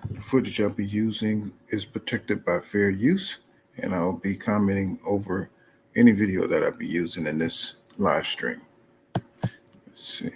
The footage I'll be using is protected by fair use, and I'll be commenting over any video that I'll be using in this live stream. Let's see.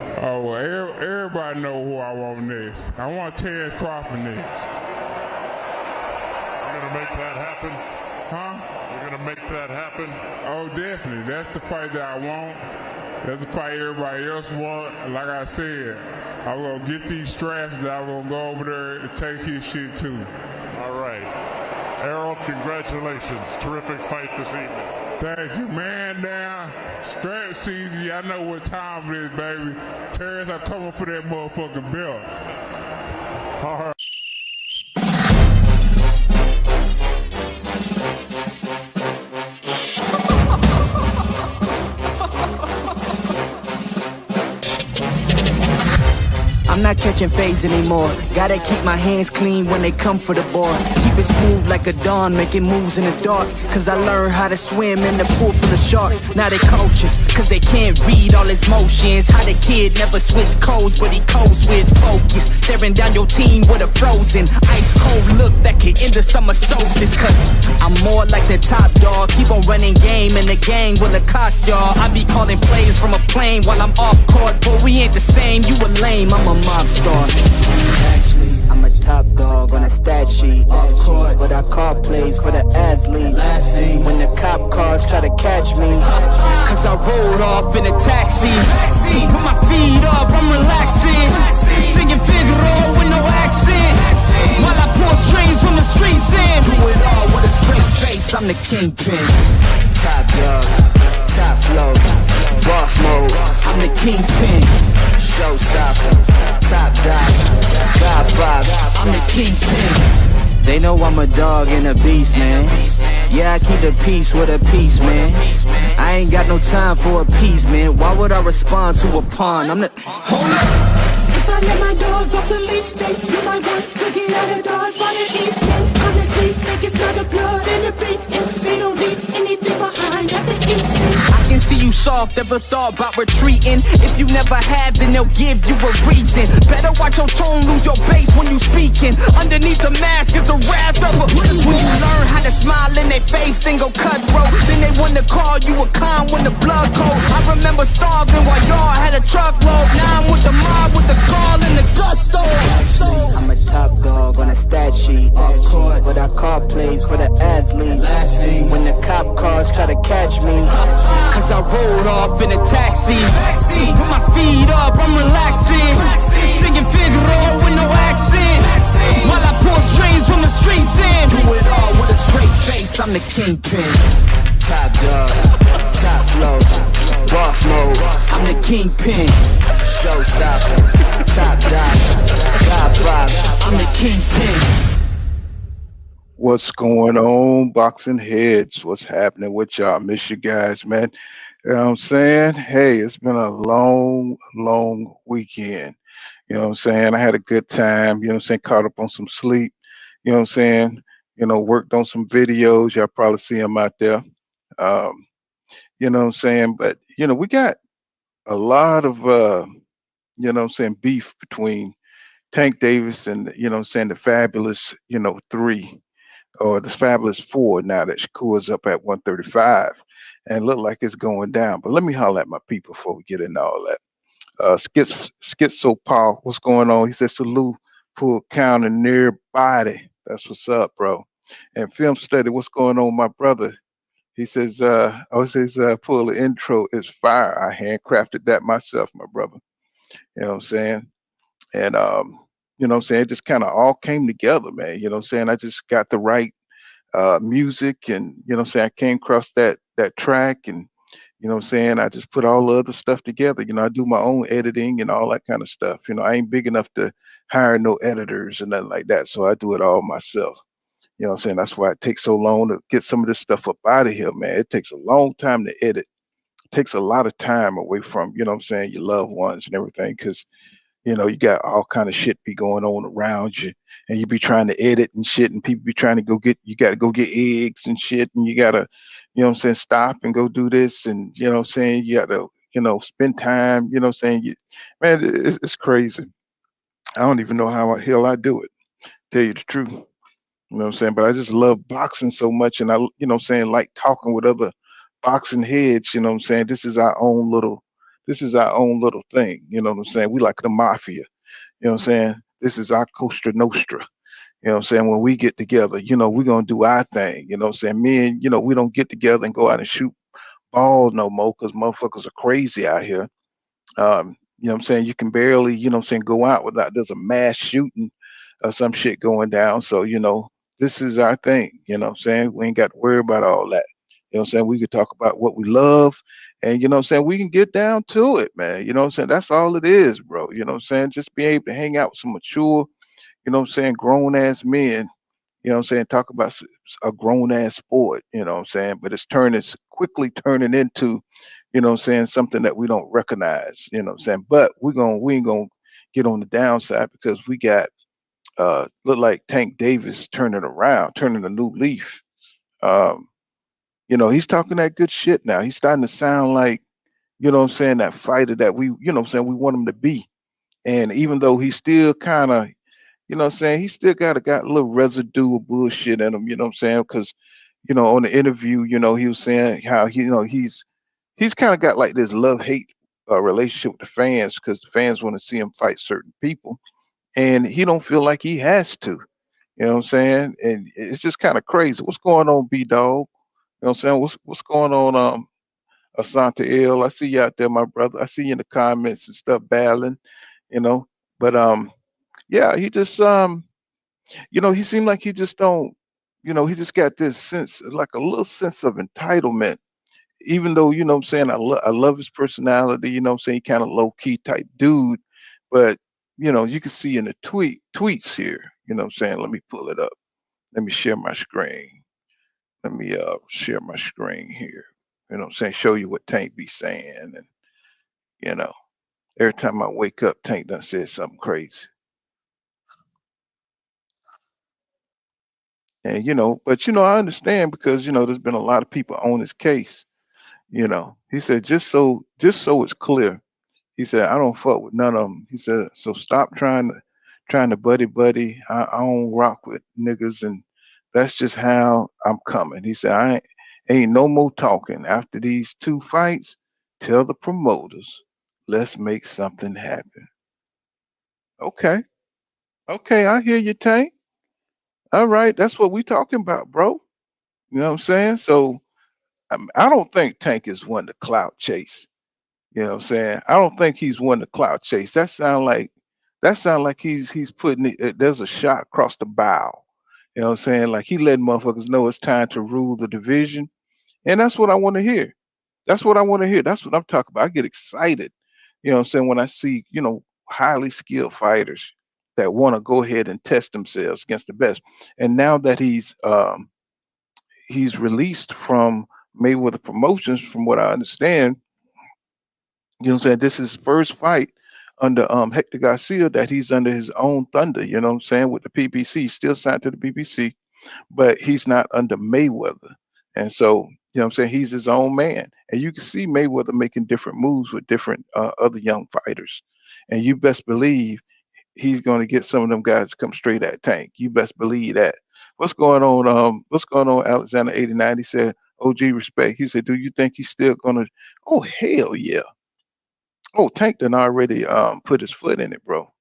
Oh, well, everybody know who I want next. I want Terence Crawford next. You're going to make that happen? Huh? You're going to make that happen? Oh, definitely. That's the fight that I want. That's the fight everybody else want. Like I said, I'm going to get these straps that I'm going to go over there and take his shit too. All right. Errol, congratulations. Terrific fight this evening. Thank you, man. Now, strap season, y'all know what time it is, baby. Terrence, I'm coming for that motherfucking belt. All right. I'm not catching fades anymore. Gotta keep my hands clean when they come for the board. Keep it smooth like a dawn, making moves in the dark. Cause I learned how to swim in the pool full of sharks. Now they coaches, cause they can't read all his motions. How the kid never switched codes, but he codes with focus. Staring down your team with a frozen, ice cold look that could end the summer solstice. Cause I'm more like the top dog. Keep on running game and the gang will accost y'all. I be calling plays from a plane while I'm off court. But we ain't the same, you a lame, I'm a mob star. Actually, I'm a top dog on a stat sheet. Off court, but I call plays for the athlete. Laughing when the cop cars try to catch me. Cause I rolled off in a taxi. With my feet up, I'm relaxing. Singing Figaro with no accent. While I pour strings from the streets in. Do it all with a straight face, I'm the kingpin. Top dog, top flow, boss mode. I'm the kingpin. Showstopper, top dog, God vibes. I'm the kingpin. They know I'm a dog and a beast, man. Yeah, I keep the peace with a peace, man. I ain't got no time for appeasement. Why would I respond to a pawn? I'm the... Hold up! If I let my dogs off the leash, then you might want to get out of Dodge while they evening. Honestly, think it's not the blood and the beef. If they don't leave anything behind at the evening. I can see you soft, ever thought about retreating. If you never have, then they'll give you a reason. Better watch your tone, lose your bass when you speaking. Underneath the mask is the wrath of a... Cause when you learn how to smile in their face, then go cutthroat. Then they wanna call you a con when the blood cold. I remember starving while y'all had a truckload. Now I'm with the mob, with the call and the gusto. I'm a top dog on a stat sheet. Off court, but I call plays for the athlete. Laughing when the cop cars try to catch me. Cause I rolled off in a taxi. With my feet up, I'm relaxing. Singing Figaro with no accent. While I pour strings from the streets in. Do it all with a straight face, I'm the kingpin. Top dog, top flow, boss mode. I'm the kingpin. Showstopper, top dog, God vibes. I'm the kingpin. What's going on, boxing heads? What's happening with y'all? Miss you guys, man. You know what I'm saying? Hey, it's been a long weekend. You know what I'm saying? I had a good time. You know what I'm saying? Caught up on some sleep. You know what I'm saying? Worked on some videos. Y'all probably see them out there. Um, you know what I'm saying? But, we got a lot of, beef between Tank Davis and, the Fabulous, three. or the Fabulous Four now that Shakur's up at 135 and look like it's going down. But let me holler at my people before we get into all that. Schizo Paul, what's going on? He said salute for counting near body. That's what's up, bro. And film study, what's going on, my brother? He says, pull the intro is fire. I handcrafted that myself, my brother. You know what I'm saying? And you know what I'm saying, it just kind of all came together, man. You know what I'm saying? I just got the right music, and you know what I'm saying, I came across that track, and you know what I'm saying, I just put all the other stuff together. You know, I do my own editing and all that kind of stuff. You know, I ain't big enough to hire no editors and nothing like that, so I do it all myself. You know what I'm saying? That's why it takes so long to get some of this stuff up out of here, man. It takes a long time to edit. It takes a lot of time away from, you know what I'm saying, your loved ones and everything, because you know, you got all kind of shit be going on around you, and you be trying to edit and shit, and people be trying to go get. You got to go get eggs and shit, and you gotta, you know, what I'm saying, stop and go do this, and you know, what I'm saying, you got to, you know, spend time. You know, what I'm saying, man, it's crazy. I don't even know how the hell I do it. Tell you the truth, you know what I'm saying. But I just love boxing so much, and I, you know, what I'm saying, like talking with other boxing heads. You know, what I'm saying, this is our own little. This is our own little thing. You know what I'm saying? We like the mafia. You know what I'm saying? This is our Costa Nostra. You know what I'm saying? When we get together, you know, we're gonna do our thing. You know what I'm saying? Me and you know, we don't get together and go out and shoot ball no more because motherfuckers are crazy out here. You know what I'm saying? You can barely, you know what I'm saying, go out without there's a mass shooting or some shit going down. So, you know, this is our thing. You know what I'm saying? We ain't got to worry about all that. You know what I'm saying? We could talk about what we love, and you know what I'm saying, we can get down to it, man. You know what I'm saying? That's all it is, bro. You know what I'm saying? Just be able to hang out with some mature, you know what I'm saying, grown ass men, you know what I'm saying, talk about a grown ass sport, you know what I'm saying? But it's quickly turning into, you know what I'm saying, something that we don't recognize, you know what I'm saying? But we ain't gonna get on the downside because we got look like Tank Davis turning around, turning a new leaf. Um, you know, he's talking that good shit now. He's starting to sound like, you know what I'm saying, that fighter that we, you know what I'm saying, we want him to be. And even though he's still kind of, you know what I'm saying, he still got a little residue of bullshit in him, you know what I'm saying? Because, you know, on the interview, you know, he was saying how you know, he's kind of got like this love-hate relationship with the fans because the fans want to see him fight certain people. And he don't feel like he has to. You know what I'm saying? And it's just kind of crazy. What's going on, B Dog? You know what I'm saying? What's going on, Asante L? I see you out there, my brother. I see you in the comments and stuff battling, you know. But yeah, he just you know, he seemed like he just don't, you know, he just got this sense, like a little sense of entitlement, even though, you know what I'm saying, I love his personality, you know what I'm saying, he kind of low key type dude, but you know, you can see in the tweets here, you know what I'm saying, let me pull it up. Let me share my screen. Let me share my screen here. You know what I'm saying, show you what Tank be saying. And you know, every time I wake up, Tank done said something crazy. And you know, but you know, I understand because you know there's been a lot of people on his case. You know, he said just so it's clear. He said I don't fuck with none of them. He said so stop trying to buddy. I don't rock with niggas, and that's just how I'm coming. He said ain't no more talking after these two fights. Tell the promoters, let's make something happen. Okay, okay, I hear you, Tank. All right, that's what we talking about, bro. You know what I'm saying? So I don't think Tank is one to clout chase. You know what I'm saying? I don't think he's one to clout chase. That sound like he's putting there's a shot across the bow. You know what I'm saying? Like he letting motherfuckers know it's time to rule the division. And that's what I want to hear. That's what I want to hear. That's what I'm talking about. I get excited, you know what I'm saying, when I see, you know, highly skilled fighters that want to go ahead and test themselves against the best. And now that he's released from Mayweather Promotions, from what I understand, you know what I'm saying, this is his first fight under Hector Garcia that he's under his own thunder, you know what I'm saying, with the PBC. He's still signed to the PBC, but he's not under Mayweather. And so, you know what I'm saying, he's his own man. And you can see Mayweather making different moves with different other young fighters. And you best believe he's going to get some of them guys to come straight at Tank. You best believe that. What's going on? What's going on, Alexander 89? He said, OG respect. He said, do you think he's still gonna? Oh hell yeah. Oh, Tank done already put his foot in it, bro.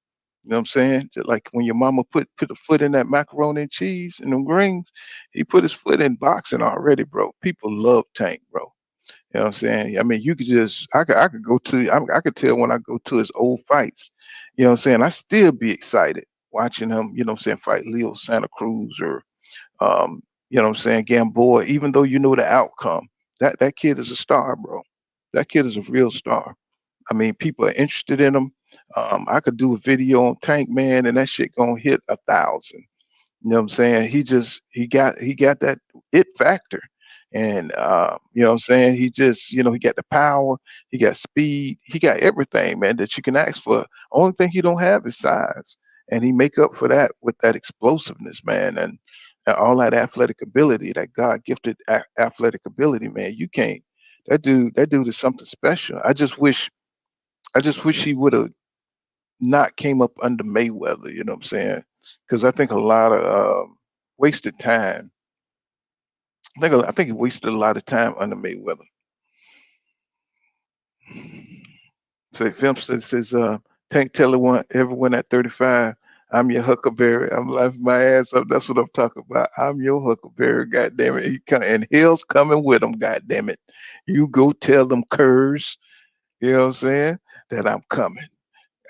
You know what I'm saying? Just like when your mama put a foot in that macaroni and cheese and them greens, he put his foot in boxing already, bro. People love Tank, bro. You know what I'm saying? I mean, you could just I could go to I could tell when I go to his old fights. You know what I'm saying? I still be excited watching him, you know what I'm saying, fight Leo Santa Cruz or um, you know what I'm saying, Gamboa, even though you know the outcome. That kid is a star, bro. That kid is a real star. I mean, people are interested in him. I could do a video on Tank Man, and that shit gonna hit 1,000. You know what I'm saying? He got that it factor. And you know what I'm saying? He just, you know, he got the power, he got speed, he got everything, man, that you can ask for. Only thing he don't have is size. And he make up for that with that explosiveness, man, and all that athletic ability, that God gifted athletic ability, man. You can't that dude is something special. I just wish he would have not came up under Mayweather, you know what I'm saying? Because I think a lot of wasted time. I think he wasted a lot of time under Mayweather. So film says Tank Teller won everyone at 35. I'm your Huckleberry. I'm laughing my ass up. That's what I'm talking about. I'm your Huckleberry. God damn it. And Hill's coming with him. God damn it. You go tell them curs. You know what I'm saying? That I'm coming.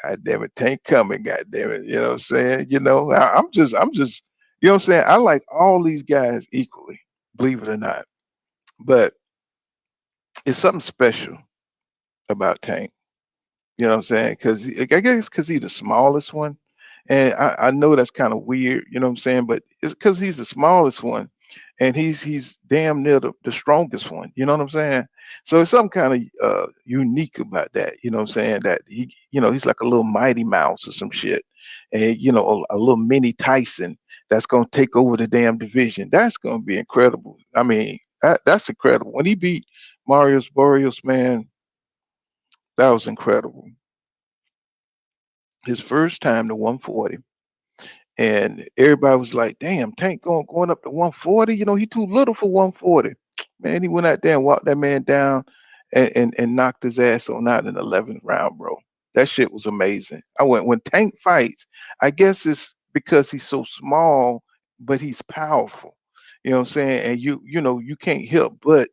God damn it, Tank coming, god damn it. You know what I'm saying? I'm just, you know what I'm saying? I like all these guys equally, believe it or not. But it's something special about Tank. You know what I'm saying? Because I guess because he's the smallest one, and I know that's kind of weird. You know what I'm saying? But it's because he's the smallest one, and he's damn near the strongest one. You know what I'm saying? So it's some kind of unique about that. You know what I'm saying? That he's like a little Mighty Mouse or some shit, and a little mini Tyson that's gonna take over the damn division. That's gonna be incredible. I mean, that's incredible. When he beat Marius Barrios, man, that was incredible. His first time to 140, and everybody was like, "Damn, Tank going up to 140. You know, he too little for 140." Man, he went out there and walked that man down, and knocked his ass on out in the 11th round, bro. That shit was amazing. I went when Tank fights. I guess it's because he's so small, but he's powerful. You know what I'm saying? And you can't help but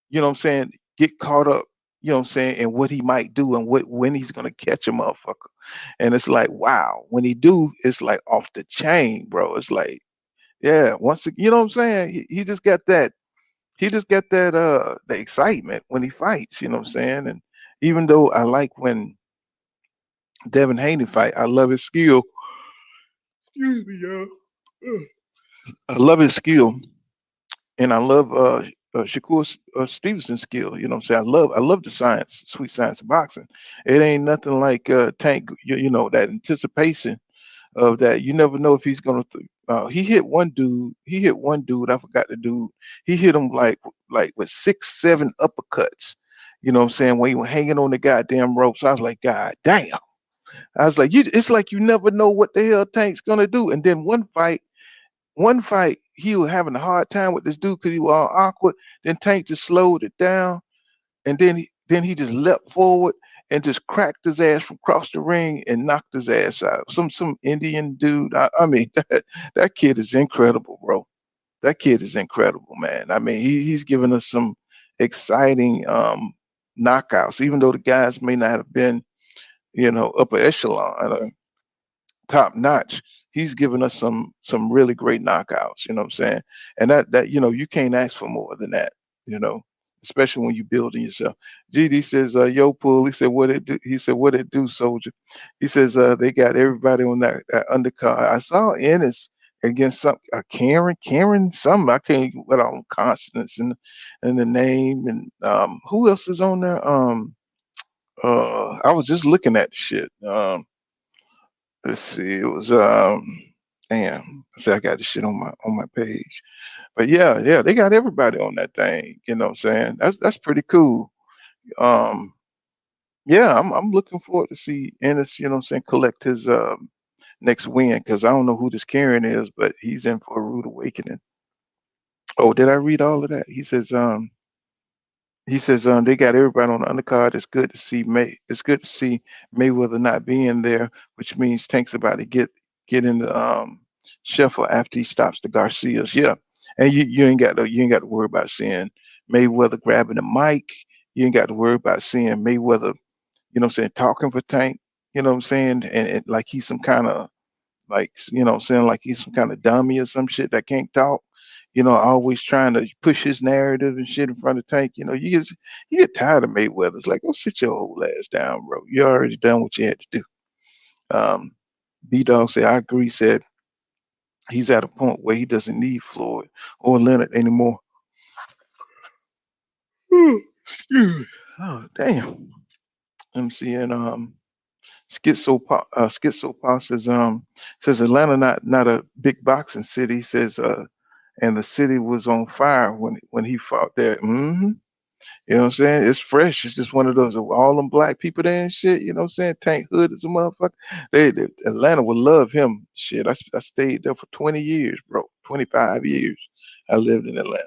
you know what I'm saying, get caught up, you know what I'm saying, and what he might do and when he's gonna catch a motherfucker. And it's like, wow, when he do, it's like off the chain, bro. It's like, yeah, you know what I'm saying? He just got that the excitement when he fights, you know what I'm saying? And even though I like when Devin Haney fight, I love his skill. Excuse me, y'all. Ugh. I love his skill, and I love Shakur Stevenson's skill. You know what I'm saying? I love the science, sweet science of boxing. It ain't nothing like Tank. That anticipation of that. You never know if he's gonna. He hit one dude. He hit one dude. I forgot the dude. He hit him like with 6, 7 uppercuts. You know what I'm saying? When he was hanging on the goddamn ropes, I was like, God damn. I was like, it's like you never know what the hell Tank's gonna do. And then one fight, he was having a hard time with this dude because he was all awkward. Then Tank just slowed it down, and then he just leapt forward and just cracked his ass from across the ring and knocked his ass out. Some Indian dude. I mean, that kid is incredible, bro. That kid is incredible, man. I mean, he's given us some exciting knockouts, even though the guys may not have been, upper echelon, top notch. He's given us some really great knockouts. You know what I'm saying? And that you can't ask for more than that. You know, especially when you're building yourself. GD says, "Yo, Pool." He said, "What it do?" He said, "What it do, soldier?" He says, "They got everybody on that undercard." I saw Ennis against some Karen, something I can't what on consonants and the name and who else is on there? I was just looking at the shit. Let's see. It was damn. See, I got the shit on my page. But yeah, they got everybody on that thing. You know what I'm saying? That's pretty cool. Um, yeah, I'm looking forward to see Ennis. You know what I'm saying? Collect his next win because I don't know who this Karen is, but he's in for a rude awakening. Oh, did I read all of that? He says they got everybody on the undercard. It's good to see Mayweather not being there, which means Tank's about to get in the shuffle after he stops the Garcias. Yeah. And you ain't got to worry about seeing Mayweather grabbing the mic. You ain't got to worry about seeing Mayweather, talking for Tank, what I'm saying? And like he's some kind of like saying like he's some kind of dummy or some shit that can't talk, always trying to push his narrative and shit in front of Tank. You get tired of Mayweather. It's like, go sit your old ass down, bro. You already done what you had to do. um B Dog said, I agree. Said he's at a point where he doesn't need Floyd or Leonard anymore. Oh damn. Let me see. And Schizo says Atlanta not a big boxing city. Says and the city was on fire when he fought there. You know what I'm saying? It's fresh. It's just one of those all them black people there and shit. You know what I'm saying? Tank Hood is a motherfucker. Atlanta would love him. Shit, I stayed there for 20 years, bro. 25 years. I lived in Atlanta.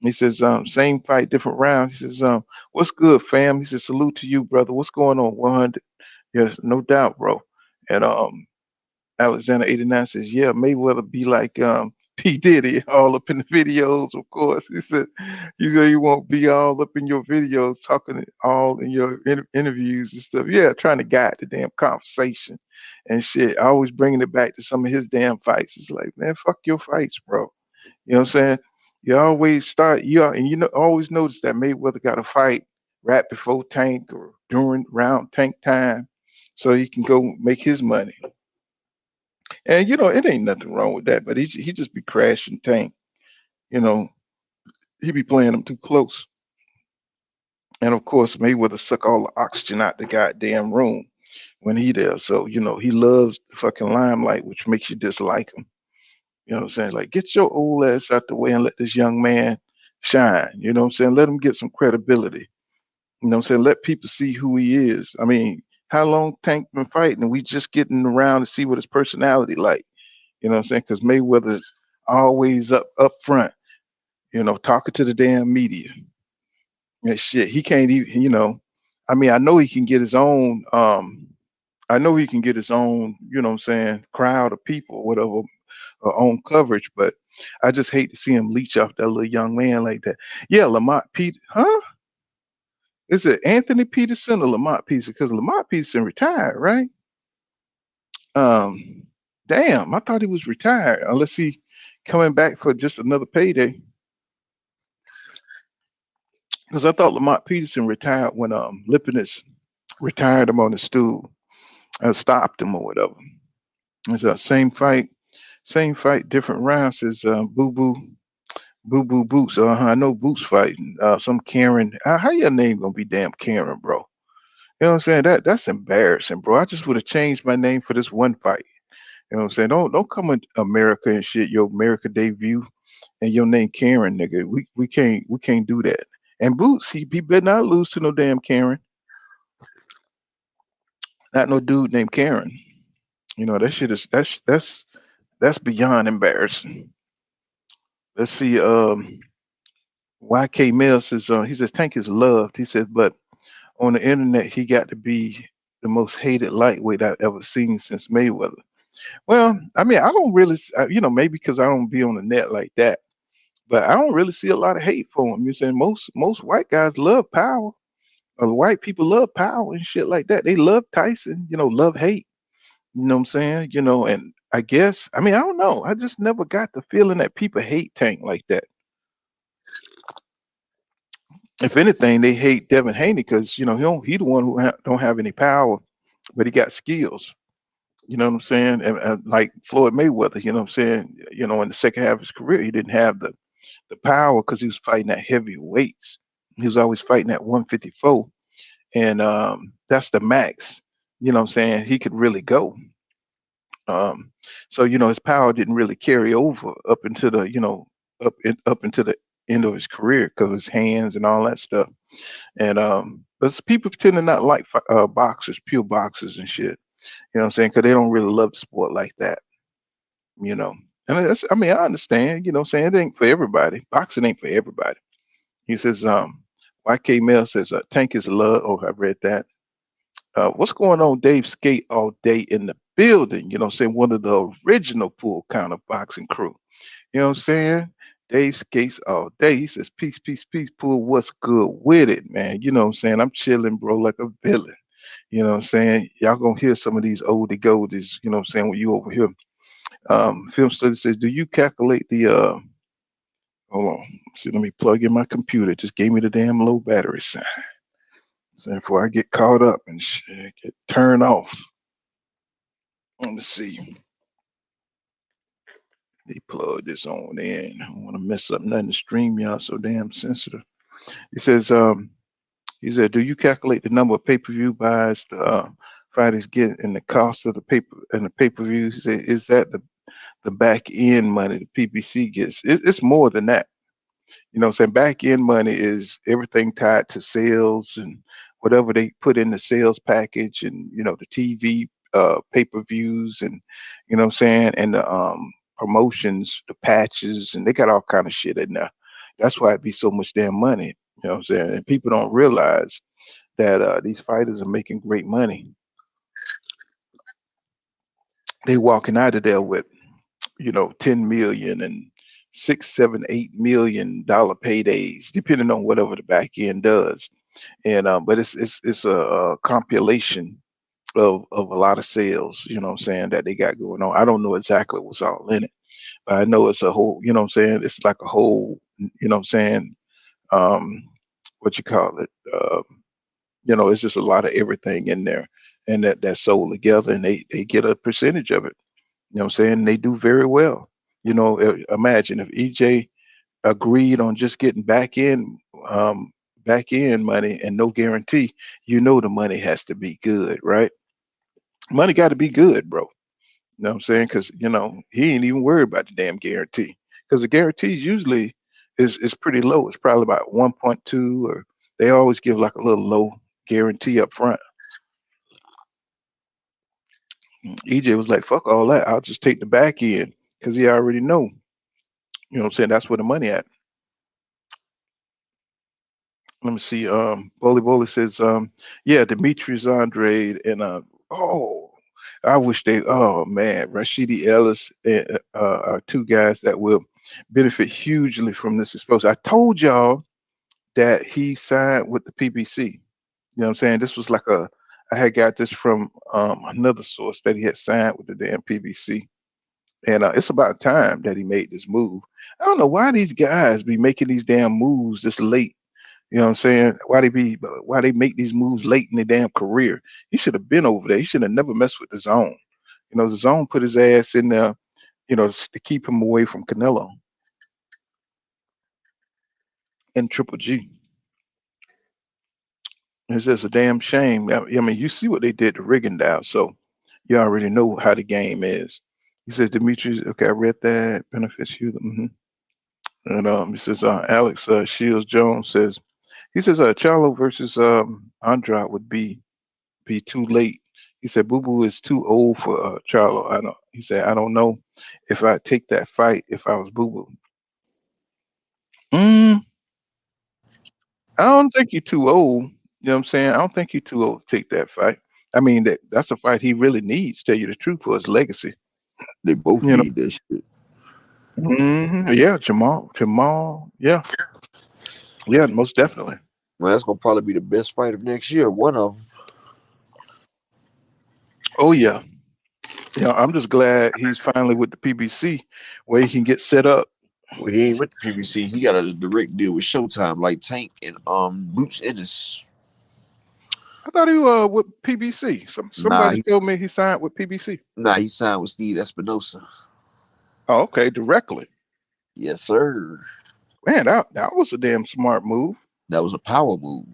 He says, same fight, different rounds. He says, what's good, fam? He says, salute to you, brother. What's going on? 100. Yes, no doubt, bro. And Alexander 89 says, yeah, Mayweather be like P. Diddy all up in the videos, of course. He said you won't be all up in your videos talking all in your interviews and stuff. Yeah, trying to guide the damn conversation and shit. Always bringing it back to some of his damn fights. It's like, man, fuck your fights, bro. You know what I'm saying? You always always notice that Mayweather got a fight right before Tank or during round Tank time so he can go make his money. And it ain't nothing wrong with that, but he just be crashing Tank. You know, he be playing him too close. And of course, Mayweather suck all the oxygen out the goddamn room when he there. So, he loves the fucking limelight, which makes you dislike him. You know what I'm saying? Like, get your old ass out the way and let this young man shine. You know what I'm saying? Let him get some credibility. You know what I'm saying? Let people see who he is. I mean, how long Tank been fighting and we just getting around to see what his personality like. You know what I'm saying? Because Mayweather's always up front, talking to the damn media and shit. He can't even, I mean, I know he can get his own, crowd of people, whatever, own coverage, but I just hate to see him leech off that little young man like that. Yeah, Lamont Pete, huh? Is it Anthony Peterson or Lamont Peterson? Because Lamont Peterson retired, right? Um, Damn, I thought he was retired, unless he coming back for just another payday. Because I thought Lamont Peterson retired when Lipinus retired him on the stool and stopped him or whatever. It's the same fight, different rounds. Says Boo Boo Boots. I know Boots fighting some Karen. How your name gonna be damn Karen, bro? You know what I'm saying? That's embarrassing, bro. I just would have changed my name for this one fight. You know what I'm saying? Don't come in America and shit. Your America debut and your name Karen, nigga. We can't do that. And Boots, he better not lose to no damn Karen. Not no dude named Karen. That shit is that's beyond embarrassing. Let's see. YK Mill says he says Tank is loved. He says, but on the internet he got to be the most hated lightweight I've ever seen since Mayweather. Well, I mean, I don't really, maybe because I don't be on the net like that, but I don't really see a lot of hate for him. You're saying most white guys love power. White people love power and shit like that. They love Tyson. Love hate. You know what I'm saying? And I guess, I mean, I don't know. I just never got the feeling that people hate Tank like that. If anything, they hate Devin Haney because he the one who don't have any power, but he got skills. You know what I'm saying? And like Floyd Mayweather, you know what I'm saying? In the second half of his career, he didn't have the power because he was fighting at heavy weights. He was always fighting at 154, and that's the max. You know what I'm saying? He could really go. Um, so his power didn't really carry over up into the up into the end of his career because of his hands and all that stuff. And but people tend to not like boxers, pure boxers and shit. You know what I'm saying? Because they don't really love the sport like that. You know, and that's, I mean, I understand. You know, what I'm saying it ain't for everybody. Boxing ain't for everybody. He says, YK Mel says, Tank is love. Oh, I read that. What's going on, Dave Skate all day in the building? You know, what I'm saying one of the original pool counter boxing crew. You know what I'm saying? Dave Skates all day. He says, peace, peace, peace, pool. What's good with it, man? You know what I'm saying? I'm chilling, bro, like a villain. You know what I'm saying? Y'all gonna hear some of these oldie goldies, you know what I'm saying, when you over here. Film study says, do you calculate the hold on. See, let me plug in my computer. It just gave me the damn low battery sign. So before I get caught up and shit, get turned off. Let me see. They plug this on in. I don't want to mess up nothing to stream y'all so damn sensitive. He says, he said, do you calculate the number of pay-per-view buys the fighters get and the cost of the paper and the pay-per-views? He said, is that the back end money the PBC gets? It's more than that. You know what I'm saying? Back end money is everything tied to sales and whatever they put in the sales package and, you know, the TV pay-per-views and, you know what I'm saying, and the promotions, the patches, and they got all kind of shit in there. That's why it be so much damn money. You know what I'm saying? And people don't realize that these fighters are making great money. They walking out of there with, you know, 10 million and 6, 7, $8 million paydays, depending on whatever the back end does. And but it's a compilation of a lot of sales, you know what I'm saying, that they got going on. I don't know exactly what's all in it, but I know it's a whole, you know what I'm saying, it's like a whole, you know what I'm saying, um, what you call it, you know, it's just a lot of everything in there, and that's sold together, and they get a percentage of it. You know what I'm saying? They do very well. You know, imagine if EJ agreed on just getting um, back end money and no guarantee. You know, the money has to be good, right? Money got to be good, bro. You know what I'm saying? Because you know he ain't even worried about the damn guarantee. Because the guarantees usually is pretty low. It's probably about 1.2, or they always give like a little low guarantee up front. EJ was like, "Fuck all that. I'll just take the back end," because he already know. You know what I'm saying? That's where the money at. Let me see. Boli says, yeah, Demetrius Andrade and oh, I wish they. Oh man, Rashidi Ellis are two guys that will benefit hugely from this exposure. I told y'all that he signed with the PBC. You know what I'm saying? This was like a. I had got this from another source that he had signed with the damn PBC, and it's about time that he made this move. I don't know why these guys be making these damn moves this late. You know what I'm saying? Why they make these moves late in their damn career? He should have been over there. He should have never messed with the zone. You know, the zone put his ass in there, you know, to keep him away from Canelo and Triple G. It's just a damn shame. I mean, you see what they did to Rigondeaux, so you already know how the game is. He says, Demetrius, okay, I read that. Benefits you. And he says, Alex Shields Jones says, he says, Charlo versus Andrade would be too late. He said Boo Boo is too old for Charlo. I don't. He said I don't know if I take that fight if I was Boo Boo. Mm, I don't think you're too old. You know what I'm saying? I don't think you're too old to take that fight. I mean that's a fight he really needs. Tell you the truth, for his legacy. They both You know. need that shit. Yeah, Jamal. Yeah, yeah, most definitely. Well, that's gonna probably be the best fight of next year. One of them. Oh yeah. Yeah, I'm just glad he's finally with the PBC where he can get set up. Well, he ain't with the PBC. He got a direct deal with Showtime, like Tank and Boots Ennis. I thought he with PBC. Nah, Somebody told me he signed with PBC. he signed with Steve Espinosa. Oh, okay, directly. Yes, sir. Man, that was a damn smart move. That was a power move.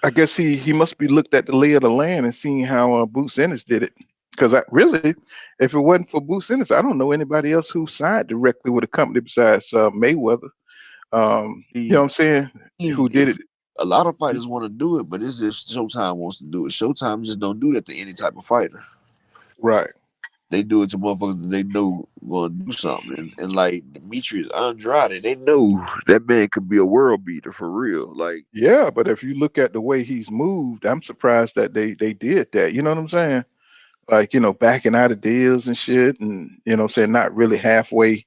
I guess he must be looked at the lay of the land and seen how Boots Ennis did it. Because I really, if it wasn't for Boots Ennis, I don't know anybody else who signed directly with a company besides Mayweather. You know what He, I'm saying? he Who did if it? A lot of fighters want to do it, but it's just Showtime wants to do it. Showtime just don't do that to any type of fighter. Right. They do it to motherfuckers that they know gonna do something. And like Demetrius Andrade, they know that man could be a world beater for real. Like, Yeah, but if you look at the way he's moved, I'm surprised that they did that. You know what I'm saying? Like, backing out of deals and shit, and saying not really halfway.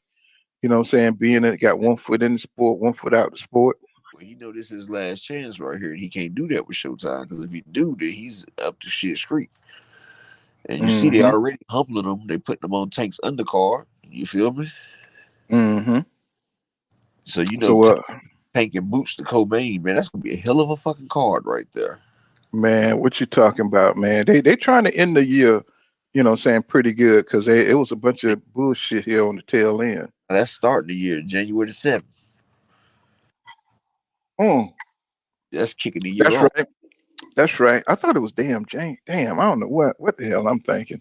Being that got one foot in the sport, one foot out the sport. well, he know this is his last chance right here, and he can't do that with Showtime because if he do, then he's up to shit street. And you see, they Mm-hmm. already humbling him. They putting him on Tank's undercard. You feel me? Mm-hmm. So So, Tank and Boots the co-main, man. That's gonna be a hell of a fucking card right there. man, what you talking about, man? They trying to end the year, saying pretty good because it was a bunch of bullshit here on the tail end. That's starting the year, January the 7th. Mm, That's kicking the year that's off. right. That's right. I thought it was damn Jane. Damn, I don't know what the hell I'm thinking.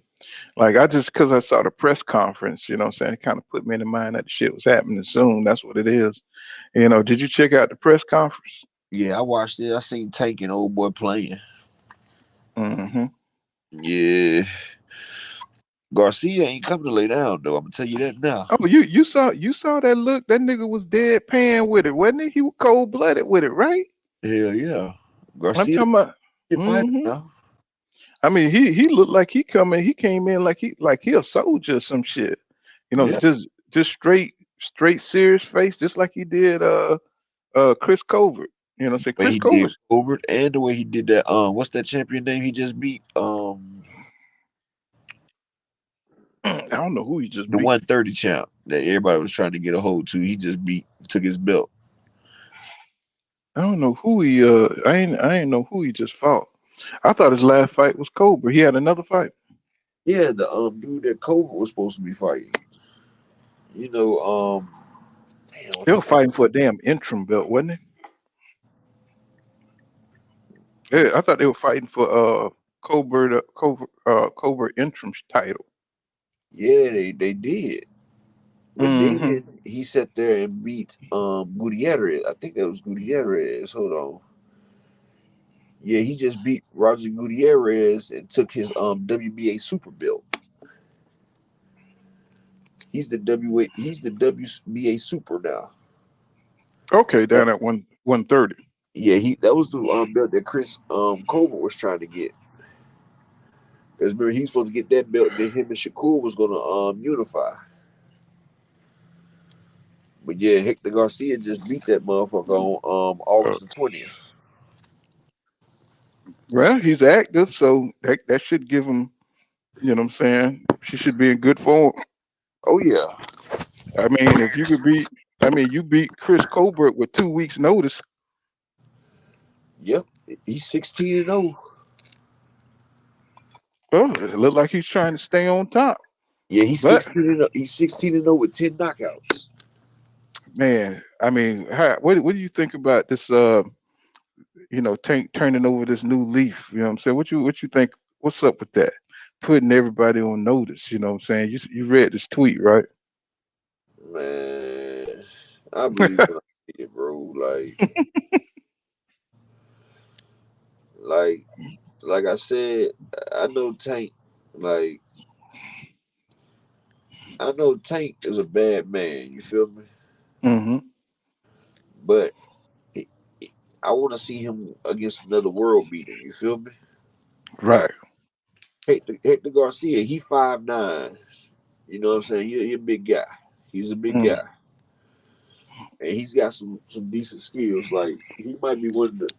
Like I just because I saw the press conference, it kind of put me in the mind that the shit was happening soon. That's what it is. Did you check out the press conference? Yeah, I watched it. I seen Tank and old boy playing. Mm-hmm. Yeah. Garcia ain't coming to lay down though. I'm gonna tell you that now. Oh, you saw that look? That nigga was deadpan with it, wasn't he? He was cold blooded with it, right? Hell yeah. I'm Garcia talking about. the fighter Hmm. now. I mean, he looked like he came in like he a soldier or some shit. Yeah. Just straight serious face, just like he did Chris Covert. Say The way Chris he did Covert. Colbert and the way he did that what's that champion name he just beat? I don't know who he just The beat. 130 champ that everybody was trying to get a hold to. He just took his belt. I don't know who he I ain't know who he just fought. I thought his last fight was Cobra. He had another fight. Yeah, the dude that Colbert was supposed to be fighting. You know, damn, what They the were fuck? fighting for a damn interim belt, wasn't it? Yeah, I thought they were fighting for Cobra interim title. Yeah, they did. But Mm-hmm. then he sat there and beat Gutierrez. I think that was Gutierrez. Hold on. Yeah, he just beat Roger Gutierrez and took his WBA super belt. He's the WBA super now. Okay, Uh, down at 130. yeah, that was the belt that Chris Colbert was trying to get. Because remember he was supposed to get that belt, then him and Shakur was gonna unify. But yeah, Hector Garcia just beat that motherfucker on Uh, August the 20th. well, he's active, so that should give him. You know what I'm saying? She should be in good form. Oh yeah. I mean, if you could beat, I mean, you beat Chris Colbert with 2 weeks' notice. Yep. He's 16-0. Well, it looked like he's trying to stay on top. Yeah, he's But 16-0. He's 16-0 with 10 knockouts. man, I mean, what do you think about this? Tank turning over this new leaf. You know what I'm saying? What you think? What's up with that? Putting everybody on notice. You know what I'm saying? You read this tweet, right? Man, I believe when I see it, bro. Like, like I said, I know Tank. Like, I know Tank is a bad man. You feel me? Mm-hmm. But he- I want to see him against another world beater. You feel me? Like Right. Hector Garcia, he 5'9". You know what I'm saying? He a big guy. He's a big Mm, guy, and he's got some decent skills. Like he might be one of the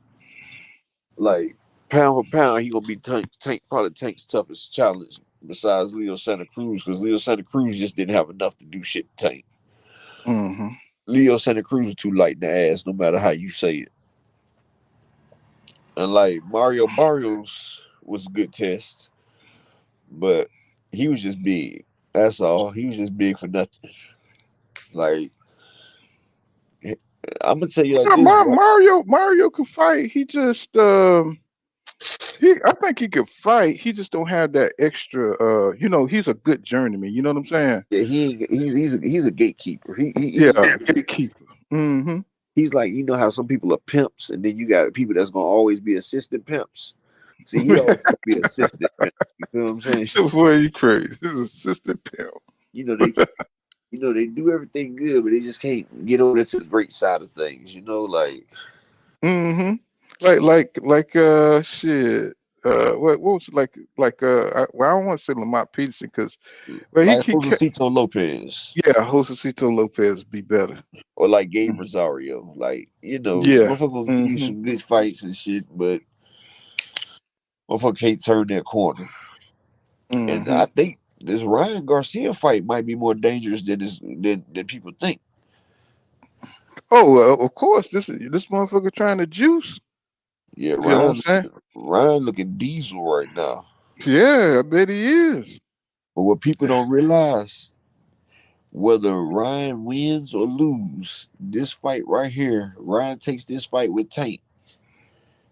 like pound for pound. He gonna be Tank probably Tank's toughest challenge besides Leo Santa Cruz because Leo Santa Cruz just didn't have enough to do shit to Tank. mm-hmm. Leo Santa Cruz is too light in the ass, no matter how you say it. And like Mario Barrios was a good test, but he was just big. That's all. He was just big for nothing. Like I'm gonna tell you like Yeah, this, bro. Mario could fight. He just I think he could fight. He just don't have that extra. He's a good journeyman. You know what I'm saying? Yeah, he's a gatekeeper. Yeah, gatekeeper. Mm-hmm. He's like, you know how some people are pimps, and then you got people that's gonna always be assistant pimps. See, he always gonna be assistant pimp. You feel what I'm saying? Boy, you crazy. This is assistant pimp. You know they, they do everything good, but they just can't get over to the great side of things. Like Mm-hmm. Shit. What was it well, I don't want to say Lamont Peterson because well like he Josecito Lopez yeah, Josecito Lopez be better. or like Gabe Mhm. Rosario. Like, Yeah. motherfucker gonna give you Mm-hmm. some good fights and shit, but motherfucker can't turn that corner. And Mm-hmm. I think this Ryan Garcia fight might be more dangerous than people think. Oh, of course, this motherfucker trying to juice. Yeah, You know what I'm saying? Ryan looking diesel right now. Yeah, I bet he is. But what people don't realize, whether Ryan wins or lose, this fight right here, Ryan takes this fight with Tank.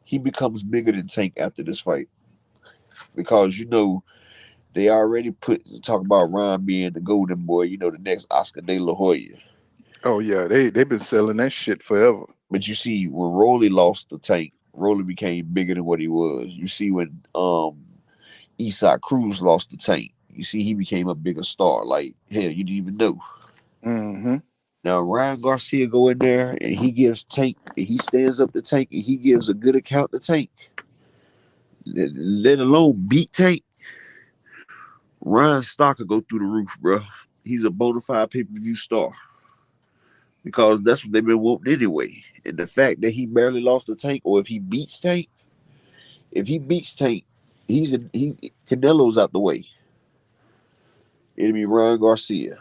He becomes bigger than Tank after this fight. Because they already talk about Ryan being the golden boy, the next Oscar De La Hoya. Oh yeah, they've been selling that shit forever. But you see, when Rolly lost the Tank, Rolly became bigger than what he was. You see, when Isak Cruz lost the Tank, you see he became a bigger star. Like, hell, you didn't even know. Mm-hmm. Now Ryan Garcia go in there and he gives Tank, and he stands up to Tank, and he gives a good account to Tank. Let alone beat Tank. Ryan's stock could go through the roof, bro. He's a bona fide pay-per-view star because that's what they've been wanting anyway. And the fact that he barely lost the Tank, or if he beats Tank, Canelo's out the way. It'll be Ryan Garcia,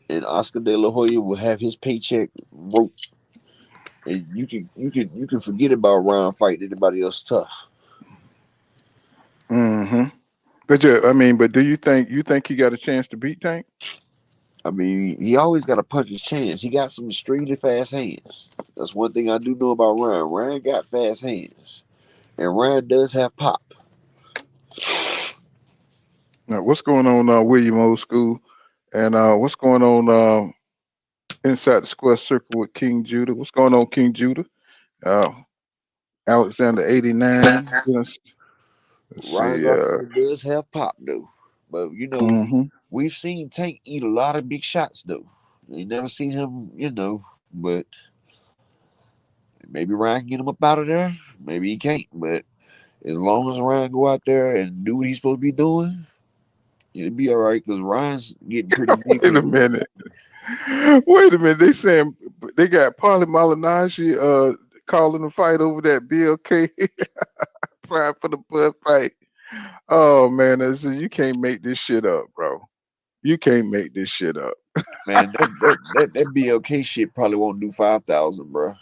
and Oscar De La Hoya will have his paycheck rope, and you can forget about Ryan fighting anybody else tough. Mm-hmm. But yeah, I mean, but do you think he got a chance to beat Tank? I mean, he always got a puncher's chance. He got some extremely fast hands. That's one thing I do know about Ryan. Ryan got fast hands, and Ryan does have pop. Now, what's going on, William Old School, and what's going on inside the square circle with King Judah? What's going on, King Judah? Uh, Alexander 89. Let's Ryan see. Garcia does have pop though, but Mm-hmm. we've seen Tank eat a lot of big shots though. You never seen him, but maybe Ryan can get him up out of there. Maybe he can't, but as long as Ryan go out there and do what he's supposed to be doing, it'll be all right. Because Ryan's getting pretty big for Wait a the minute. Wait a minute. They saying they got Paulie Malignaggi calling the fight over that BLK prime for the Bud fight. Oh man, you can't make this shit up, bro. You can't make this shit up. man. That BLK shit probably won't do 5,000, bro.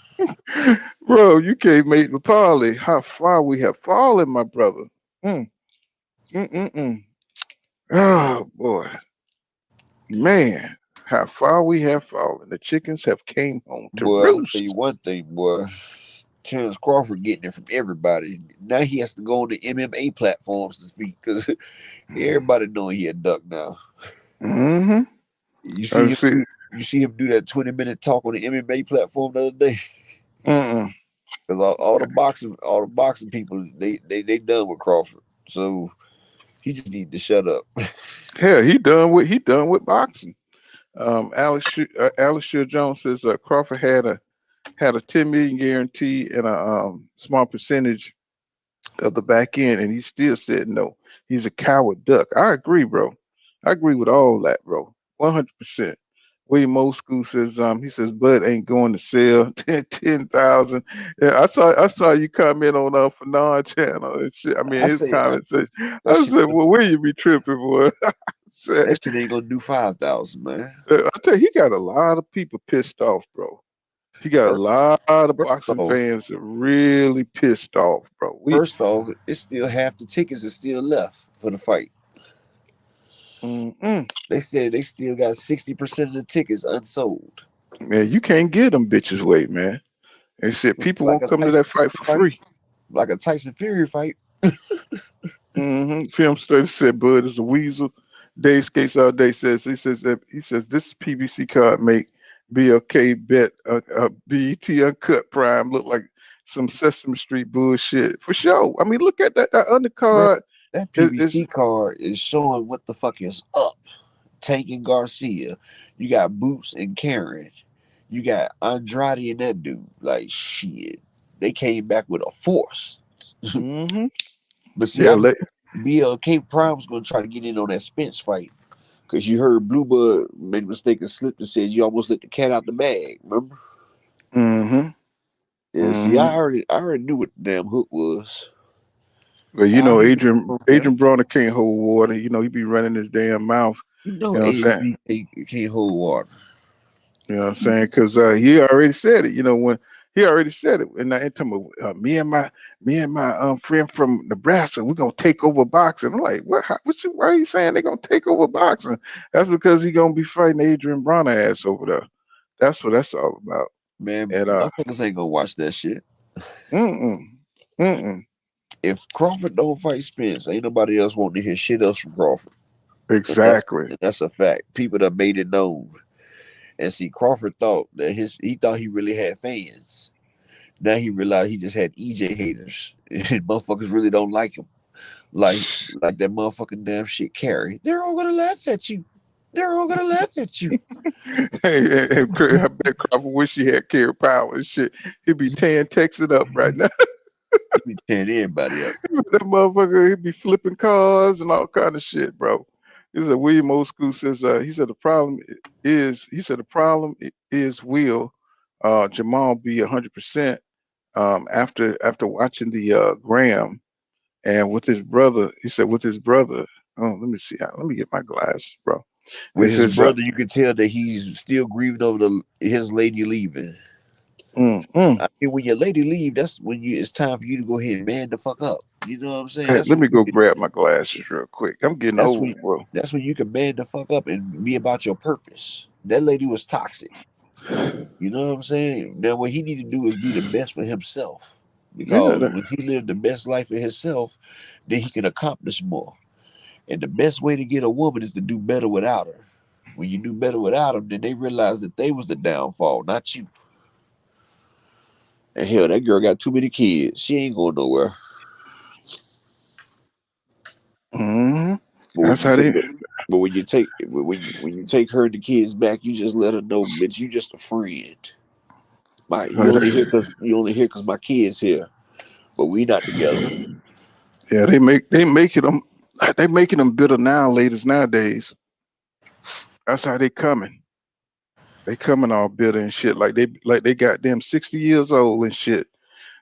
Bro, you can't make the Paulie. How far we have fallen, my brother. Mm, mm. Oh boy. Man, how far we have fallen. The chickens have came home to Boy, I'm gonna tell you roost. one thing, boy. Terence Crawford getting it from everybody. Now he has to go on the MMA platforms to speak because everybody knowing he a duck now. Mm-hmm. You see I him see. do you see him do that 20-minute talk on the MMA platform the other day. Mm-mm. Because all the boxing people they done with Crawford. So he just need to shut up. Hell, he done with boxing. Alex Shear Jones says Crawford had a 10 million guarantee and a small percentage of the back end, and he still said no. He's a coward duck. I agree, bro. I agree with all that, bro. 100%. William Old School says he says Bud ain't going to sell 10,000. Yeah, I saw you comment on Fanon channel and shit. I mean I his say comment said that I shit said, well, where you be tripping, boy? I said that shit ain't gonna do 5,000, man. I tell you, he got a lot of people pissed off, bro. He got a First, lot of first boxing off, fans that really pissed off, bro. first off, it's still half the tickets is still left for the fight. Mm-mm. They said they still got 60% of the tickets unsold. Man, you can't get them bitches away, man. And shit, people Like won't a come to Tyson that fight Fury for fight. free. Like a Tyson Fury fight. Film study said Bud is a weasel. Dave Skates all day says he says this PBC card make BLK bet BET Uncut Prime looked like some Sesame Street bullshit for sure. I mean, look at that Bro, undercard that is PBC card is showing what the fuck is up. Tank and Garcia. You got Boots and Karen. You got Andrade and that dude. Like shit. They came back with a force. mm-hmm. But see, Yeah, I knew BLK Prime was gonna try to get in on that Spence fight. Cause you heard Bluebird made a mistake and slipped and said you almost let the cat out the bag, remember? mm-hmm. Yeah, see, Mm-hmm. I already knew what the damn hook was. But you How know, he Adrian on that? Adrian Bronner can't hold water. You know, he be running his damn mouth. You know You know what I'm saying? ASB can't hold water. You know what I'm saying? Because he already said it. You know, when he already said it, and I told me, me and my friend from Nebraska, we're gonna take over boxing. I'm like, what? Why are you saying they're gonna take over boxing? That's because he's gonna be fighting Adrian Bronner ass over there. That's what that's all about. Man, And motherfuckers ain't gonna watch that shit. mm-mm, mm-mm, If Crawford don't fight Spence, ain't nobody else wanting to hear shit else from Crawford. And exactly. that's a fact. People that made it known. And see, Crawford thought that he thought he really had fans. Now he realized he just had EJ haters. And motherfuckers really don't like him. Like that motherfucking damn shit carry. They're all gonna laugh at you. They're all gonna laugh at you. I bet Crawford wish he had carry power and shit. He'd be tearing Texas up right now. He be tearing everybody up. That motherfucker, he be flipping cars and all kind of shit, bro. He said William Old School says he said the problem is will Jamal be 100% after watching the Graham and with his brother. He said with his brother. Oh, let me see. Let me get my glasses, bro. With He his says, brother, you can tell that he's still grieving over his lady leaving. mm, mm. I mean, when your lady leave, that's when it's time for you to go ahead and man the fuck up. You know what I'm saying? Hey, let me go grab my glasses real quick. I'm getting That's old, when bro. that's when you can man the fuck up and be about your purpose. That lady was toxic. You know what I'm saying? Now what he need to do is be the best for himself. Yeah, Because when he lived the best life for himself, then he can accomplish more. And the best way to get a woman is to do better without her. When you do better without them, then they realize that they was the downfall, not you. And hell, that girl got too many kids. She ain't going nowhere. hmm But when that's you how take, they. but when you take her and the kids back, you just let her know, bitch, you just a friend. You only here because my kids here, but we not together. Yeah, they making them bitter now, ladies nowadays. That's how they coming. They coming all bitter and shit. Like they got them 60 years old and shit.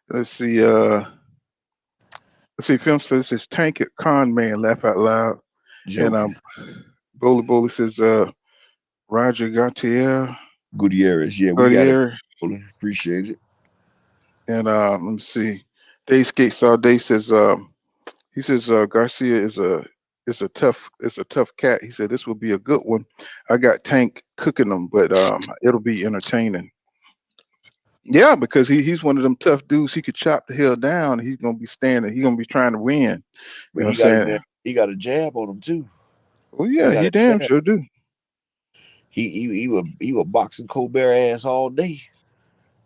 Let's see. Let's see. Film says this Tank it con man laugh out loud. And Joking. Boli says Roger Garcia Gutierrez, yeah, we got it. Cartier. Appreciate it. And let me see. Day skates all day says he says Garcia is a tough cat. He said this will be a good one. I got Tank cooking them, but it'll be entertaining. Yeah, because he's one of them tough dudes. He could chop the hell down. He's gonna be standing. He's gonna be trying to win. You But know what I'm saying? he got a jab on him too. Well, He yeah, got he a damn jab. sure do. He was boxing Colbert ass all day.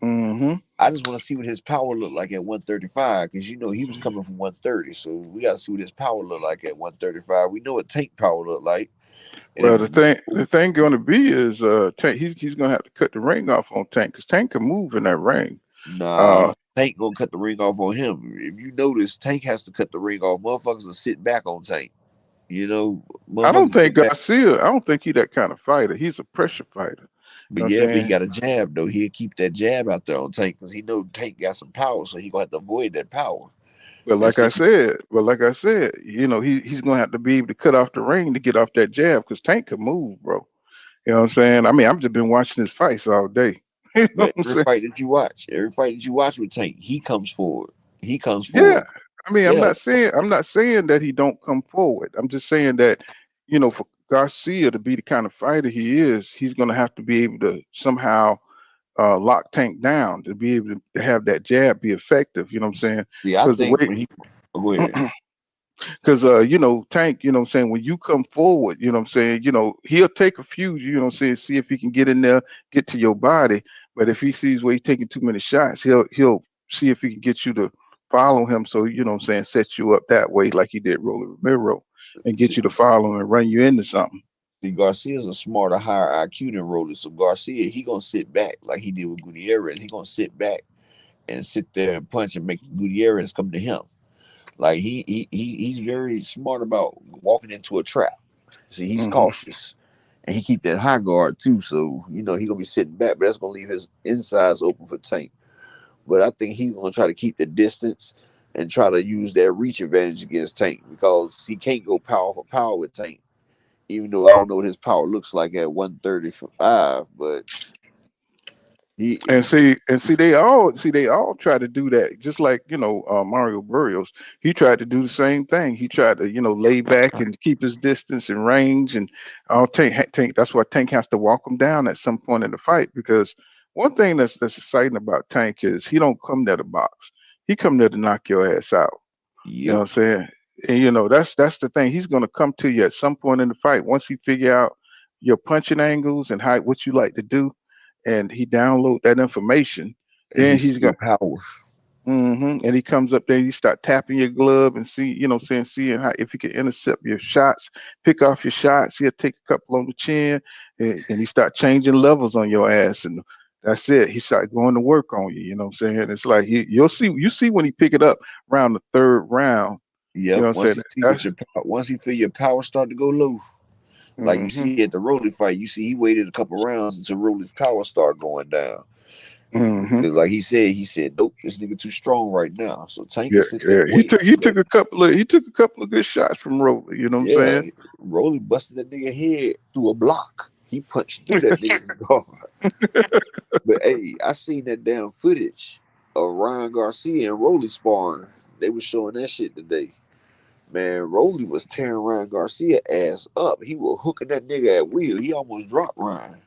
Mm-hmm. I just want to see what his power looked like at 135 because you know he was coming from 130, so we got to see what his power looked like at 135. We know what Tank power looked like, and Well, then the thing going to be is Tank. He's gonna have to cut the ring off on Tank because Tank can move in that ring. nah, Tank gonna cut the ring off on him. If you notice, Tank has to cut the ring off. Motherfuckers are sitting back on Tank. You know, I don't motherfuckers think sit back. Garcia. I don't think he that kind of fighter. He's a pressure fighter. You know But what I'm yeah, but he saying? got a jab though. He'll keep that jab out there on Tank because he know Tank got some power, so he gonna have to avoid that power. But And see, like I said, you know, he's gonna have to be able to cut off the ring to get off that jab because Tank can move, bro. You know what I'm saying? I mean, I've just been watching his fights all day. You know what but I'm saying? every fight that you watch with Tank, he comes forward. He comes Yeah. forward. I mean, Yeah, I'm not saying that he don't come forward. I'm just saying that, you know, for Garcia to be the kind of fighter he is, he's gonna have to be able to somehow lock Tank down to be able to have that jab be effective. You know what I'm saying? see, I Because the think way when he oh, go ahead. Because Tank, what I'm saying, when you come forward, what I'm saying, he'll take a few, what I'm saying, see if he can get in there, get to your body. But if he sees where you're taking too many shots, he'll see if he can get you to follow him. So, what I'm saying, set you up that way like he did Rolly Romero and get See, you to follow him and run you into something. Garcia's a smarter, higher IQ than Rolly. So Garcia, he gonna sit back like he did with Gutierrez. He gonna sit back and sit there and punch and make Gutierrez come to him. Like he's very smart about walking into a trap. See, he's Hmm. cautious. And he keep that high guard too, so he gonna be sitting back, but that's gonna leave his insides open for Tank. But I think he's gonna try to keep the distance and try to use that reach advantage against Tank because he can't go power for power with Tank. Even though I don't know what his power looks like at 135, but he And see, they all try to do that. Just like Mario Burrios, he tried to do the same thing. He tried to lay back and keep his distance and range. And Tank. That's why Tank has to walk him down at some point in the fight. Because one thing that's exciting about Tank is he don't come there to box. He come there to knock your ass out. You know yep, what I'm saying? And that's the thing. He's gonna come to you at some point in the fight once he figure out your punching angles and how what you like to do, and he download that information. and Then he see he's your got power. and he comes up there. You start tapping your glove and see, what I'm saying, seeing how if he can intercept your shots, pick off your shots. He'll take a couple on the chin, and he start changing levels on your ass, and that's it. He start going to work on you. You know what I'm saying? It's like you see when he pick it up around the third round. You Yep. know what I'm Once saying? he see That's what your power, once he feel your power start to go low, like you hmm see at the Rolly fight, you see he waited a couple rounds until Rolly's power start going down. hmm Because like he said, nope, this nigga too strong right now. So Tank can Yeah, sit there yeah. and He wait. took he But took a couple of he took a couple of good shots from Rover. You know what I'm yeah, saying? Rolly busted that nigga head through a block. He punched through that nigga's guard. But hey, I seen that damn footage of Ryan Garcia and Rolly sparring. They was showing that shit today. Man, Rolly was tearing Ryan Garcia ass up. He was hooking that nigga at will. He almost dropped Ryan.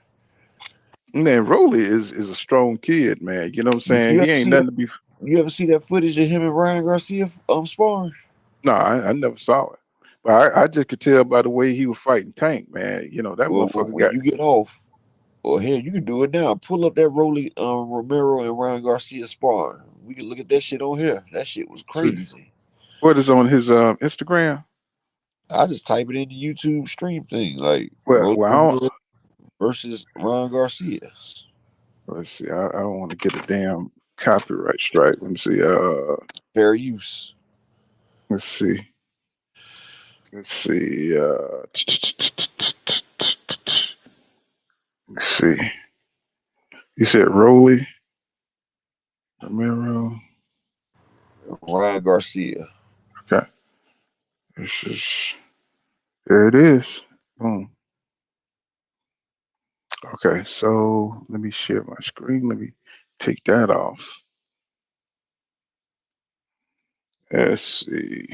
Man, Rolly is a strong kid, man. You know what I'm Did saying? you He ever ain't see that? nothing to be. You ever see that footage of him and Ryan Garcia sparring? No, I never saw it, but I just could tell by the way he was fighting Tank, man. That Well, motherfucker when got. you get off, or hell, you can do it now. Pull up that Rolly Romero and Ryan Garcia sparring. We can look at that shit on here. That shit was See, crazy. what is on his Instagram? I just type it in the YouTube stream thing, like Well, Rolly well, Romero versus Ryan Garcia. let's see. I don't want to get a damn copyright strike. Let me see. Fair use. Let's see. Let's see. Let's see. You said Rolly Romero. Ryan Garcia. Okay. This is there. It is. Boom. Okay. So let me share my screen. Let me take that off. Let's see.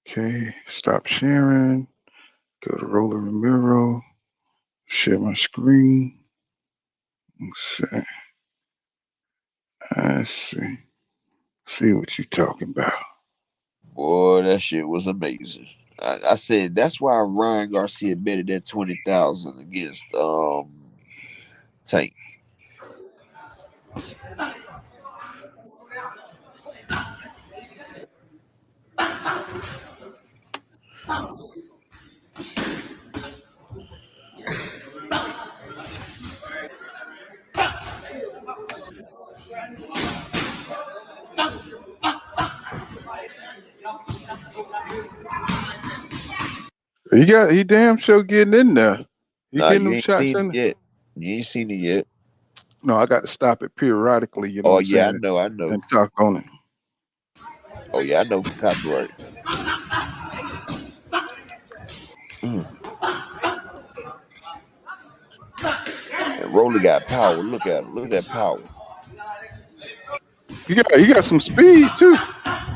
Okay. Stop sharing. Go to Roller Ramiro. Share my screen. Let's see. Let's see. See what you talking about. Boy, that shit was amazing. I said that's why Ryan Garcia betted that 20,000 against Tank. He damn sure getting in there. He Nah, getting you them ain't shots seen it in. yet. You ain't seen it yet. No, I got to stop it periodically. You know what Oh I'm yeah, I saying, know, I know. and talk on it. Oh yeah, I know for copyright. Mm. And Rolly got power. Look at him. Look at that power. He got some speed too.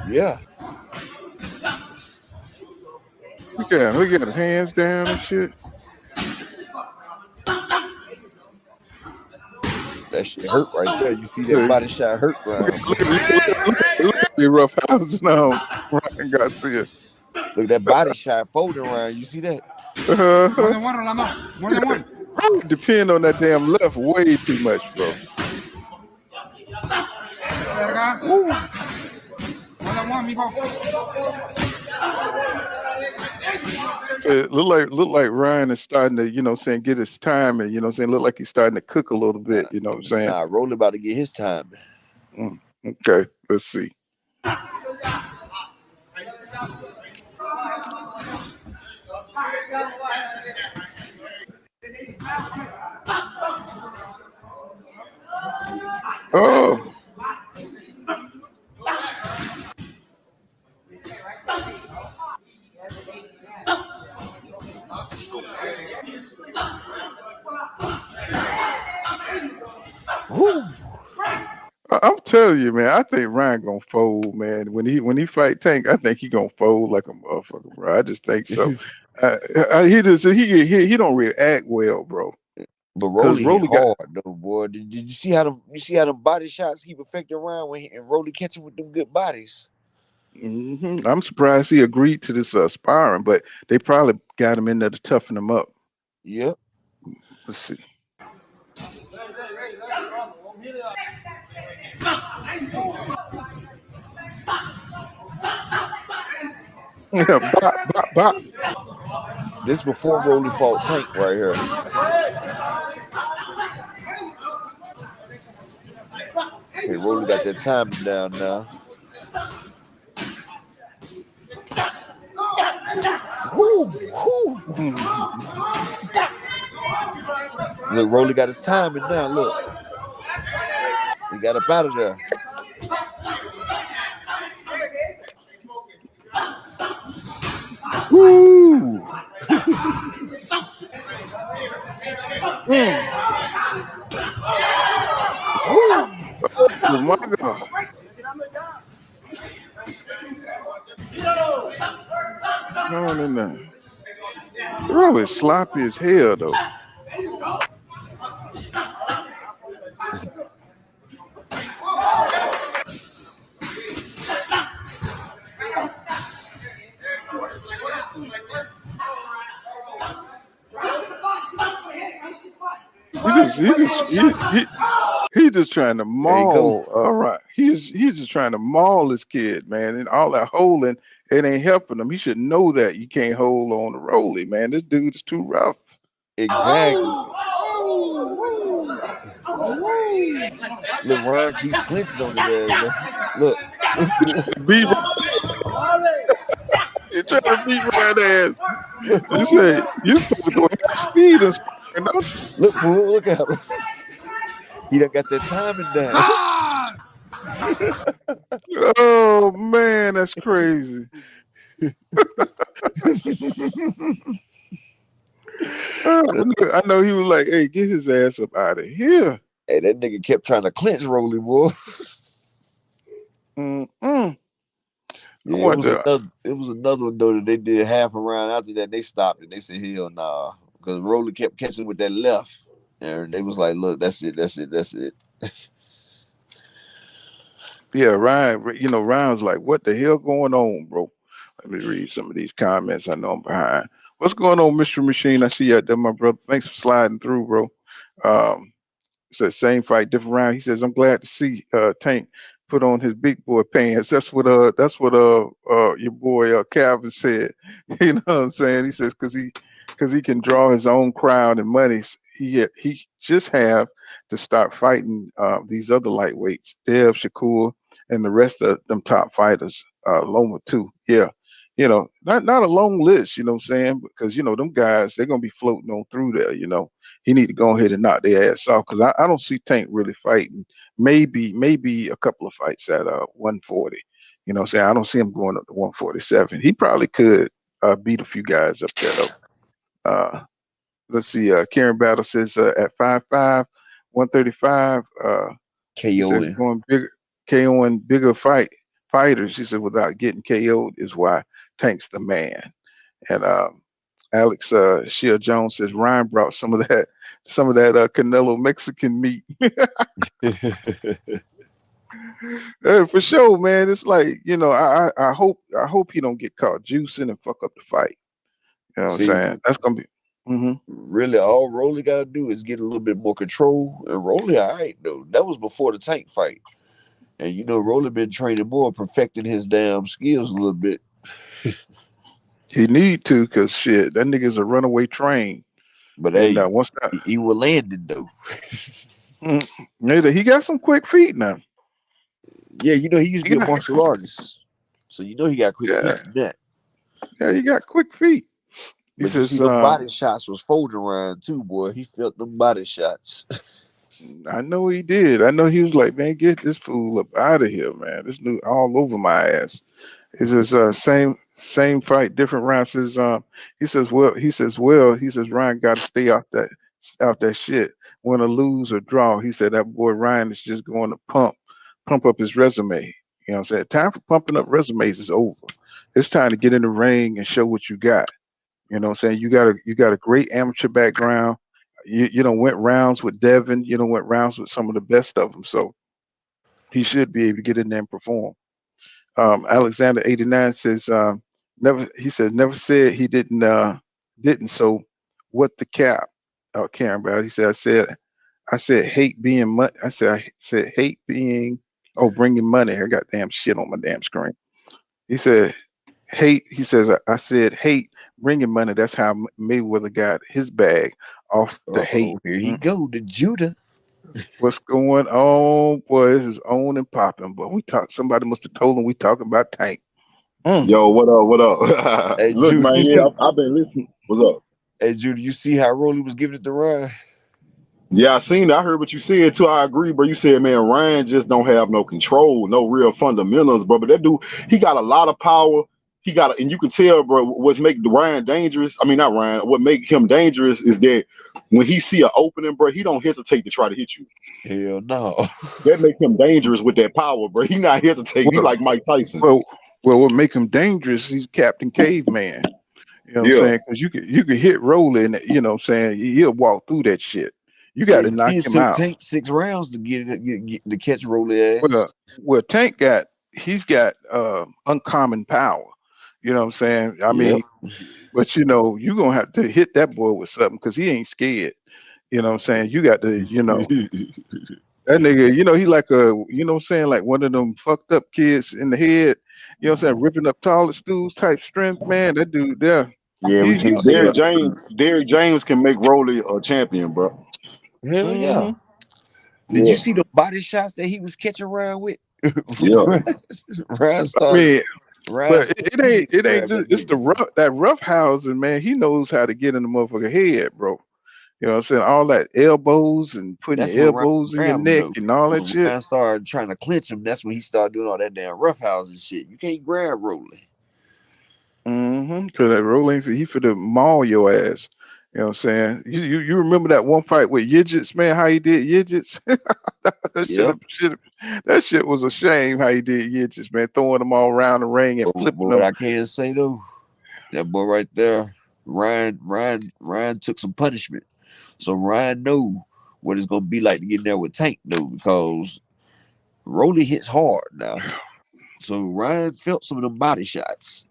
Yeah. Look at his hands down and shit. That shit hurt right there. You see that Look, body shot hurt, Ryan, boy. look at the rough house now. Ryan Garcia. Look, that body shot folding around. You see that? Uh-huh. one, Rolando. More than Bro, one. depend on that damn left way too much, bro. Verga. Woo! More than one, mijo. It look like Ryan is starting to, saying, get his time and saying, look like he's starting to cook a little bit, you know what I'm saying? Nah, Rolly about to get his time. Okay, let's see. Oh, Woo! I'm telling you, man. I think Ryan gonna fold, man. When he fight Tank, I think he gonna fold like a motherfucker, bro. I just think so. He don't react well, bro. But Cause Rolly hit Rolly got. hard though, boy. Did you see how them body shots keep affecting Ryan and Rolly catching with them good bodies? I'm surprised he agreed to this sparring, but they probably got him in there to toughen him up. Yep. Let's see. Yeah, bop, bop, bop. This before Rolly fought Tank right here. Okay, Rolly got that timing down now. Woo! Woo! Look, Rolly got his timing now. Look, he got up out of there. Woo! Oh my God! Going in there. Really sloppy as hell, though. He's just trying to There you go. maul. All right, he's just trying to maul this kid, man, and all that holding, it ain't helping him. He should know that you can't hold on to Rolly, man. This dude is too rough. Exactly. Look, Ryan keep clinching on his ass. Look. Beat, he trying to beat Ryan ass. You say you're supposed to go half speed and sparring, don't you? Look, fool, look at him. He done got that timing down. Oh man, that's crazy. I know he was like, "Hey, get his ass up out of here." Hey, that nigga kept trying to clinch Rolly, boy. Yeah, it was another one though that they did half a round. After that, they stopped it. They said, "Hell nah," because Rolly kept catching with that left, and they was like, "Look, that's it." Yeah, Ryan. Ryan's like, "What the hell going on, bro?" Let me read some of these comments. I know I'm behind. What's going on, Mr. Machine? I see you out there, my brother. Thanks for sliding through, bro. Says same fight, different round. He says, I'm glad to see Tank put on his big boy pants. That's what your boy Calvin said. You know what I'm saying? He says because he can draw his own crowd and money. He just have to start fighting these other lightweights, Dev, Shakur, and the rest of them top fighters. Loma too. Yeah. Not a long list, you know what I'm saying? Because them guys, they're gonna be floating on through there, he need to go ahead and knock their ass off because I don't see Tank really fighting. Maybe a couple of fights at 140. You know what I'm saying? I don't see him going up to 147. He probably could beat a few guys up there though. Let's see. Karen Battle says at 5'5", 135. She said KOing. going bigger, KOing bigger fighters. She said without getting KO'd is why Tank's the man. And Alex Shear Jones says Ryan brought some of some of that Canelo Mexican meat. For sure, man. It's like, I hope he don't get caught juicing and fuck up the fight. You know what I'm See, saying? That's gonna be. Hmm. really, all Rolly got to do is get a little bit more control. And Rolly, all right, though. That was before the Tank fight. And, Rolly been training more, perfecting his damn skills a little bit. He need to, cause shit, that nigga's a runaway train. But, And hey, once that, he was landing, though. neither he got some quick feet now. Yeah, he used to He be a got, martial artist. So, he got quick feet yeah, from that. yeah, he got quick feet. He But you see, says, them body shots was folding around, too, boy. He felt them body shots. I know he did. I know he was like, man, get this fool up out of here, man. This new all over my ass. He says, same fight, different rounds. He says Ryan got to stay out that shit. Win or lose or draw. He said that boy Ryan is just going to pump up his resume. You know what I'm saying? Time for pumping up resumes is over. It's time to get in the ring and show what you got. You know what I'm saying? You got a great amateur background. You don't went rounds with Devin. You don't went rounds with some of the best of them. So he should be able to get in there and perform. Alexander 89 says never. He says never said he didn't. So what the cap? Karen about. He said I said hate being money. I said hate being bringing money. I got damn shit on my damn screen. He said hate. He says I said hate bringing money. That's how Mayweather got his bag off the hate. Here he go, the Judah. What's going on, boy? This is on and popping. But somebody must have told him we talking about Tank. Yo, what up? What up? Hey, Look, Judah, man, yeah, I've been listening. What's up? Hey, Judah, you see how Rolly was giving it to Ryan? Yeah, I seen it. I heard what you said too. I agree, bro. You said, man, Ryan just don't have no control, no real fundamentals, bro. But that dude, he got a lot of power. And you can tell, bro, what's make the Ryan dangerous. I mean, not Ryan. What make him dangerous is that when he see an opening, bro, he don't hesitate to try to hit you. Hell no. That make him dangerous with that power, bro. He not hesitating. He like Mike Tyson. Well, what make him dangerous? He's Captain Caveman. You know what I'm saying? Because you can hit Rolly, and you know what I'm saying, he'll walk through that shit. You got to knock him took out. Tank 6 rounds to get to catch Rolly ass. Well, Tank he's got uncommon power. You know what I'm saying? I mean, but you're gonna have to hit that boy with something because he ain't scared. You know what I'm saying? You got to, that nigga, he like what I'm saying, like one of them fucked up kids in the head. You know what I'm saying? Ripping up toilet stools type strength, man. That dude there. Yeah, we can't say Derrick James can make Rolly a champion, bro. Hell yeah. Did you see the body shots that he was catching around with? Yeah. Ryan started. But it ain't just it's that rough housing, man. He knows how to get in the motherfucker head, bro. You know what I'm saying? All that elbows and putting your elbows in your neck and all that shit. Ryan started trying to clinch him. That's when he started doing all that damn roughhousing shit. You can't grab Rolly. Because that Rolly, he finna maul your ass. You know what I'm saying? You remember that one fight with Yidgets, man? How he did Yidgets? That shit was a shame how he did Yidgets, man. Throwing them all around the ring and flipping them. I can't say though, that boy right there, Ryan took some punishment. So Ryan know what it's gonna be like to get in there with Tank though, because Rolly hits hard now. So Ryan felt some of them body shots.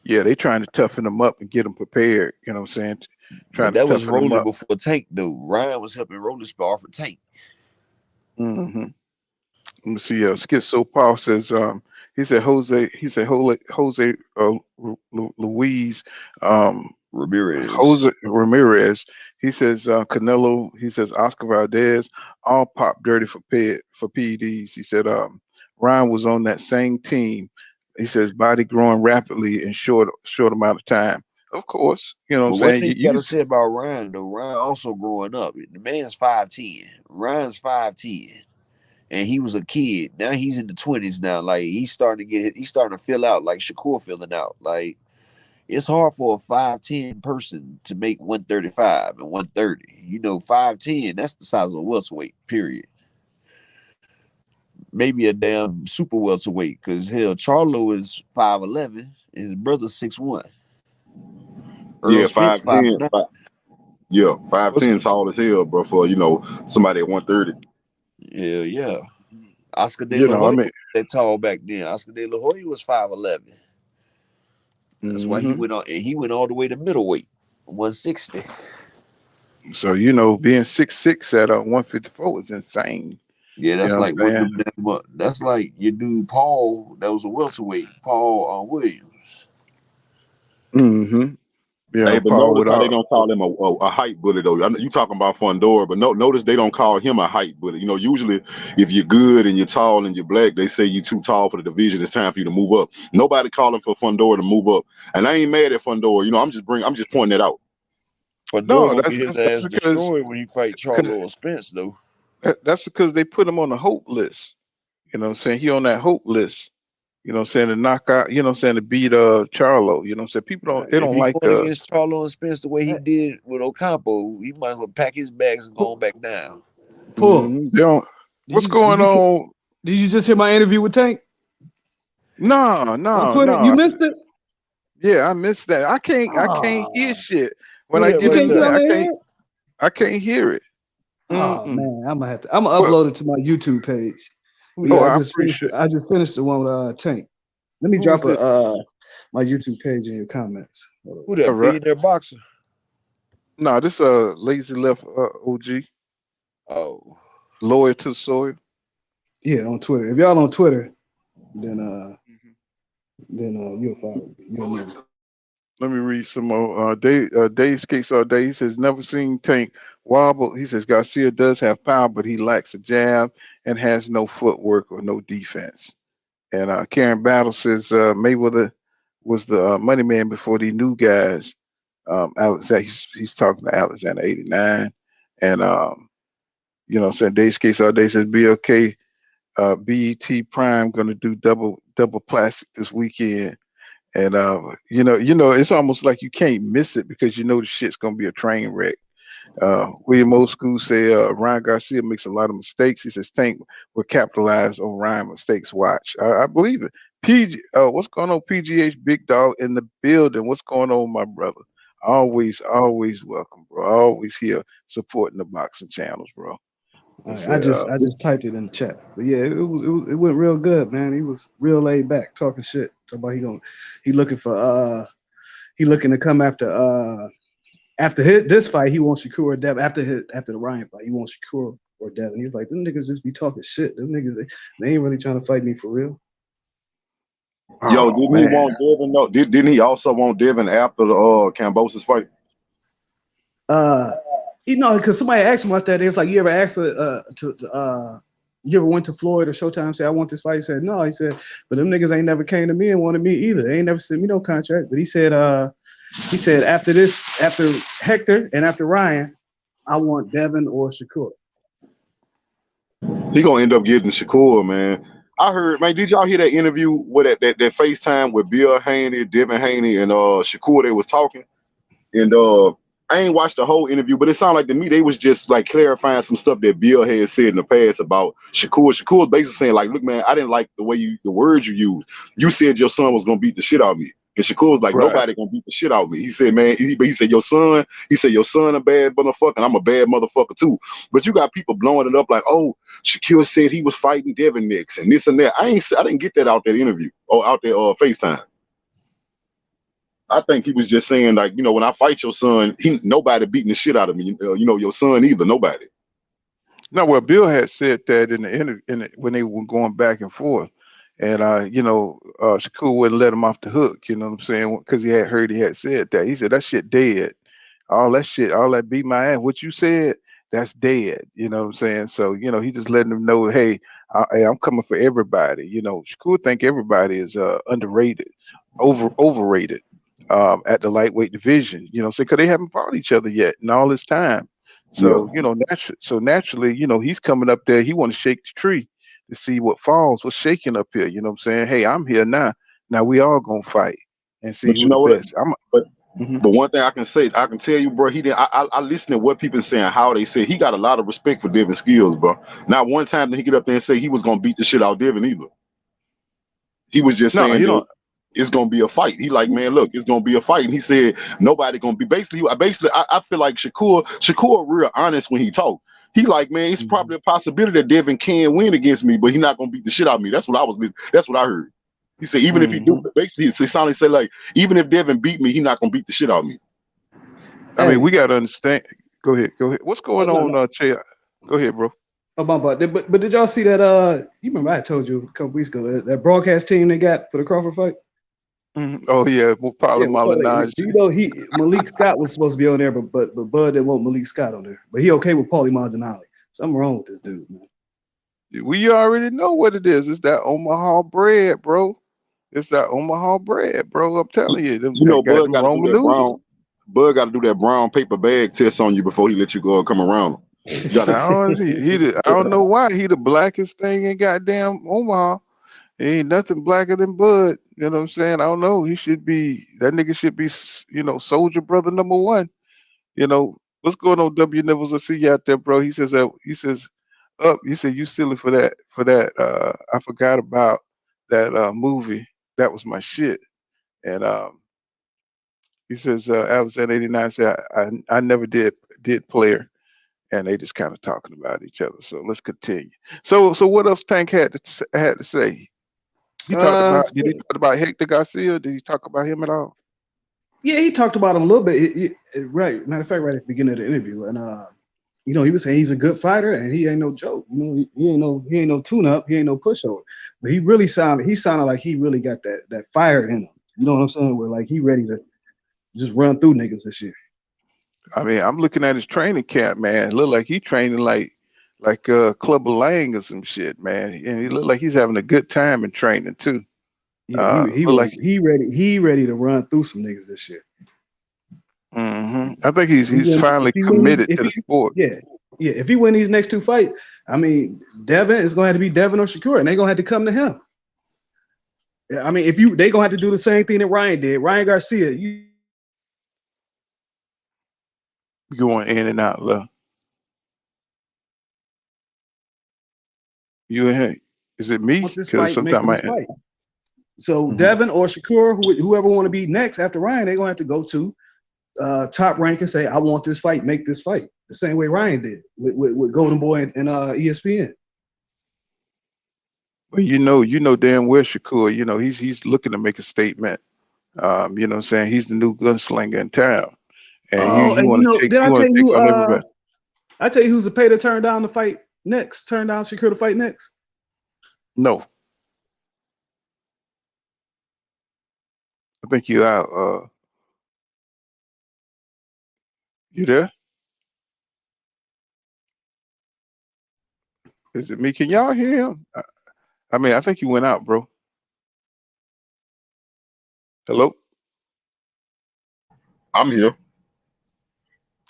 Yeah, they trying to toughen them up and get them prepared. You know what I'm saying? That was Rolly before Tank though. Ryan was helping Rolly spar for Tank. Let me see. Schizo Paul says he said Jose Luis Ramirez. Jose Ramirez. He says Canelo. He says Oscar Valdez. All pop dirty for PEDs. He said Ryan was on that same team. He says body growing rapidly in short amount of time. Of course, you know what I'm saying. One thing you gotta say about Ryan though, Ryan also growing up. The man's 5'10". Ryan's 5'10". And he was a kid. Now he's in the 20s now. Like he's starting to fill out like Shakur filling out. Like it's hard for a 5'10" person to make 135 and 130. 5'10", that's the size of a welterweight, period. Maybe a damn super welterweight, because hell, Charlo is 5'11", and his brother's 6'1". Yeah, 5'10". Yeah, 5'10", tall as hell, bro. For somebody at 130. Yeah. Oscar De You La know, I Hoya mean, was that tall back then. Oscar De La Hoya was 5'11". That's why he hmm went on, and he went all the way to middleweight, 160. so being 6'6" at 154 is insane. Yeah, You that's know like what what I'm them. That's like your dude Paul. That was a welterweight. Paul Williams. saying? You Hey, know, but Paul notice with how they all. don't call him a height bully though. I know you talking about Fundora, but notice they don't call him a height bully. Usually if you're good and you're tall and you're black, they say you're too tall for the division. It's time for you to move up. Nobody calling for Fundora to move up, and I ain't mad at Fundora. I'm just pointing that out. Fundora No, gonna get his that's ass destroyed when he fight because Charlo or Spence though. that's because they put him on the hope list. You know what I'm saying? He on that hope list. You know what I'm saying? To knock out, you know what I'm saying, to beat Charlo. You know what I'm saying? People they If don't he like going against Charlo and Spence the way he Hey, did with Ocampo, he might as well pack his bags and go on pull, back down. pull. they don't Did what's you did going you on? did you just hear my interview with Tank No, on no, Twitter? You no. missed it. Yeah, I missed that. I can't hear Oh, shit. When Who I that you get right can't into get there? that, on there. I can't hear it. Oh Mm-mm. man, I'm gonna But upload it to my YouTube page. Who But yeah, that? I appreciate I just finished the one with Tank. Let me Who is drop a this? my YouTube page in your comments. Hold Who on. all that right. billionaire boxer? No, this lazy left OG, Oh, loyal to the soil. Yeah, on Twitter. If y'all on Twitter, then Mhm. you'll follow me. You'll know me. Let me read some more. Dave Skates all day. He says, never seen Tank wobble. He says, Garcia does have power, but he lacks a jab and has no footwork or no defense. And Karen Battle says, Mayweather was the money man before the new guys. Alexander, he's talking to Alexander 89. And, you know what I'm saying? Dave Skates all day says, BLK, BET Prime going to do double plastic this weekend. And it's almost like you can't miss it because you know the shit's gonna be a train wreck. William Old School say Ryan Garcia makes a lot of mistakes. He says Tank will capitalize on Ryan mistakes. Watch, I believe it. What's going on? PGH Big Dog in the building. What's going on, my brother? Always welcome, bro. Always here supporting the boxing channels, bro. All right, Say, I just typed it in the chat. But yeah, it went real good, man. He was real laid back, talking shit. Talking about he looking for he looking to come after this fight. He wants Shakur or Devin after the Ryan fight. He wants Shakur or Devin. He was like, them niggas just be talking shit. Them niggas they ain't really trying to fight me for real. Yo, oh didn't he man, want Devin? No, didn't he also want Devin after the Cambosis fight? Uh, because somebody asked him about that. It's like, you ever asked for you ever went to Floyd or Showtime and said, I want this fight? He said, no. He said, but them niggas ain't never came to me and wanted me either. They ain't never sent me no contract. But he said after Hector and after Ryan, I want Devin or Shakur. He gonna end up getting Shakur, man. I heard, man. Did y'all hear that interview with that FaceTime with Bill Haney, Devin Haney, and Shakur? They was talking, and I ain't watched the whole interview, but it sounded like to me they was just like clarifying some stuff that Bill had said in the past about Shakur. Shakur was basically saying like, look, man, I didn't like the way the words you used. You said your son was gonna beat the shit out of me. And Shakur was like, right. nobody gonna beat the shit out of me. He said, man, he said, your son a bad motherfucker, and I'm a bad motherfucker too. But you got people blowing it up like, oh, Shakur said he was fighting Devin next and this and that. I didn't get that out that interview or out there FaceTime. I think he was just saying like, when I fight your son, nobody beating the shit out of me. Your son either, nobody. No, well, Bill had said that in the interview when they were going back and forth, and Shakur wouldn't let him off the hook. You know what I'm saying? Because he had heard he had said that. He said that shit dead. All that shit, all that beat my ass. What you said, that's dead. You know what I'm saying? So he just letting them know, hey, I'm coming for everybody. Shakur think everybody is underrated, overrated at the lightweight division. So because they haven't fought each other yet in all this time. Yeah. So naturally, he's coming up there. He want to shake the tree to see what falls, what's shaking up here. You know what I'm saying? Hey, I'm here now. Now we all gonna fight and see But you who the know what? best. But Mhm. but one thing I can say, I can tell you, bro, he didn't. I listen to what people saying, how they say he got a lot of respect for Devin skills, bro. Not one time did he get up there and say he was gonna beat the shit out of Devin either. He was just No, saying he that don't. it's gonna be a fight. He like, man, look, it's gonna be a fight. And he said nobody gonna be I feel like Shakur real honest when he talk. He like, man, it's probably a possibility that Devin can win against me, but he not gonna beat the shit out of me. That's what I heard. He said, even if he do, basically he sounded say like, even if Devin beat me, he not gonna beat the shit out of me. I mean, we gotta understand. Go ahead. What's going on, Che? Go ahead, bro. Oh, but did y'all see that? You remember I told you a couple weeks ago that broadcast team they got for the Crawford fight? Oh yeah, Paulie Malignaggi. You know, Malik Scott was supposed to be on there, but Bud didn't want Malik Scott on there. But he okay with Paulie Malignaggi. Something wrong with this dude, man. We already know what it is. It's that Omaha bread, bro. It's that Omaha bread, bro. I'm telling you. You know, Bud got to do that brown. Bud got to do that brown paper bag test on you before he let you go and come around him. I don't know why he the blackest thing in goddamn Omaha. He ain't nothing blacker than Bud. You know what I'm saying? I don't know. That nigga should be, soldier brother number one. You know, what's going on, W Nibbles? I see you out there, bro. He said, you silly for that. I forgot about that movie. That was my shit. And he says, Alexander 89 said, I never did player. And they just kind of talking about each other. So let's continue. So what else Tank had to say? Did he talk about Hector Garcia? Did he talk about him at all? Yeah, he talked about him a little bit. Right. Matter of fact, right at the beginning of the interview. And he was saying he's a good fighter and he ain't no joke. He ain't no tune-up, he ain't no pushover. But he sounded like he really got that fire in him. You know what I'm saying? Where like he ready to just run through niggas this year. I mean, I'm looking at his training camp, man. It look like he training like Club of Lang or some shit, man. And he look like he's having a good time in training too. Yeah, he ready to run through some niggas this year. I think he's finally committed to the sport. Yeah. If he win these next two fights, I mean, Devin is going to have to be Devin or Shakur, and they're gonna have to come to him. I mean, they gonna have to do the same thing that Ryan did. Ryan Garcia, you going in and out, love. Is it me? Because sometimes fight. So Devin or Shakur, whoever want to be next after Ryan, they're gonna have to go to Top Rank and say, I want this fight, make this fight. The same way Ryan did with Golden Boy and ESPN. Well, you know damn well Shakur, he's looking to make a statement. You know what I'm saying? He's the new gunslinger in town. And you want to take on everybody. I tell you who's the pay to turn down the fight next, turn down Shakur to fight next? No. I think you out. You there? Is it me? Can y'all hear him? I mean, I think you went out, bro. Hello? I'm here.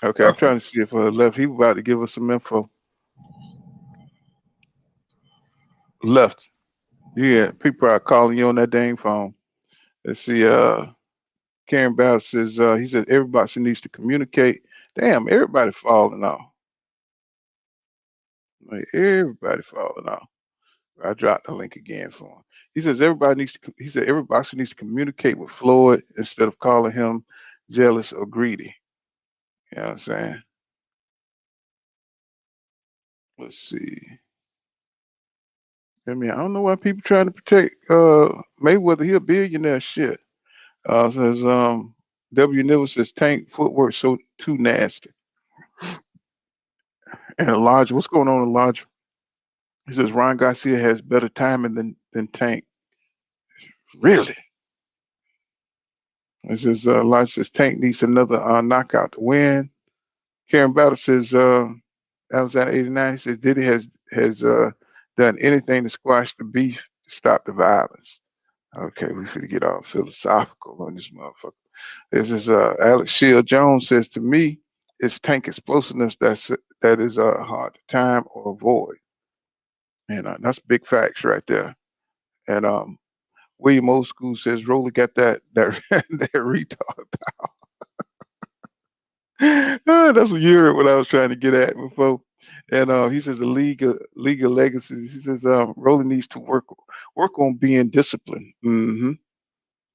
Okay, I'm trying to see if left. He was about to give us some info. Left. Yeah, people are calling you on that dang phone. Let's see. Karen Bowles says he says everybody needs to communicate. Damn, everybody falling off. Like everybody falling off. I dropped the link again for him. He says everybody needs to communicate with Floyd instead of calling him jealous or greedy. You know what I'm saying? Let's see. I mean, I don't know why people trying to protect Mayweather. He a billionaire shit. Says W Nibble says Tank footwork so too nasty. And Elijah, what's going on, Elijah? He says Ryan Garcia has better timing than Tank. Really? It says Elijah says Tank needs another knockout to win. Karen Battle says Alexander 89 says Diddy has done anything to squash the beef, to stop the violence. Okay, we finna get all philosophical on this motherfucker. This is Alex Shield Jones says to me, it's Tank explosiveness that is hard to time or avoid. And that's big facts right there. And William Old School says Rolly got that that retard power. That's what you heard what I was trying to get at before. And he says the League of Legacies. He says Rolly needs to work on being disciplined.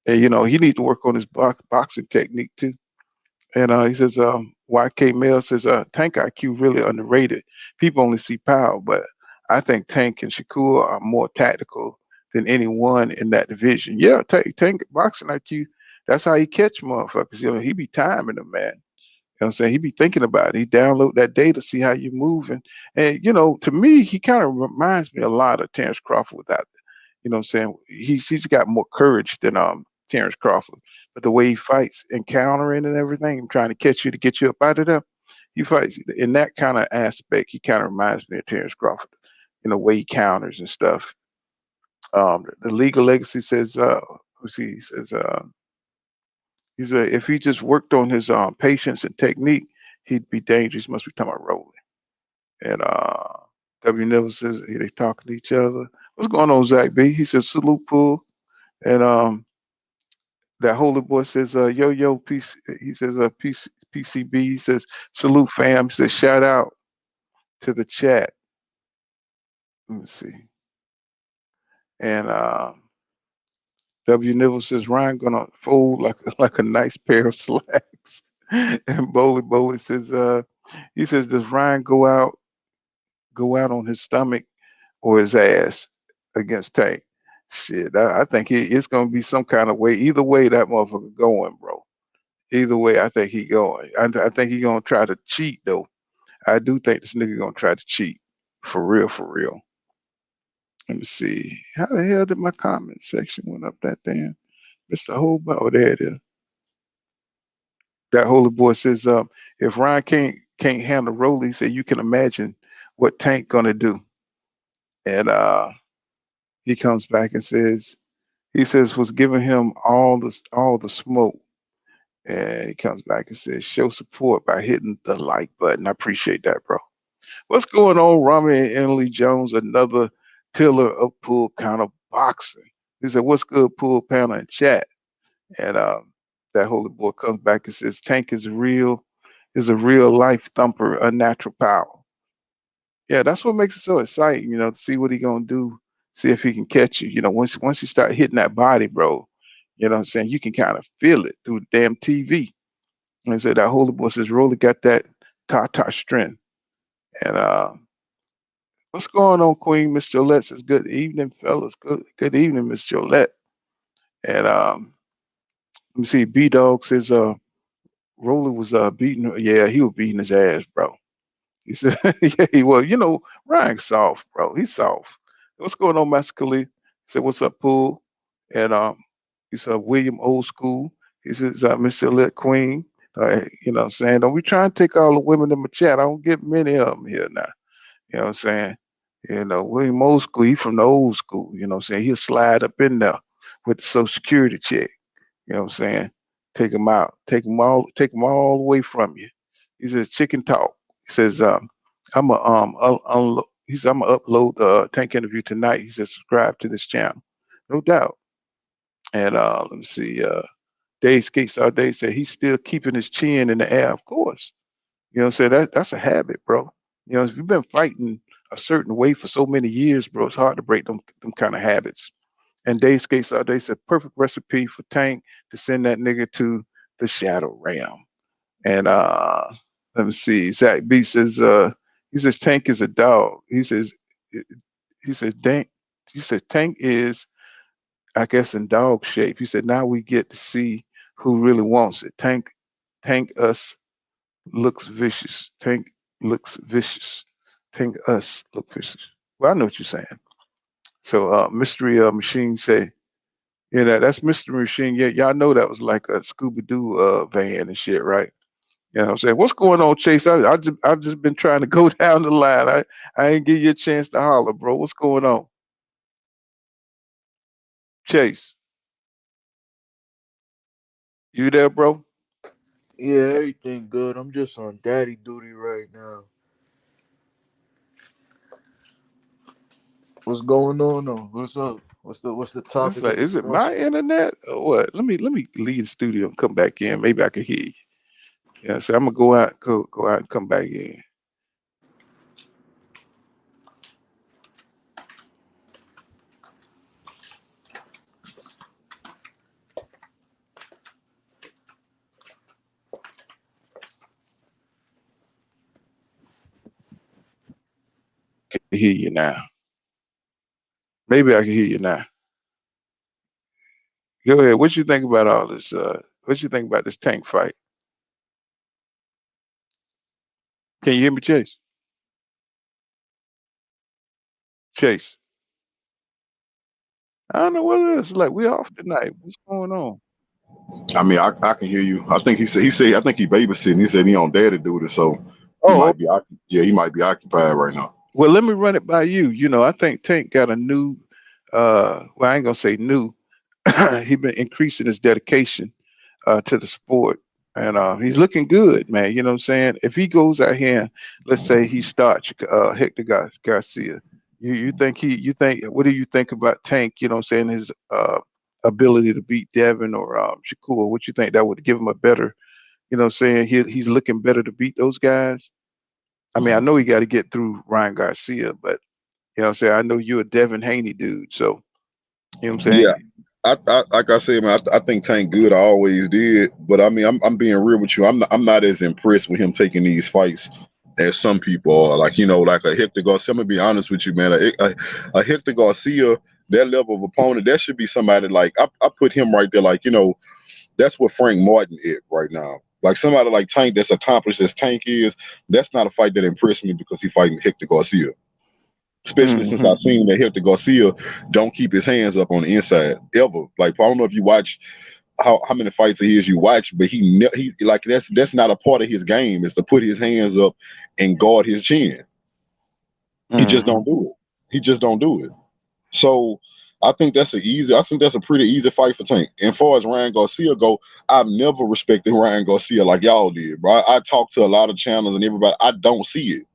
And he needs to work on his boxing technique too. And he says, YK Mel says, Tank IQ really underrated. People only see power, but I think Tank and Shakur are more tactical than anyone in that division. Yeah, Tank boxing IQ, that's how he catch motherfuckers. He be timing them, man. You know what I'm saying? He be thinking about it. He download that data, see how you moving. And, to me, he kind of reminds me a lot of Terence Crawford without, what I'm saying? He's got more courage than Terence Crawford. But the way he fights and countering and everything, and trying to catch you to get you up out of there, he fights in that kind of aspect. He kind of reminds me of Terence Crawford in the way he counters and stuff. The legal legacy says, let's see, he said if he just worked on his patience and technique, he'd be dangerous. Must be talking about Rolling. And W. Never says they talking to each other. What's going on, Zach B? He says salute pool. And that holy boy says yo yo peace. He says peace PCB. He says salute fam. He says shout out to the chat. Let me see. And W. Nibble says Ryan gonna fold like a nice pair of slacks. And Bowley says he says does Ryan go out on his stomach or his ass against Tank? Shit, I think it's gonna be some kind of way. Either way, that motherfucker going, bro. Either way, I think he going. I think he gonna try to cheat though. I do think this nigga gonna try to cheat for real, for real. Let me see. How the hell did my comment section went up that damn? It's the whole oh, there it is. That holy boy says, if Ryan can't handle Rolly, he said you can imagine what Tank gonna do. And he comes back and says, he says was giving him all the smoke. And he comes back and says, show support by hitting the like button. I appreciate that, bro. What's going on, Rami and Emily Jones? Another pillar of pool kind of boxing. He said, what's good, pool panel and chat? And that holy boy comes back and says, Tank is a real life thumper, a natural power. Yeah, that's what makes it so exciting, to see what he gonna do, see if he can catch you. Once you start hitting that body, bro, what I'm saying, you can kind of feel it through the damn TV. And I said that holy boy says Rolly got that Tata strength. And what's going on, Queen? Miss Jolette says, good evening, fellas. Good evening, Miss Jolette. And let me see, B Dog says Rolly was beating yeah, he was beating his ass, bro. He said, yeah, he was. Ryan's soft, bro. He's soft. What's going on, Master Khalid? He said, what's up, Pool? And he said, William Old School. He says, Miss Elite Queen. What I'm saying? Don't be trying to take all the women in my chat. I don't get many of them here now. You know what I'm saying? William Old School, he from the old school. You know what I'm saying? He'll slide up in there with the Social Security check. You know what I'm saying? Take him out. Take him all the way from you. He says, chicken talk. He says, I'm a he said, I'm gonna upload the Tank interview tonight. He says, subscribe to this channel. No doubt. And let me see, Dave Skates all day said he's still keeping his chin in the air, of course. You know what I'm saying? That's a habit, bro. If you've been fighting a certain way for so many years, bro, it's hard to break them kind of habits. And Dave Skates all day said perfect recipe for Tank to send that nigga to the shadow realm. And let me see. Zach B says he says Tank is a dog. Tank he says Tank is, I guess, in dog shape. He said now we get to see who really wants it. Tank us looks vicious. Tank looks vicious. Tank us look vicious. Well, I know what you're saying. So Mystery Machine say, yeah, that's Mystery Machine. Yeah, y'all know that was like a Scooby Doo van and shit, right? You know what I'm saying? What's going on, Chase? I've just been trying to go down the line. I ain't give you a chance to holler, bro. What's going on? Chase, you there, bro? Yeah, everything good. I'm just on daddy duty right now. What's going on though? What's up? What's the It's topic of like, is it my discussion? internet or what? Let me leave the studio and come back in. Maybe I can hear you. Yeah, so I'm gonna go out and come back in. can hear you now. Maybe I can hear you now. Go ahead. What you think about all this? What you think about this Tank fight? Can you hear me, Chase? Chase. I don't know what it is. Like we off tonight. What's going on? I mean, I can hear you. I think he said I think he babysitting. He said he on daddy duty, so he Oh, might be he might be occupied right now. well, let me run it by you. You know, I think Tank got a new. Well, I ain't gonna say new. He been increasing his dedication to the sport. And he's looking good, man. You know what I'm saying? If he goes out here, and let's say he starts Hector Garcia, you think what do you think about Tank? You know what I'm saying? His ability to beat Devin or Shakur. What you think that would give him a better? You know what I'm saying? He's looking better to beat those guys. I mean, I know he got to get through Ryan Garcia, but you know what I'm saying? I know you're a Devin Haney dude, so you know what I'm Yeah, saying? I like I said, man. I think Tank good. I always did, but I mean, I'm being real with you. I'm not as impressed with him taking these fights as some people are. Like like a Hector Garcia. I'm gonna be honest with you, man. A Hector Garcia, that level of opponent, that should be somebody like I put him right there. Like that's what Frank Martin is right now. Like somebody like Tank that's accomplished as Tank is. That's not a fight that impressed me because he fighting Hector Garcia. Especially since Hmm. I've seen that Hector Garcia don't keep his hands up on the inside ever. Like I don't know if you watch how many fights of his you watch, but he like that's not a part of his game is to put his hands up and guard his chin. He just Hmm. don't do it. He just don't do it. So I think that's a pretty easy fight for Tank. And far as Ryan Garcia go, I've never respected Ryan Garcia like y'all did, bro. I talked to a lot of channels and everybody. I don't see it.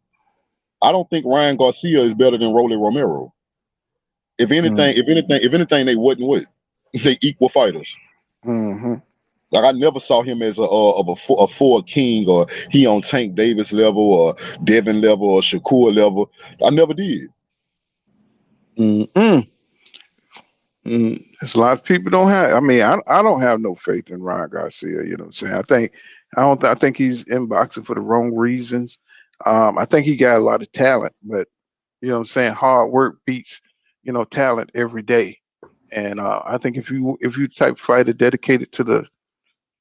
I don't think Ryan Garcia is better than Rolly Romero. If anything, they wasn't what they equal fighters. Hmm. Like I never saw him as a full king or he on Tank Davis level or Devin level or Shakur level. I never did. Mm-mm. There's a lot of people don't have. I mean, I don't have no faith in Ryan Garcia. You know what I'm saying? I don't. I think he's in boxing for the wrong reasons. I think he got a lot of talent, but you know what I'm saying. Hard work beats talent every day. And I think if you type fighter dedicated to the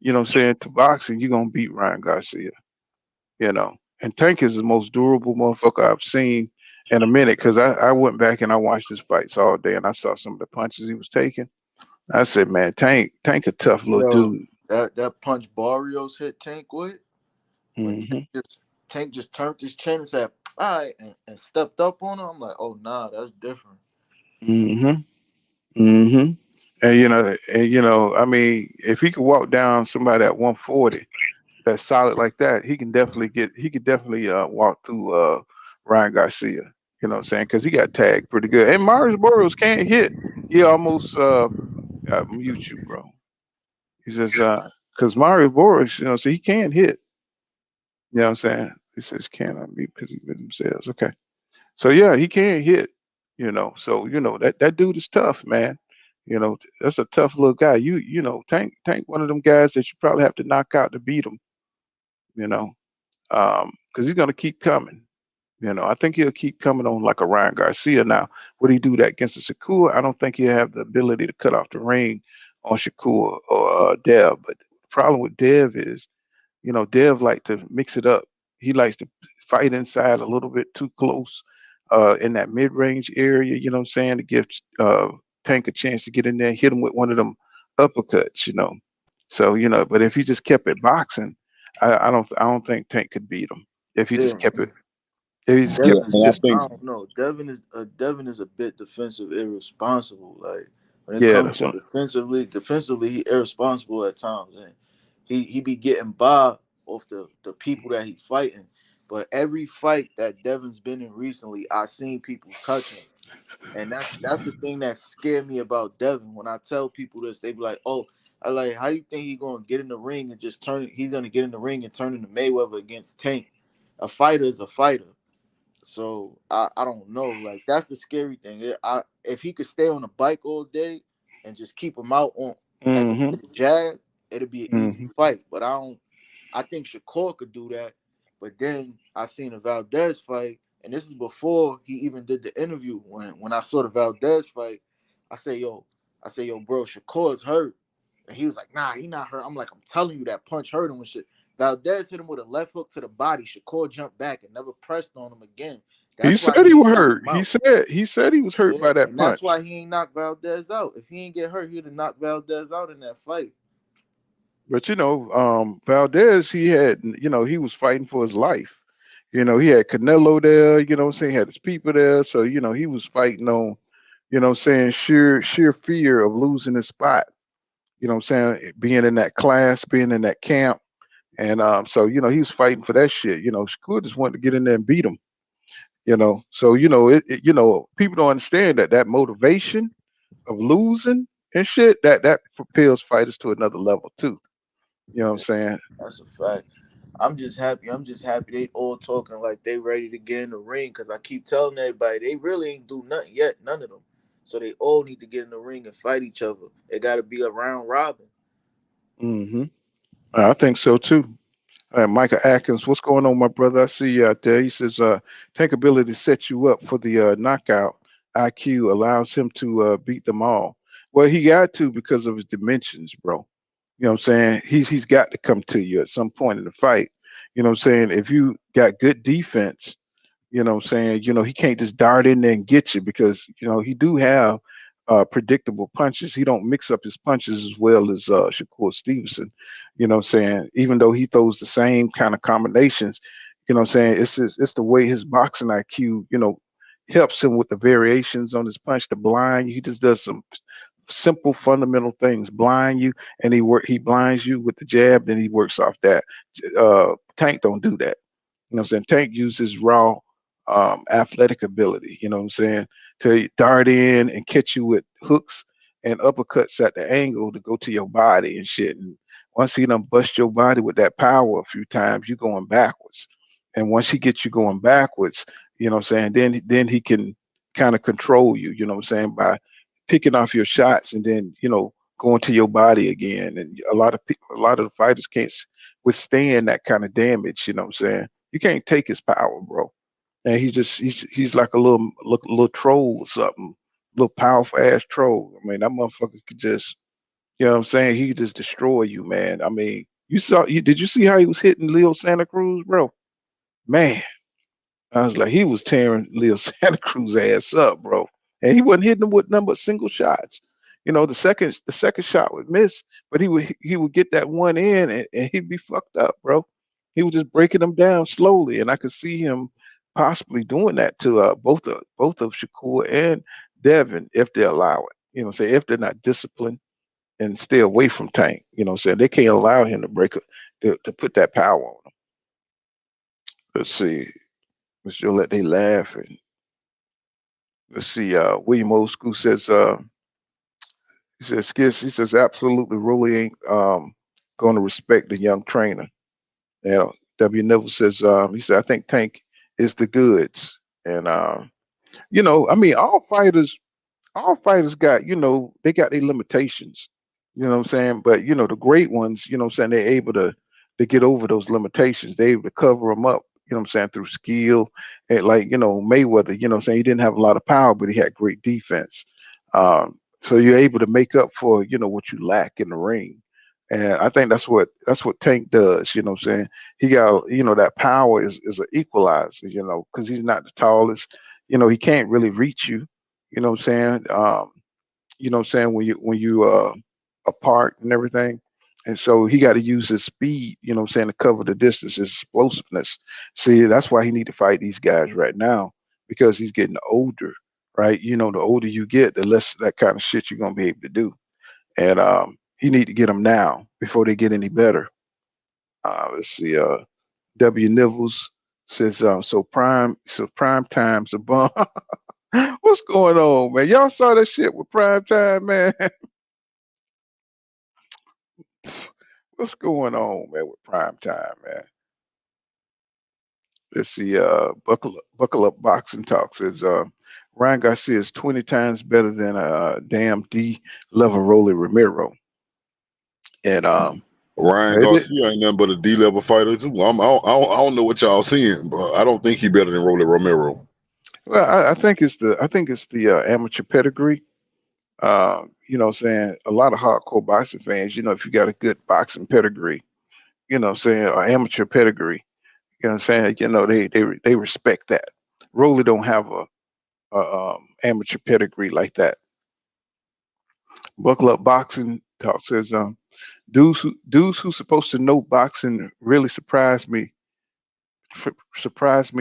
what I'm saying to boxing, you're gonna beat Ryan Garcia. You know, and Tank is the most durable motherfucker I've seen in a minute because I went back and I watched his fights all day and I saw some of the punches he was taking. I said, man, Tank a tough little Yo, dude. that punch Barrios hit Tank with when Hmm. Tank just turned his chin and said, "All right," and stepped up on him. I'm like, "Oh nah, that's different." Hmm. Hmm. And I mean, if he could walk down somebody at 140 that's solid like that, he could definitely walk through Ryan Garcia. You know what I'm saying? Because he got tagged pretty good. And Marius Burrows can't hit. He almost mute you, bro. He says, because Mario Boris, so he can hit. You know what I'm saying? He says, can I be because he with themselves. Okay. So yeah, he can hit, So, that dude is tough, man. That's a tough little guy. Tank one of them guys that you probably have to knock out to beat him, you know, because he's gonna keep coming. I think he'll keep coming on like a Ryan Garcia. Now, would he do that against a Shakur? I don't think he'll have the ability to cut off the ring on Shakur or Dev. But the problem with Dev is, Dev like to mix it up. He likes to fight inside a little bit too close in that mid-range area. You know what I'm saying? To give Tank a chance to get in there, and hit him with one of them uppercuts. So but if he just kept it boxing, I don't think Tank could beat him if he just Yeah, kept it. If he just Yeah, kept Devin. it and I just think I don't know. Devin is a bit defensive, irresponsible. Like when it yeah. comes That's to what, defensively he irresponsible at times, and he be getting by off the people that he fighting. But every fight that Devin's been in recently, I seen people touch him. And that's the thing that scared me about Devin. When I tell people this, they be like, "Oh, I like how you think he gonna get in the ring and just turn? He's gonna get in the ring and turn into Mayweather against Tank. A fighter is a fighter. So I don't know. Like that's the scary thing. If he could stay on the bike all day and just keep him out on at mm-hmm, the jab, it'd be an easy mm-hmm, fight. But I think Shakur could do that. But then I seen a Valdez fight. And this is before he even did the interview. When I saw the Valdez fight, I say, yo, bro, Shakur's hurt. And he was like, nah, he not hurt. I'm like, I'm telling you, that punch hurt him and shit. Valdez hit him with a left hook to the body. Shakur jumped back and never pressed on him again. He That's why said he he was ain't knock hurt. him He out. said he was hurt Yeah, by that and that's punch. why he ain't knocked Valdez out. If he ain't get hurt, he'd have knocked Valdez out in that fight. But Valdez, he had, he was fighting for his life. He had Canelo there, he had his people there. So, he was fighting on, sheer fear of losing his spot. Being in that class, being in that camp. And so, he was fighting for that shit. Shakur just wanted to get in there and beat him. So, people don't understand that motivation of losing and shit, that propels fighters to another level too. You know what I'm Yeah, saying? that's a fact. I'm just happy. I'm just happy they all talking like they ready to get in the ring. Cause I keep telling everybody they really ain't do nothing yet. None of them. So they all need to get in the ring and fight each other. It got to be a round robin. Hmm. I think so too. Michael Atkins, what's going on, my brother? I see you out there. He says, tank ability sets you up for the knockout. IQ allows him to beat them all. Well, he got to because of his dimensions, bro. You know what I'm saying? He's got to come to you at some point in the fight. You know what I'm saying? If you got good defense, you know what I'm saying? He can't just dart in there and get you because, he do have predictable punches. He don't mix up his punches as well as Shakur Stevenson. You know what I'm saying? Even though he throws the same kind of combinations, what I'm saying? It's the way his boxing IQ, helps him with the variations on his punch to blind you. He just does some simple fundamental things, blind you, and he blinds you with the jab, then he works off that. Tank don't do that. You know what I'm saying? Tank uses raw athletic ability, you know what I'm saying, to dart in and catch you with hooks and uppercuts at the angle to go to your body and shit. And once he done bust your body with that power a few times, you're going backwards. And once he gets you going backwards, you know what I'm saying, then he can kind of control you, you know what I'm saying, by picking off your shots and then, going to your body again. And a lot of people, a lot of the fighters can't withstand that kind of damage, you know what I'm saying? You can't take his power, bro. And he's like a little troll or something, little powerful ass troll. I mean, that motherfucker could just, what I'm saying, he could just destroy you, man. I mean, did you see how he was hitting Leo Santa Cruz, bro? Man, I was like, he was tearing Leo Santa Cruz ass up, bro. And he wasn't hitting him with number single shots. The second shot would miss, but he would get that one in and he'd be fucked up, bro. He was just breaking them down slowly, and I could see him possibly doing that to both of Shakur and Devin if they allow it. Say if they're not disciplined and stay away from Tank. Saying they can't allow him to to put that power on him. Let's see. Let's just let they laugh and let's see. William Old School says he says Skis, he says absolutely Rolly ain't gonna respect the young trainer. W. Neville says he said I think Tank is the goods. And I mean all fighters got, they got their limitations. You know what I'm saying? But the great ones, I'm saying, they're able to get over those limitations. They're able to cover them up, I'm saying, through skill. And like, Mayweather, I'm saying, he didn't have a lot of power, but he had great defense. So you're able to make up for, what you lack in the ring. And I think that's what Tank does, what I'm saying? He got, that power is an equalizer, because he's not the tallest. He can't really reach you, you know what I'm saying? When you apart and everything. And so he got to use his speed, to cover the distance, his explosiveness. See, that's why he need to fight these guys right now, because he's getting older, right? The older you get, the less that kind of shit you're gonna be able to do. And he need to get them now before they get any better. Let's see. W. Nibbles says, so prime time's a bum. What's going on, man? Y'all saw that shit with prime time, man. What's going on, man, with prime time, man? Let's see. Buckle up, boxing talk says Ryan Garcia is 20 times better than damn D. Leveroli Ramiro. And Ryan It did. Garcia ain't nothing but a D-level fighter too. I don't know what y'all seeing, but I don't think he better than Rolly Romero. Well, I think it's the amateur pedigree. What I'm saying, a lot of hardcore boxing fans, if you got a good boxing pedigree, what I'm saying, or amateur pedigree, what I'm saying, they respect that. Rolly don't have a amateur pedigree like that. Buckle up boxing talk says dudes who supposed to know boxing really surprised me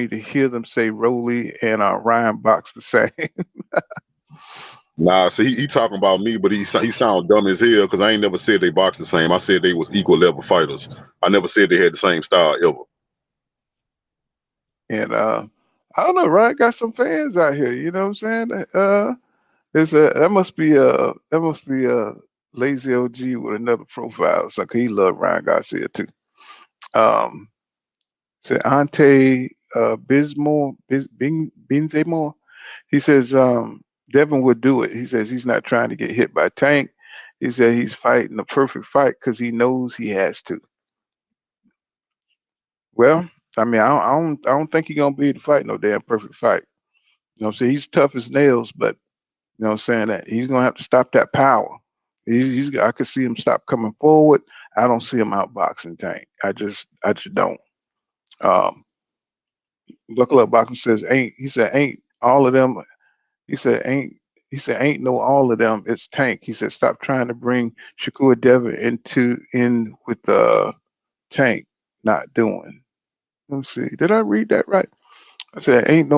to hear them say Rolly and Ryan box the same. Nah, so he talking about me, but he sound dumb as hell because I ain't never said they boxed the same. I said they was equal level fighters. I never said they had the same style ever. And I don't know, Ryan got some fans out here. You know what I'm saying? It's a that must be a lazy OG with another profile. So he love Ryan Garcia too. Um, said Ante Benzemore. He says Devin would do it. He says he's not trying to get hit by Tank. He said he's fighting the perfect fight because he knows he has to. Well, I mean, I don't think he's gonna be able to fight no damn perfect fight. What I'm saying, he's tough as nails, but what I'm saying, that he's gonna have to stop that power. I could see him stop coming forward. I don't see him outboxing Tank. I just don't. Um, Buckle up boxing says ain't. He said ain't all of them. He said ain't. He said ain't no all of them. It's Tank. He said stop trying to bring Shakur Devin in with Tank. Not doing. Let me see. Did I read that right? I said it ain't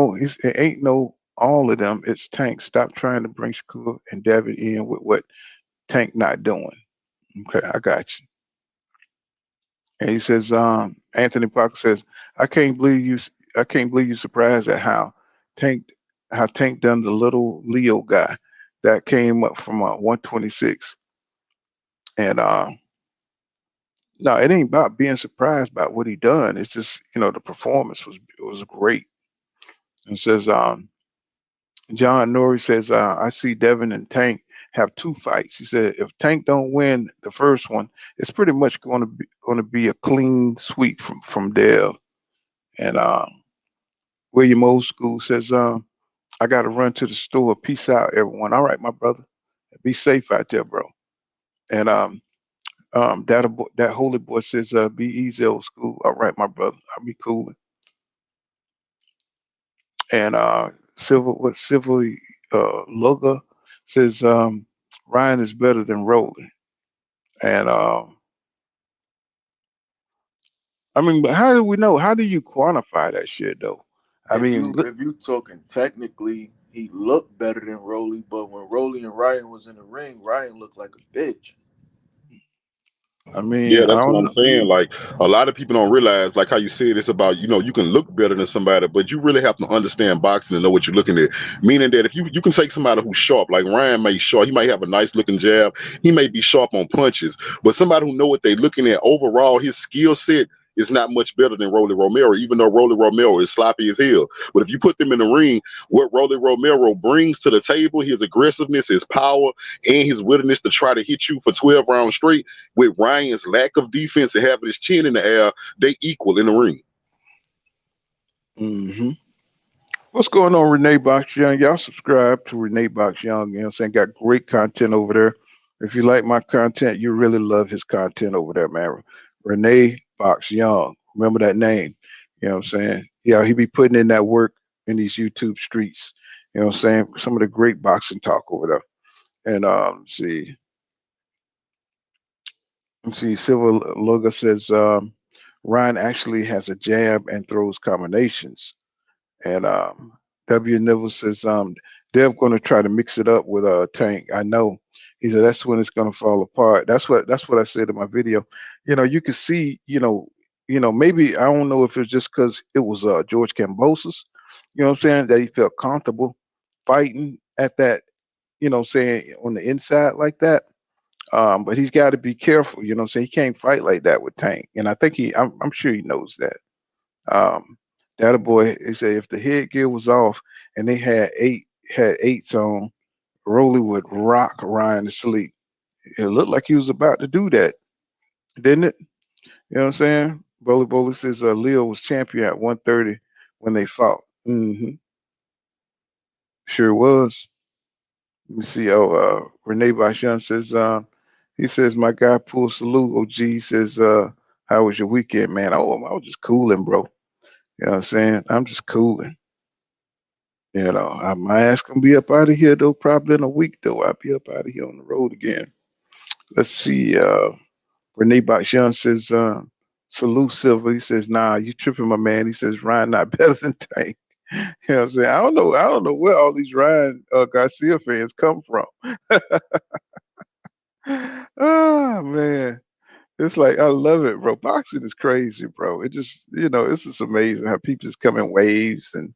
no all of them. It's Tank. Stop trying to bring Shakur and Devin in with what Tank not doing. Okay, I got you. And he says, Anthony Parker says, I can't believe you. I can't believe you surprised at Tank, Tank done the little Leo guy that came up from 126. And no, it ain't about being surprised about what he done. It's just the performance was great. And says, John Norrie says, I see Devin and Tank have two fights. He said if Tank don't win the first one, it's pretty much going to be a clean sweep from Dev. And William Old School says, I got to run to the store. Peace out, everyone. All right, my brother. Be safe out there, bro. And that holy boy says, be easy, Old School. All right, my brother. I'll be cool. And Civil Loga says, Ryan is better than Rolling. And I mean, but how do we know? How do you quantify that shit though? I If mean, you if you talking technically, he looked better than Rolly, but when Rolly and Ryan was in the ring, Ryan looked like a bitch. I mean, Yeah, I that's what don't I'm know. saying. Like a lot of people don't realize, like how you said, it's about you can look better than somebody, but you really have to understand boxing and know what you're looking at. Meaning that if you can take somebody who's sharp, like Ryan may sharp, he might have a nice looking jab, he may be sharp on punches, but somebody who know what they're looking at overall, his skill set is not much better than Rolly Romero, even though Rolly Romero is sloppy as hell. But if you put them in the ring, what Rolly Romero brings to the table, his aggressiveness, his power, and his willingness to try to hit you for 12 rounds straight with Ryan's lack of defense and having his chin in the air, they equal in the ring. Hmm. What's going on, Renee Box Young? Y'all subscribe to Renee Box Young. You know what I'm saying? Got great content over there. If you like my content, you really love his content over there, man. Renee Box Young. Remember that name. You know what I'm saying? Yeah, he be putting in that work in these YouTube streets. You know what I'm saying? Some of the great boxing talk over there. And let's see, Silver Loga says Ryan actually has a jab and throws combinations. And W. Neville says, they're going to try to mix it up with a Tank. I know. He said that's when it's going to fall apart. That's what I said in my video. You can see, maybe I don't know if it's just because it was George Cambosis, you know what I'm saying, that he felt comfortable fighting at that, saying on the inside like that. But he's got to be careful, you know what I'm saying? He can't fight like that with Tank. And I think I'm sure he knows that. Um, that boy, he said if the headgear was off and they had eights on, Rolly would rock Ryan to sleep. It looked like he was about to do that. didn't it? You know what I'm saying? Bowley says Leo was champion at 130 when they fought. Sure was. Let me see. Oh, Renee Bashan says, he says, my guy pull salute. OG says, how was your weekend, man? Oh, I was just cooling, bro. You know what I'm saying? I'm just cooling. You know, my ass gonna be up out of here though, probably in a week though. I'll be up out of here on the road again. Let's see. Renee Bashan says, salute Silver. He says, nah, you tripping, my man. He says, Ryan not better than Tank. You know what I'm saying? I don't know where all these Ryan Garcia fans come from. Oh man. It's like I love it, bro. Boxing is crazy, bro. It just it's just amazing how people just come in waves and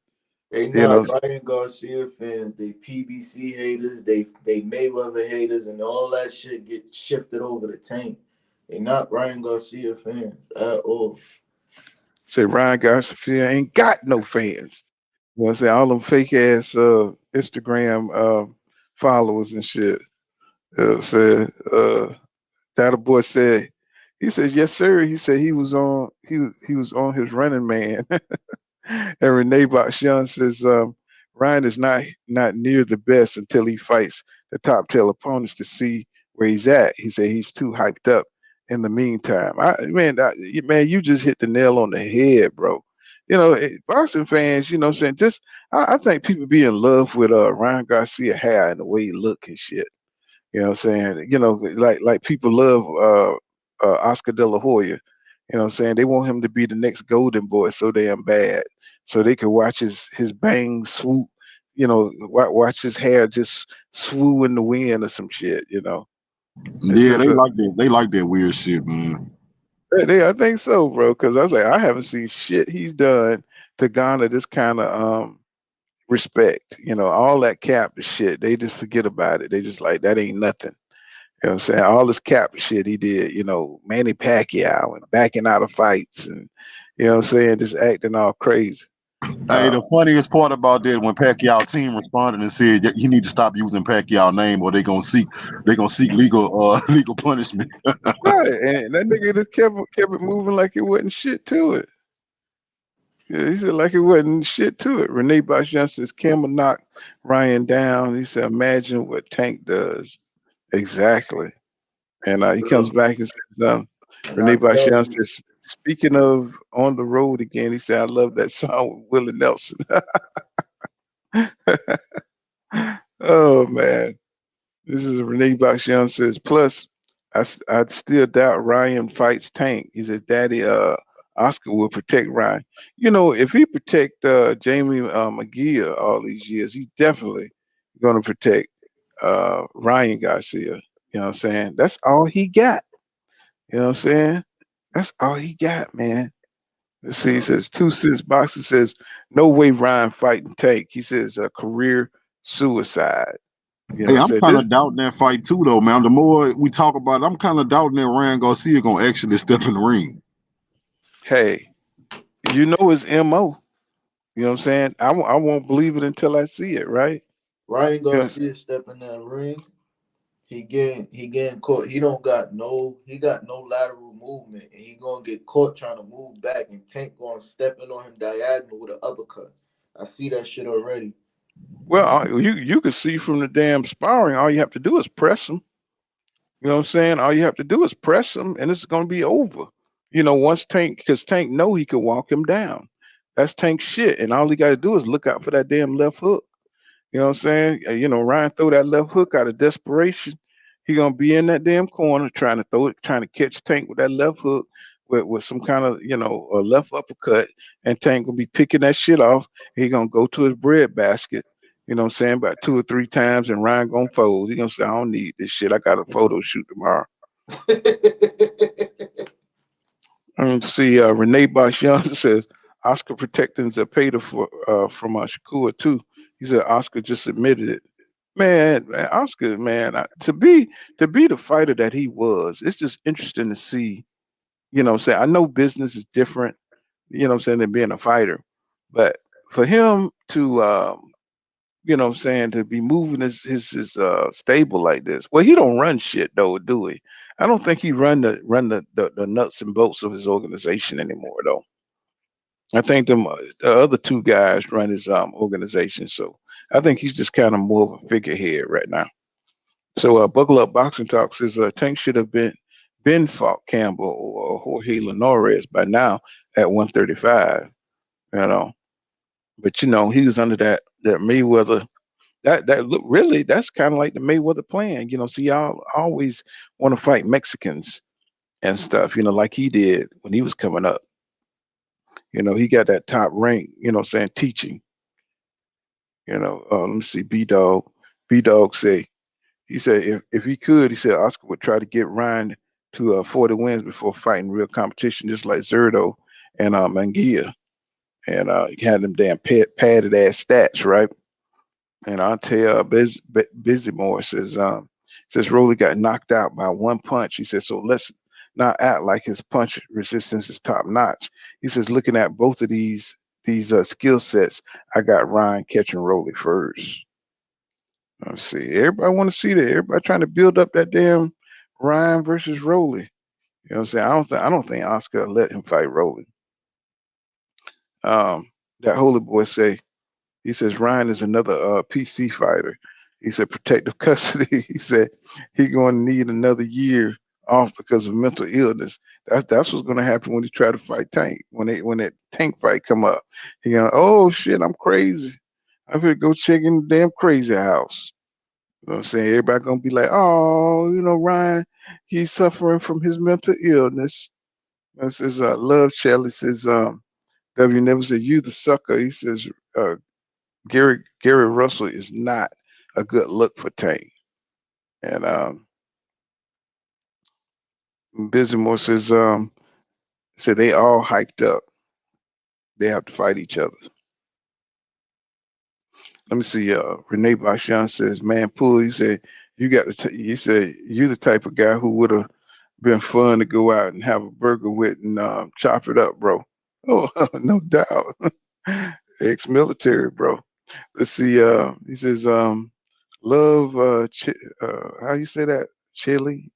They you know, not Ryan Garcia fans. They PBC haters. They Mayweather haters, and all that shit get shifted over to Tank. They not Ryan Garcia fans at all. say Ryan Garcia ain't got no fans. You know what I'm saying? All them fake ass Instagram followers and shit. Said that boy said he said, yes, sir. He said he was on his running man. And Renee Bakshian says Ryan is not near the best until he fights the top tail opponents to see where he's at. He said he's too hyped up in the meantime. Man, you just hit the nail on the head, bro. Boxing fans, you know what I'm saying? Just I think people be in love with Ryan Garcia hair and the way he look and shit. You know what I'm saying? Like people love Oscar De La Hoya. You know what I'm saying? They want him to be the next golden boy so damn bad. So they could watch his bang swoop, watch his hair just swoo in the wind or some shit. It's Yeah, just they like that weird shit, man. I think so, bro. Because I was like, I haven't seen shit he's done to garner this kind of respect. All that cap shit, they just forget about it. They just like that ain't nothing. You know what I'm saying? All this cap shit he did, Manny Pacquiao and backing out of fights and what I'm saying, just acting all crazy. Hey, Uh, the funniest part about that when Pacquiao team responded and said that you need to stop using Pacquiao name or they gonna seek legal legal punishment. right, and that nigga just kept it moving like it wasn't shit to it. Yeah, he said like it wasn't shit to it. Renee Bashan says Campbell knocked Ryan down. He said, imagine what Tank does. Exactly. And he comes Bro. back and says, And I Renee tell Bashan you, says, speaking of on the road again, he said, I love that song with Willie Nelson. Oh man. This is Renee Bakshian says, plus I still doubt Ryan fights Tank. He says, Daddy Oscar will protect Ryan. If he protect Jamie McGee all these years, he's definitely gonna protect Ryan Garcia. You know what I'm saying? That's all he got. You know what I'm saying? That's all he got, man. Let's see, he says 2 cents boxer says, no way Ryan fighting Tank. He says a career suicide. You know, Hey, I'm say kind this. of doubting that fight too, though, man. The more we talk about it, I'm kind of doubting that Ryan Garcia gonna actually step in the ring. Hey, his MO. You know what I'm saying? I won't believe it until I see it, right? Ryan You know, Garcia step in that ring. He getting caught. He got no lateral movement, and he gonna get caught trying to move back, and Tank gonna step in on him diagonal with an uppercut. I see that shit already. well, you can see from the damn sparring, all you have to do is press him. You know what I'm saying? All you have to do is press him, and it's going to be over. Once because Tank know he can walk him down. That's Tank shit, and all he got to do is look out for that damn left hook. You know what I'm saying? Ryan throw that left hook out of desperation. He gonna be in that damn corner trying to throw it, trying to catch Tank with that left hook with some kind of a left uppercut, and Tank gonna be picking that shit off. He gonna go to his bread basket. You know what I'm saying? About 2 or 3 times, and Ryan gonna fold. He gonna say, "I don't need this shit. I got a photo shoot tomorrow." See, Renee Bosch Johnson says Oscar protecting Zepeda from Shakur too. He said Oscar just admitted it. Man, Oscar, man, to be the fighter that he was, it's just interesting to see. Say I know business is different. Than being a fighter, but for him to you know what I'm saying, to be moving his stable like this. Well, he don't run shit though, do he? I don't think he run the nuts and bolts of his organization anymore though. I think the other two guys run his organization, so I think he's just kind of more of a figurehead right now. So buckle up, boxing talk says Tank should have been fought Campbell or Jorge Linares by now at 135. You know, but you know he was under that Mayweather. That look really that's kind of like the Mayweather plan. You know, see y'all always want to fight Mexicans and stuff. You know, like he did when he was coming up. You know, he got that top rank. You know, saying teaching. You know, let me see. B Dog say he said if he could, he said Oscar would try to get Ryan to 40 wins before fighting real competition, just like Zerto and Mangia. And he had them damn padded ass stats, right? And I'll tell you, Busymore says Rolly got knocked out by one punch. He says, so let's not act like his punch resistance is top notch. He says, looking at both of these skill sets, I got Ryan catching Rolly first. Let's see. Everybody want to see that. Everybody trying to build up that damn Ryan versus Rolly. You know what I'm saying? I don't think Oscar let him fight Rolly. That Holy Boy say he says Ryan is another PC fighter. He said protective custody. He said he going to need another year off because of mental illness. That's what's going to happen when he try to fight Tank. When that Tank fight come up, he going, oh shit, I'm crazy. I'm gonna go check in the damn crazy house. You know what I'm saying? Everybody gonna be like, oh, you know, Ryan, he's suffering from his mental illness. This is Love Shelley says, W never said you the sucker. He says uh, Gary Russell is not a good look for Tank. And Busymore said they all hyped up. They have to fight each other. Let me see. Renee Bashan says, "Man, Pool." He said, "You got the." He said, "You the type of guy who would have been fun to go out and have a burger with and chop it up, bro." Oh, no doubt. Ex-military, bro. Let's see. He says, "Love." How you say that? Chili.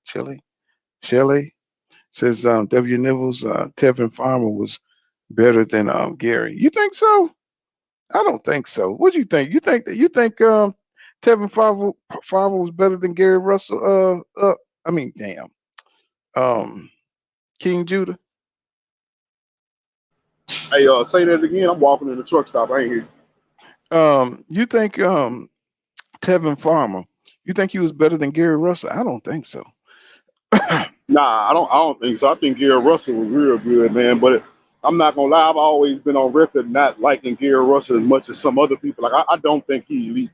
Says W. Nibbles. Tevin Farmer was better than Gary. You think so? I don't think so. What do you think? You think Tevin Farmer was better than Gary Russell? I mean, damn. Um, King Judah. Hey, say that again. I'm walking in the truck stop. I ain't here. You think Tevin Farmer? You think he was better than Gary Russell? I don't think so. Nah, I don't think so. I think Gary Russell was real good, man. But I'm not gonna lie. I've always been on record not liking Gary Russell as much as some other people. Like I don't think he elite.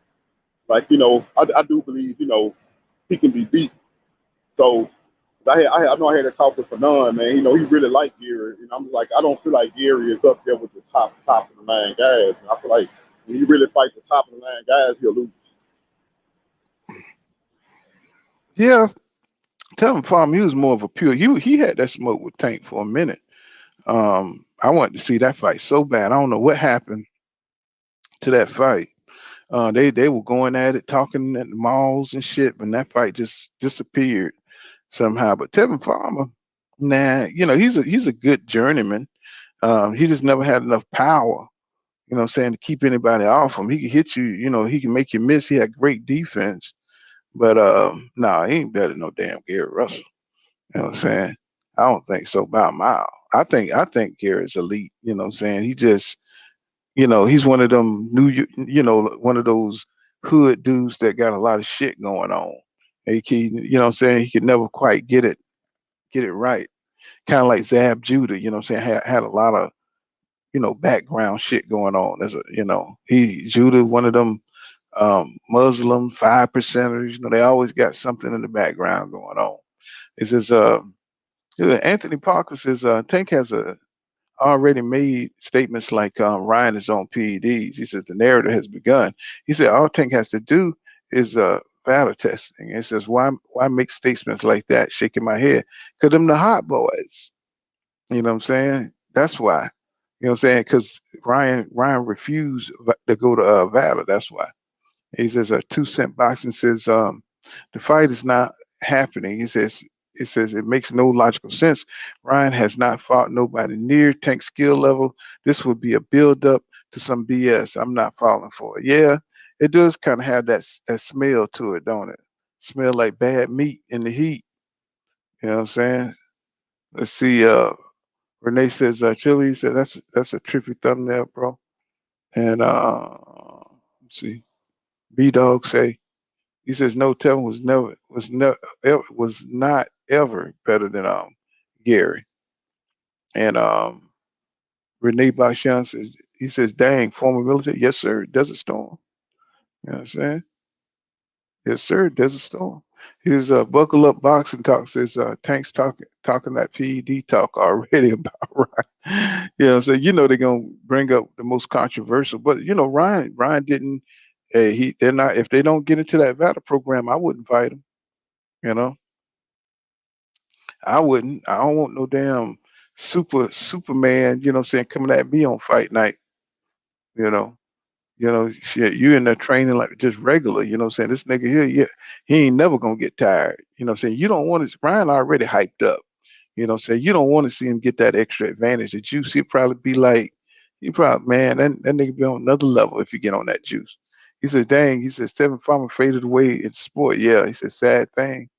Like I do believe he can be beat. So I know I had to talk to Fanon, man. He really liked Gary, and I'm like, I don't feel like Gary is up there with the top of the line guys. And I feel like when you really fight the top of the line guys, he'll lose. Yeah, Tevin Farmer. He was more of a pure. He had that smoke with Tank for a minute. I wanted to see that fight so bad. I don't know what happened to that fight. They were going at it, talking at the malls and shit, but that fight just disappeared somehow. But Tevin Farmer, nah, he's a good journeyman. He just never had enough power, you know what I'm saying, to keep anybody off him. He can hit you, he can make you miss. He had great defense. But nah, he ain't better than no damn Gary Russell. You know what I'm saying? I don't think so by a mile. I think Gary's elite, you know what I'm saying? He just, he's one of them one of those hood dudes that got a lot of shit going on. You know what I'm saying? He could never quite get it right. Kind of like Zab Judah, you know what I'm saying? Had a lot of, background shit going on. Judah, one of them Muslim 5%ers, they always got something in the background going on. It says Anthony Parker says Tank has already made statements like Ryan is on PEDs. He says the narrative has begun. He said all Tank has to do is battle testing. And he says why make statements like that? Shaking my head, because them the hot boys. You know what I'm saying? That's why. You know what I'm saying? Because Ryan refused to go to Valor. That's why. He says 2 Cent Boxing says the fight is not happening. He says it makes no logical sense. Ryan has not fought nobody near Tank skill level. This would be a build up to some BS. I'm not falling for it. Yeah, it does kind of have that smell to it, don't it? Smell like bad meat in the heat. You know what I'm saying? Let's see. Renee says Chili said that's a trippy thumbnail, bro. And let's see. B Dog say he says no Tevin was not ever better than Gary. And Renee Bakshan says he says dang former military, yes sir, Desert Storm. You know what I'm saying? Yes sir, Desert Storm. His buckle up boxing talk says Tank's talking that PED talk already about Ryan. Yeah, so they're gonna bring up the most controversial, but Ryan didn't. They're not, if they don't get into that VADA program, I wouldn't fight him. You know, I wouldn't. I don't want no damn Superman. You know what I'm saying, coming at me on fight night. You know, shit, you in there training like just regular. You know what I'm saying? This nigga here, yeah, he ain't never gonna get tired. You know what I'm saying? You don't want to. Ryan already hyped up. You know what I'm saying? You don't want to see him get that extra advantage. The juice, he'd probably be like, he probably, man, that nigga be on another level if you get on that juice. He said, dang, he said, Stephen Farmer faded away in sport. Yeah, he said, sad thing.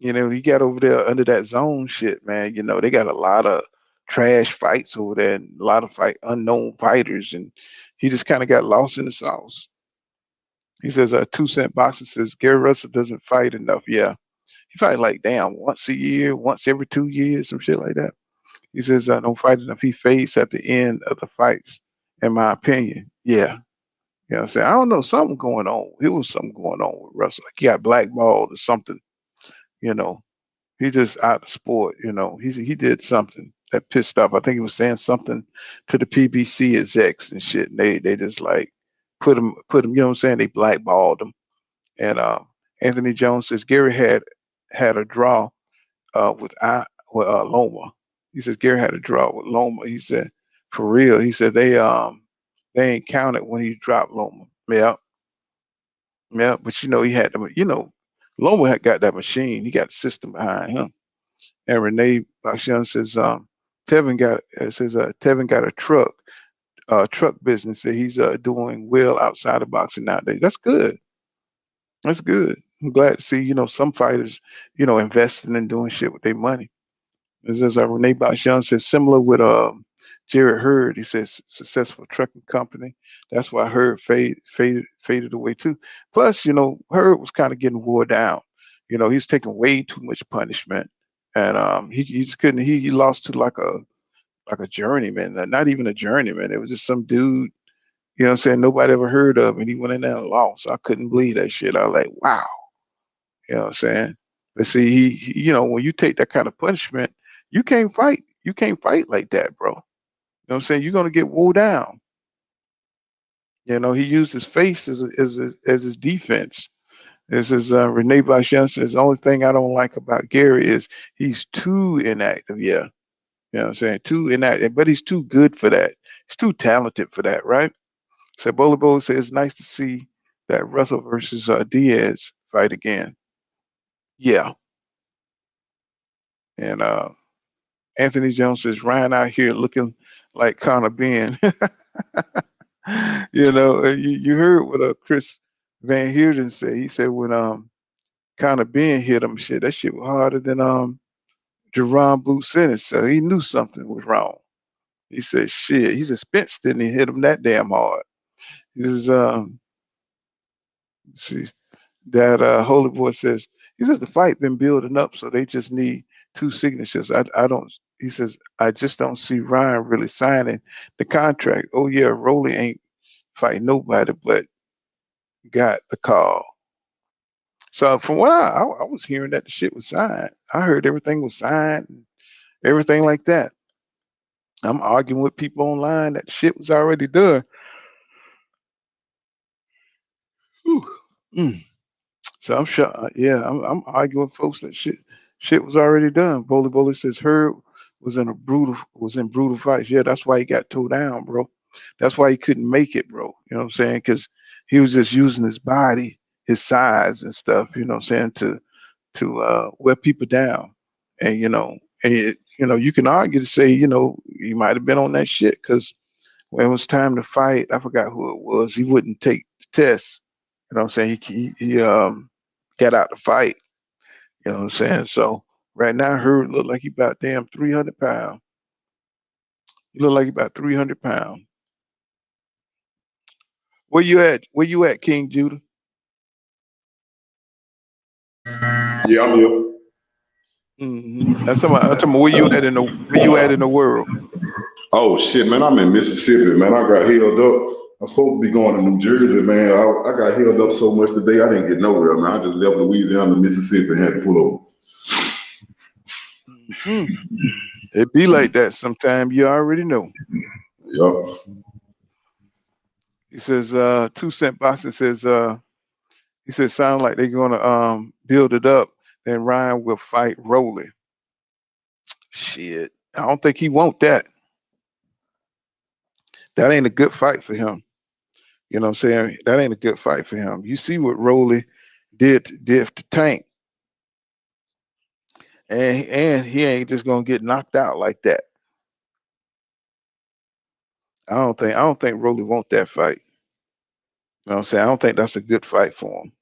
He got over there under that zone shit, man. They got a lot of trash fights over there and a lot of unknown fighters, and he just kind of got lost in the sauce. He says, 2 Cent Boxing says Gary Russell doesn't fight enough. Yeah, he fight like damn once a year, once every 2 years, some shit like that. He says, don't fight enough. He fades at the end of the fights, in my opinion. Yeah. You know what I'm saying? I don't know, something going on. There was something going on with Russell. Like he got blackballed or something, you know. He just out of sport, He did something that pissed off. I think he was saying something to the PBC execs and shit. And they just like put him, you know what I'm saying? They blackballed him. And Anthony Jones says Gary had a draw with Loma. He says Gary had a draw with Loma. He said, for real. He said they ain't counted when he dropped Loma. Yeah, yeah. But he had Loma had got that machine. He got the system behind him. And Renee Bakshan says, Tevin got a truck business that he's doing well outside of boxing nowadays. That's good. That's good. I'm glad to see, some fighters, investing and doing shit with their money. This is Renee Bakshan says similar with Jared Hurd. He says successful trucking company. That's why Hurd faded away too. Plus, Hurd was kind of getting wore down. He was taking way too much punishment, and he just couldn't. He lost to like a journeyman, not even a journeyman. It was just some dude. You know what I'm saying? Nobody ever heard of, and he went in there and lost. I couldn't believe that shit. I was like, wow. You know what I'm saying? But see, when you take that kind of punishment, you can't fight. You can't fight like that, bro. You know what I'm saying? You're gonna get wore down. He used his face as his defense. This is Renee Bakshan says the only thing I don't like about Gary is he's too inactive. Yeah. You know what I'm saying? Too inactive, but he's too good for that. He's too talented for that, right? So Bola says it's nice to see that Russell versus Diaz fight again. Yeah. And Anthony Jones says Ryan out here looking like Connor Ben. You heard what Chris Van Heerden said. He said when Connor Ben hit him, shit, that shit was harder than Jerron Boot Sentence. So he knew something was wrong. He said, shit. He said Spence didn't hit him that damn hard. He says, see, that Holy Boy says, he says the fight been building up, so they just need two signatures. I don't. He says I just don't see Ryan really signing the contract. Oh yeah, Rolly ain't fighting nobody, but got the call. So from what I was hearing that the shit was signed. I heard everything was signed, and everything like that. I'm arguing with people online that the shit was already done. Whew. Mm. So I'm sure, yeah, I'm arguing with folks that shit was already done. Bully says Herb was in brutal fights. Yeah, that's why he got towed down, bro. That's why he couldn't make it, bro. You know what I'm saying? Because He was just using his body, his size and stuff, you know what I'm saying, to wear people down. And you can argue to say, he might have been on that shit because when it was time to fight, I forgot who it was. He wouldn't take the test. You know what I'm saying? He got out the fight. You know what I'm saying? So right now, Hurd look like he about damn 300 pounds. He look like he about 300 pounds. Where you at? Where you at, King Judah? Yeah, I'm here. I'm talking about where you at in the world. Oh shit, man, I'm in Mississippi, man. I got held up. I'm supposed to be going to New Jersey, man. I got held up so much today, I didn't get nowhere, man. I just left Louisiana, Mississippi, and had to pull over. Hmm It be like that sometime. You already know. Yup. He says, 2 Cent Boxing says, he says, sound like they're gonna build it up. Then Ryan will fight Rolly. Shit, I don't think he want that. That ain't a good fight for him. You know what I'm saying? That ain't a good fight for him. You see what Rolly did to Tank, and he ain't just gonna get knocked out like that. I don't think Rolly want that fight. You know what I'm saying? I don't think that's a good fight for him.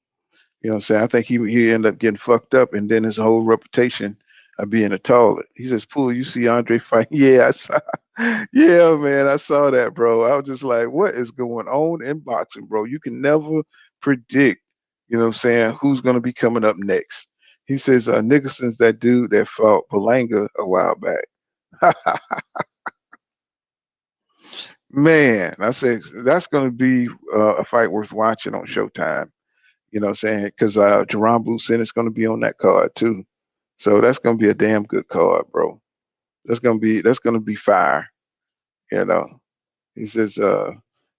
You know what I'm saying? I think he end up getting fucked up, and then his whole reputation of being a toilet. He says, "Pool, you see Andre fight?" Yeah, I saw. Yeah, man, I saw that, bro. I was just like, "What is going on in boxing, bro? You can never predict." You know what I'm saying? Who's gonna be coming up next? He says, "Nicholson's that dude that fought Belanga a while back." Man, I said that's gonna be a fight worth watching on Showtime. You know what I'm saying? Because Jerome Boosin is going to be on that card too. So that's going to be a damn good card, bro. That's gonna be fire. You know. He says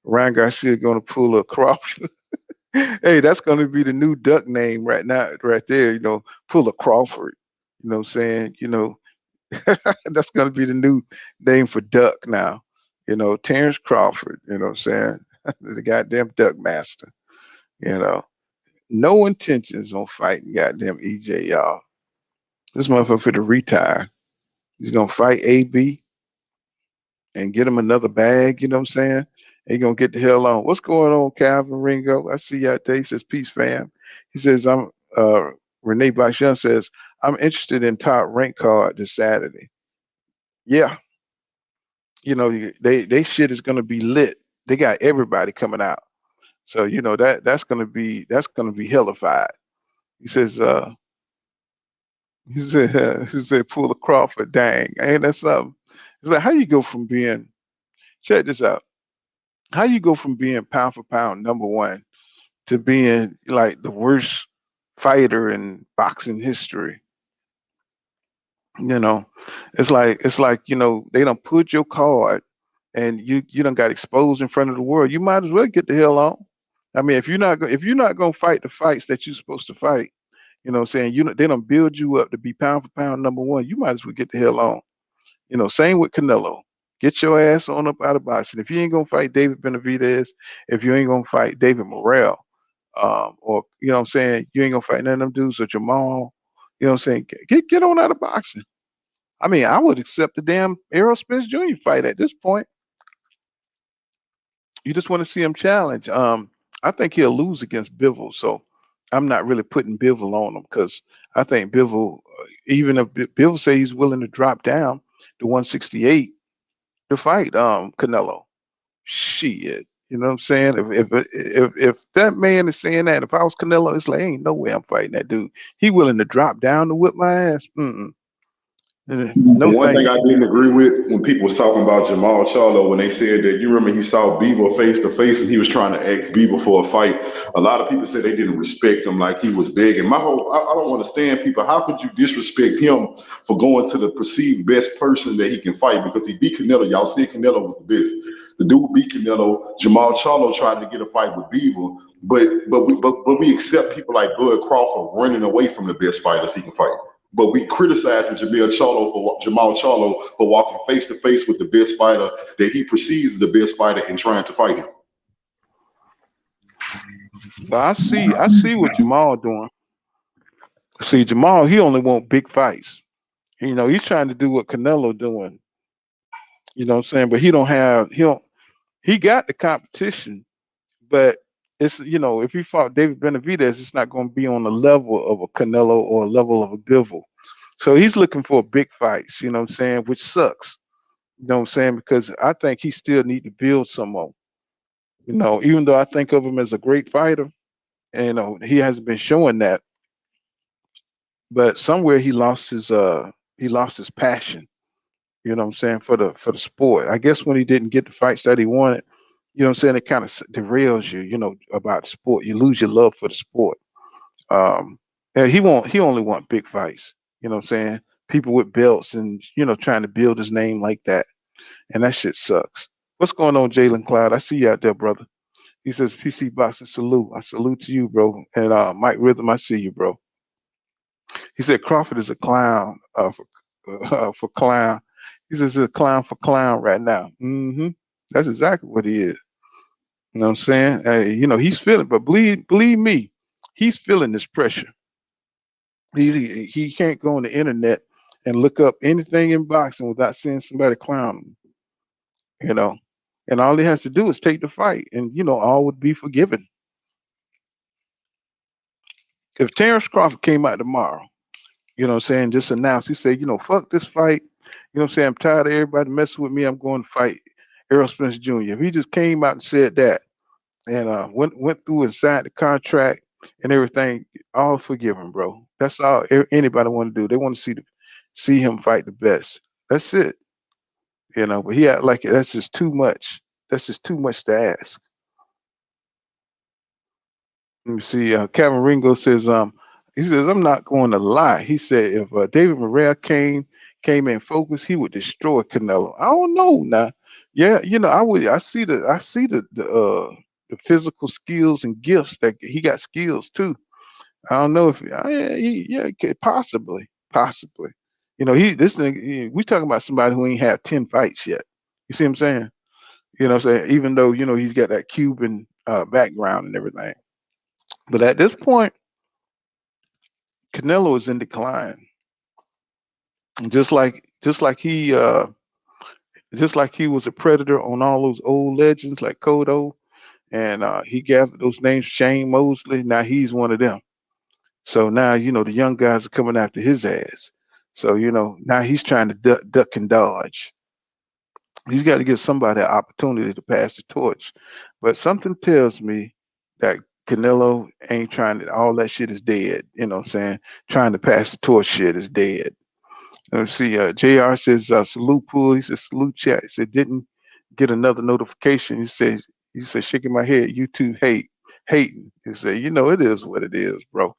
Ryan Garcia going to pull a Crawford. Hey, that's going to be the new duck name right now, right there. Pull a Crawford. You know what I'm saying? That's going to be the new name for duck now. Terence Crawford. You know what I'm saying? The goddamn duck master. You know. No intentions on fighting goddamn EJ, y'all. This motherfucker to retire. He's gonna fight AB and get him another bag, you know what I'm saying? He gonna get the hell on. What's going on, Calvin Ringo? I see you out there. He says, peace, fam. He says, Renee Bashun says, I'm interested in top rank card this Saturday. Yeah, they shit is gonna be lit. They got everybody coming out. So that's gonna be hellified. He says, he said, pull a Crawford, dang. Ain't that something? It's like, how you go from being, check this out, how you go from being pound for pound number one to being like the worst fighter in boxing history? You know, it's like, they don't put your card and you don't got exposed in front of the world. You might as well get the hell on. I mean, if you're not gonna fight the fights that you're supposed to fight, you know what I'm saying? They don't build you up to be pound for pound number one. You might as well get the hell on. Same with Canelo. Get your ass on up out of boxing. If you ain't gonna fight David Benavidez, if you ain't gonna fight David Morrell, or you know what I'm saying, you ain't gonna fight none of them dudes or Jamal, you know what I'm saying? Get on out of boxing. I mean, I would accept the damn Errol Spence Jr. fight at this point. You just want to see him challenge. I think he'll lose against Bivol, so I'm not really putting Bivol on him because I think Bivol, even if Bivol say he's willing to drop down to 168 to fight Canelo, shit. You know what I'm saying? If that man is saying that, if I was Canelo, it's like ain't no way I'm fighting that dude. He willing to drop down to whip my ass. No, And one thank thing I you. didn't agree with when people was talking about Jamal Charlo, when they said that you remember he saw Bieber face to face and he was trying to ask Bieber for a fight. A lot of people said they didn't respect him like he was big. And I don't understand people. How could you disrespect him for going to the perceived best person that he can fight because he beat Canelo? Y'all said Canelo was the best. The dude beat Canelo. Jamal Charlo tried to get a fight with Bieber, but we accept people like Bud Crawford running away from the best fighters he can fight. But we criticizing Jamal Charlo for walking face to face with the best fighter that he perceives as the best fighter and trying to fight him. But I see what Jamal doing. See, Jamal, he only want big fights. He's trying to do what Canelo doing. You know what I'm saying? But he got the competition, but it's if he fought David Benavidez, it's not going to be on the level of a Canelo or a level of a Bivol. So he's looking for big fights, you know what I'm saying, which sucks. You know what I'm saying? Because I think he still need to build some more. Even though I think of him as a great fighter, and he hasn't been showing that, but somewhere he lost his passion, you know what I'm saying, for the sport. I guess when he didn't get the fights that he wanted, you know what I'm saying, it kind of derails you, about sport. You lose your love for the sport. And he only want big fights, you know what I'm saying? People with belts and trying to build his name like that. And that shit sucks. What's going on, Jalen Cloud? I see you out there, brother. He says PC Boxing salute. I salute to you, bro. And Mike Rhythm, I see you, bro. He said Crawford is a clown for clown. He says he's a clown for clown right now. That's exactly what he is. You know what I'm saying? Hey, he's feeling, but believe me, he's feeling this pressure. He can't go on the internet and look up anything in boxing without seeing somebody clown him. You know, and all he has to do is take the fight, and all would be forgiven. If Terence Crawford came out tomorrow, just announced, he said, fuck this fight. I'm tired of everybody messing with me. I'm going to fight Errol Spence Jr. If he just came out and said that and went through and signed the contract and everything, all forgiven, bro. That's all anybody want to do. They want to see him fight the best. That's it. But he act like that's just too much. That's just too much to ask. Let me see. Kevin Ringo says, he says, I'm not going to lie. He said, if David Morrell came in focus, he would destroy Canelo. I don't know now. Yeah, I would. I see the physical skills and gifts that he got skills too. I don't know if possibly. This thing we talking about somebody who ain't had 10 fights yet. You see what I'm saying? What I'm saying, even though he's got that Cuban background and everything. But at this point, Canelo is in decline. Just like he was a predator on all those old legends like Cotto, and he gathered those names, Shane Mosley. Now he's one of them. So now the young guys are coming after his ass. So now he's trying to duck and dodge. He's got to give somebody an opportunity to pass the torch. But something tells me that Canelo ain't trying to. All that shit is dead. You know what I'm saying? Trying to pass the torch shit is dead. Let's see. Jr. says salute pool. He says salute chat. He said didn't get another notification. He said shaking my head. YouTube hating. He said it is what it is, bro.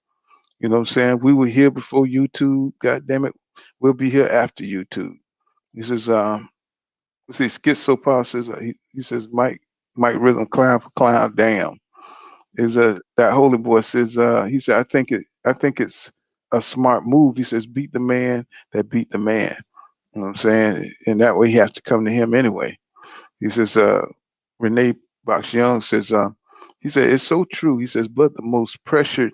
You know what I'm saying? We were here before YouTube. God damn it. We'll be here after YouTube. He says let's see. Schizopaw says he says Mike Rhythm clown for clown. Damn. Is that holy boy says he said I think it's a smart move. He says beat the man that beat the man. You know what I'm saying? And that way he has to come to him anyway. He says Renee Box Young says he said it's so true. He says but the most pressured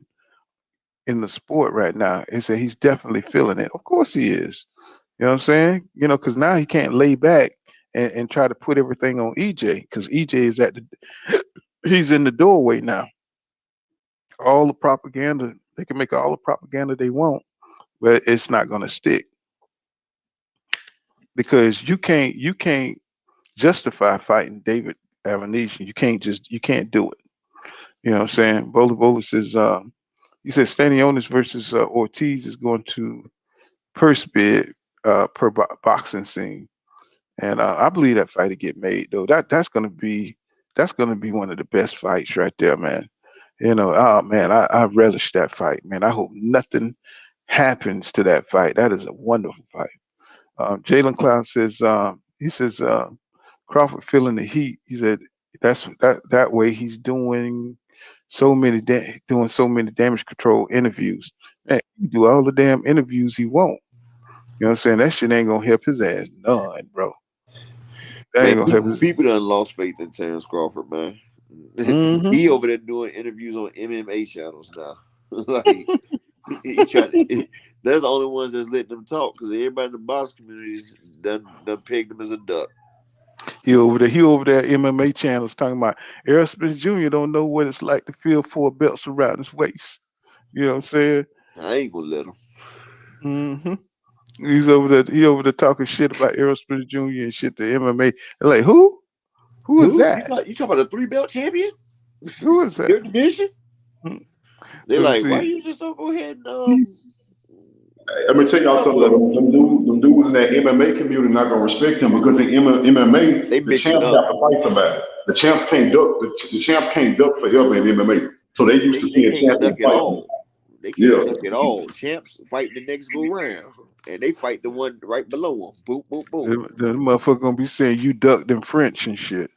in the sport right now, he said he's definitely feeling it. Of course he is. You know what I'm saying? Because now he can't lay back and try to put everything on EJ because EJ is he's in the doorway now. All the propaganda, they can make all the propaganda they want, but it's not going to stick because you can't justify fighting David Avanesian. You can't do it. You know what I'm saying? Bola says he says Stanionis versus Ortiz is going to purse bid per boxing scene. And I believe that fight to get made though. That's gonna be one of the best fights right there, man. Oh man, I relish that fight, man. I hope nothing happens to that fight. That is a wonderful fight. Jalen Cloud says he says Crawford feeling the heat. He said that way he's doing doing so many damage control interviews. Man, he do all the damn interviews he won't. You know what I'm saying? That shit ain't gonna help his ass none, bro. That Man, ain't gonna help his. people done lost faith in Terence Crawford, man. Mm-hmm. He over there doing interviews on MMA channels now. Like he trying to, that's the only ones that's letting them talk because everybody in the box communities done pegged him as a duck. He over there MMA channels talking about Errol Spence Jr. don't know what it's like to feel 4 belts around his waist. You know what I'm saying? I ain't gonna let him. Mm-hmm. He over there talking shit about Errol Spence Jr. and shit to MMA. They're like, who? Who is Who? that? You talking about a 3-belt champion? Who is that? Their division? Mm. They're Let me like, why see. you just don't go ahead and Let me tell beat y'all him up something. with him? Them dudes in that MMA community not gonna respect him because in MMA, They the mix it champs up. have to fight somebody. The champs can't duck. The champs can't duck forever in MMA. So they used to They seeing can't duck champions at fight. all. They can't Yeah. duck at all. Champs fight the next go round, and they fight the one right below them. Boom, boom, boom. The motherfucker gonna be saying you ducked in French and shit.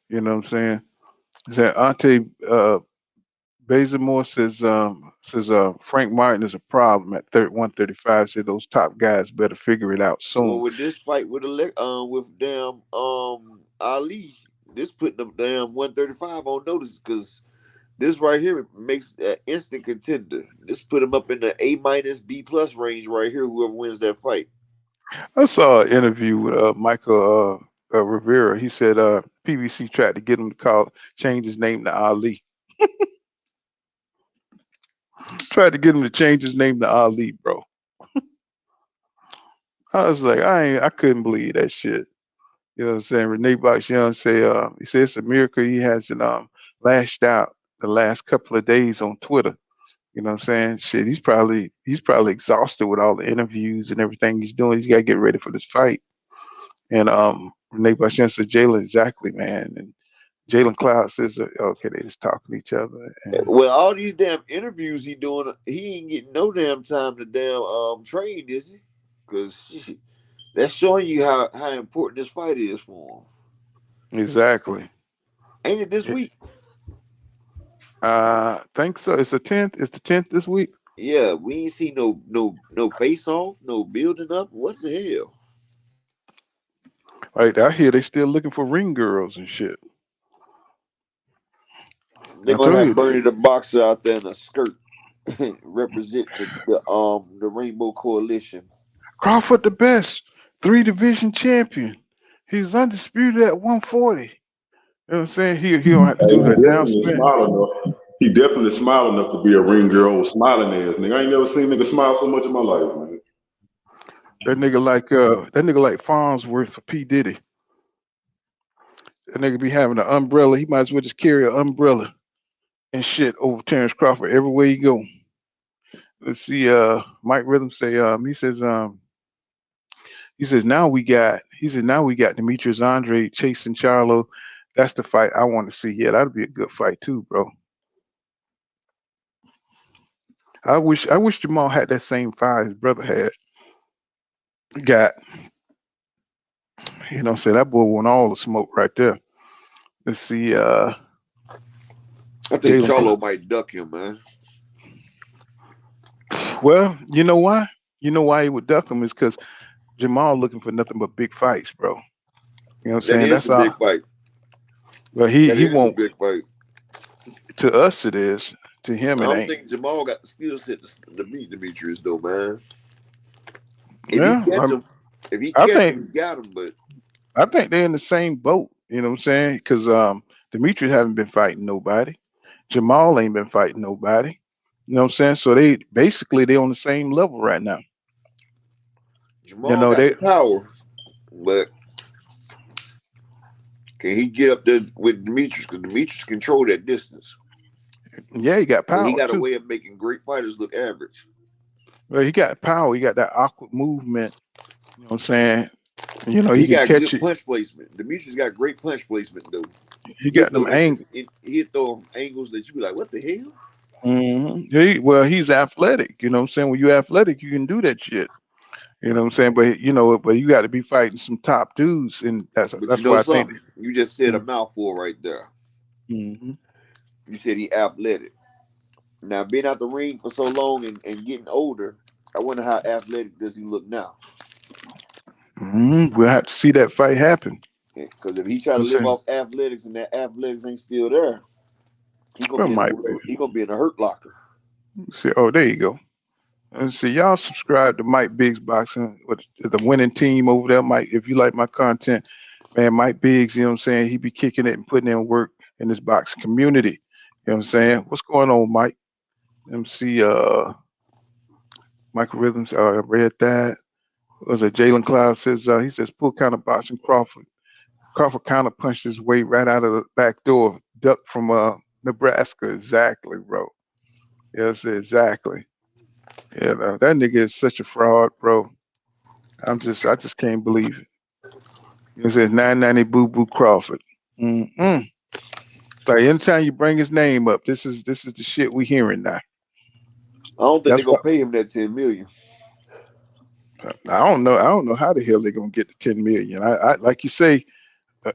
You know what I'm saying? That Ante Bazemore says Frank Martin is a problem at 135. Said those top guys better figure it out Well, soon. with this fight with damn Ali, this putting them damn 135 on notice because this right here makes an instant contender. This put him up in the A-B+ range right here. Whoever wins that fight. I saw an interview with Michael Rivera. He said PBC tried to get him to change his name to Ali. Tried to get him to change his name to Ali, bro. I was like, I couldn't believe that shit. You know what I'm saying? Renee Box Young he said it's a miracle he hasn't lashed out the last couple of days on Twitter. You know what I'm saying? Shit, he's probably exhausted with all the interviews and everything he's doing. He's got to get ready for this fight. And Renee Box Young said, Jalen, exactly, man. And Jalen Cloud says, okay, they just talking to each other. And Well, all these damn interviews he doing, he ain't getting no damn time to damn train, is he? Because that's showing you how important this fight is for him. exactly. Ain't it this week? Think so. It's the 10th. It's the 10th this week. Yeah, we ain't see no face off, no building up. What the hell? Right out here, they still looking for ring girls and shit. They're I gonna told have you, Bernie the Boxer out there in a skirt, represent the Rainbow Coalition. Crawford the best 3 division champion. He's undisputed at 140. You know what I'm saying? He don't have to Hey, do he the definitely announcement. smile enough. He definitely smile enough to be a ring girl with smiling ass nigga. I ain't never seen nigga smile so much in my life, man. That nigga like Farnsworth for P Diddy. That nigga be having an umbrella. He might as well just carry an umbrella and shit over Terence Crawford everywhere he go. Let's see. Mike Rhythm say. He says now we got. He said now we got Demetrius Andrade chasing Charlo. That's the fight I want to see. Yeah, that'd be a good fight too, bro. I wish Jamal had that same fire his brother had. Got, you know, say that boy want all the smoke right there. Let's see, I think Charlo might duck him, man. Well, you know why? You know why he would duck him is because Jamal looking for nothing but big fights, bro. You know what I'm That saying? is That's a all. big fight. Well, That he is a won't. big fight. To us, it is. To him, I it don't ain't. think Jamal got the skill set to beat Demetrius though, man. If he Yeah, catch him, I he got him. But think they're in the same boat. You know what I'm saying? Because Demetrius haven't been fighting nobody. Jamal ain't been fighting nobody. You know what I'm saying? So they on the same level right now. You Jamal know got they the power, but can he get up there with Demetrius? Because Demetrius control that distance. Yeah, he got And he power got a too. way of making great fighters look average. Well, he got power. He got that awkward movement. You know what I'm saying? You know, he He can got catch good it. punch placement. Demetrius got great punch placement though. He He'll got throw them that shit. angles. He'll throw angles that you be like, "What the hell?" He's athletic. You know what I'm saying? When you're athletic, you can do that shit. You know what I'm saying? But you got to be fighting some top dudes, and But you that's know why I think. something? You just said a mouthful right there. Mm-hmm. You said he athletic. Now being out the ring for so long and getting older, I wonder how athletic does he look now? We'll have to see that fight happen. Because if he try to I'm live saying, off athletics and that athletics ain't still there, he gonna well, be in a Mike, he gonna be in a hurt locker. see, oh, there you go. And see, y'all subscribe to Mike Biggs Boxing with the winning team over there. Mike, if you like my content, man, Mike Biggs, you know what I'm saying? He be kicking it and putting in work in this boxing community. You know what I'm saying? What's going on, Mike? Let me see, Michael Rhythms, I read that. Was it Jalen Cloud says, he says, full counter boxing Crawford. Crawford counter punched his way right out of the back door, ducked from Nebraska. Exactly, bro. Yes, exactly. Yeah, that nigga is such a fraud, bro. I just can't believe it. It says 990 Boo Boo Crawford. Mm-mm. It's like anytime you bring his name up, this is the shit we hearing now. I don't think That's they're why gonna pay him that 10 million. I don't know. I don't know how the hell they're gonna get the 10 million. I like you say,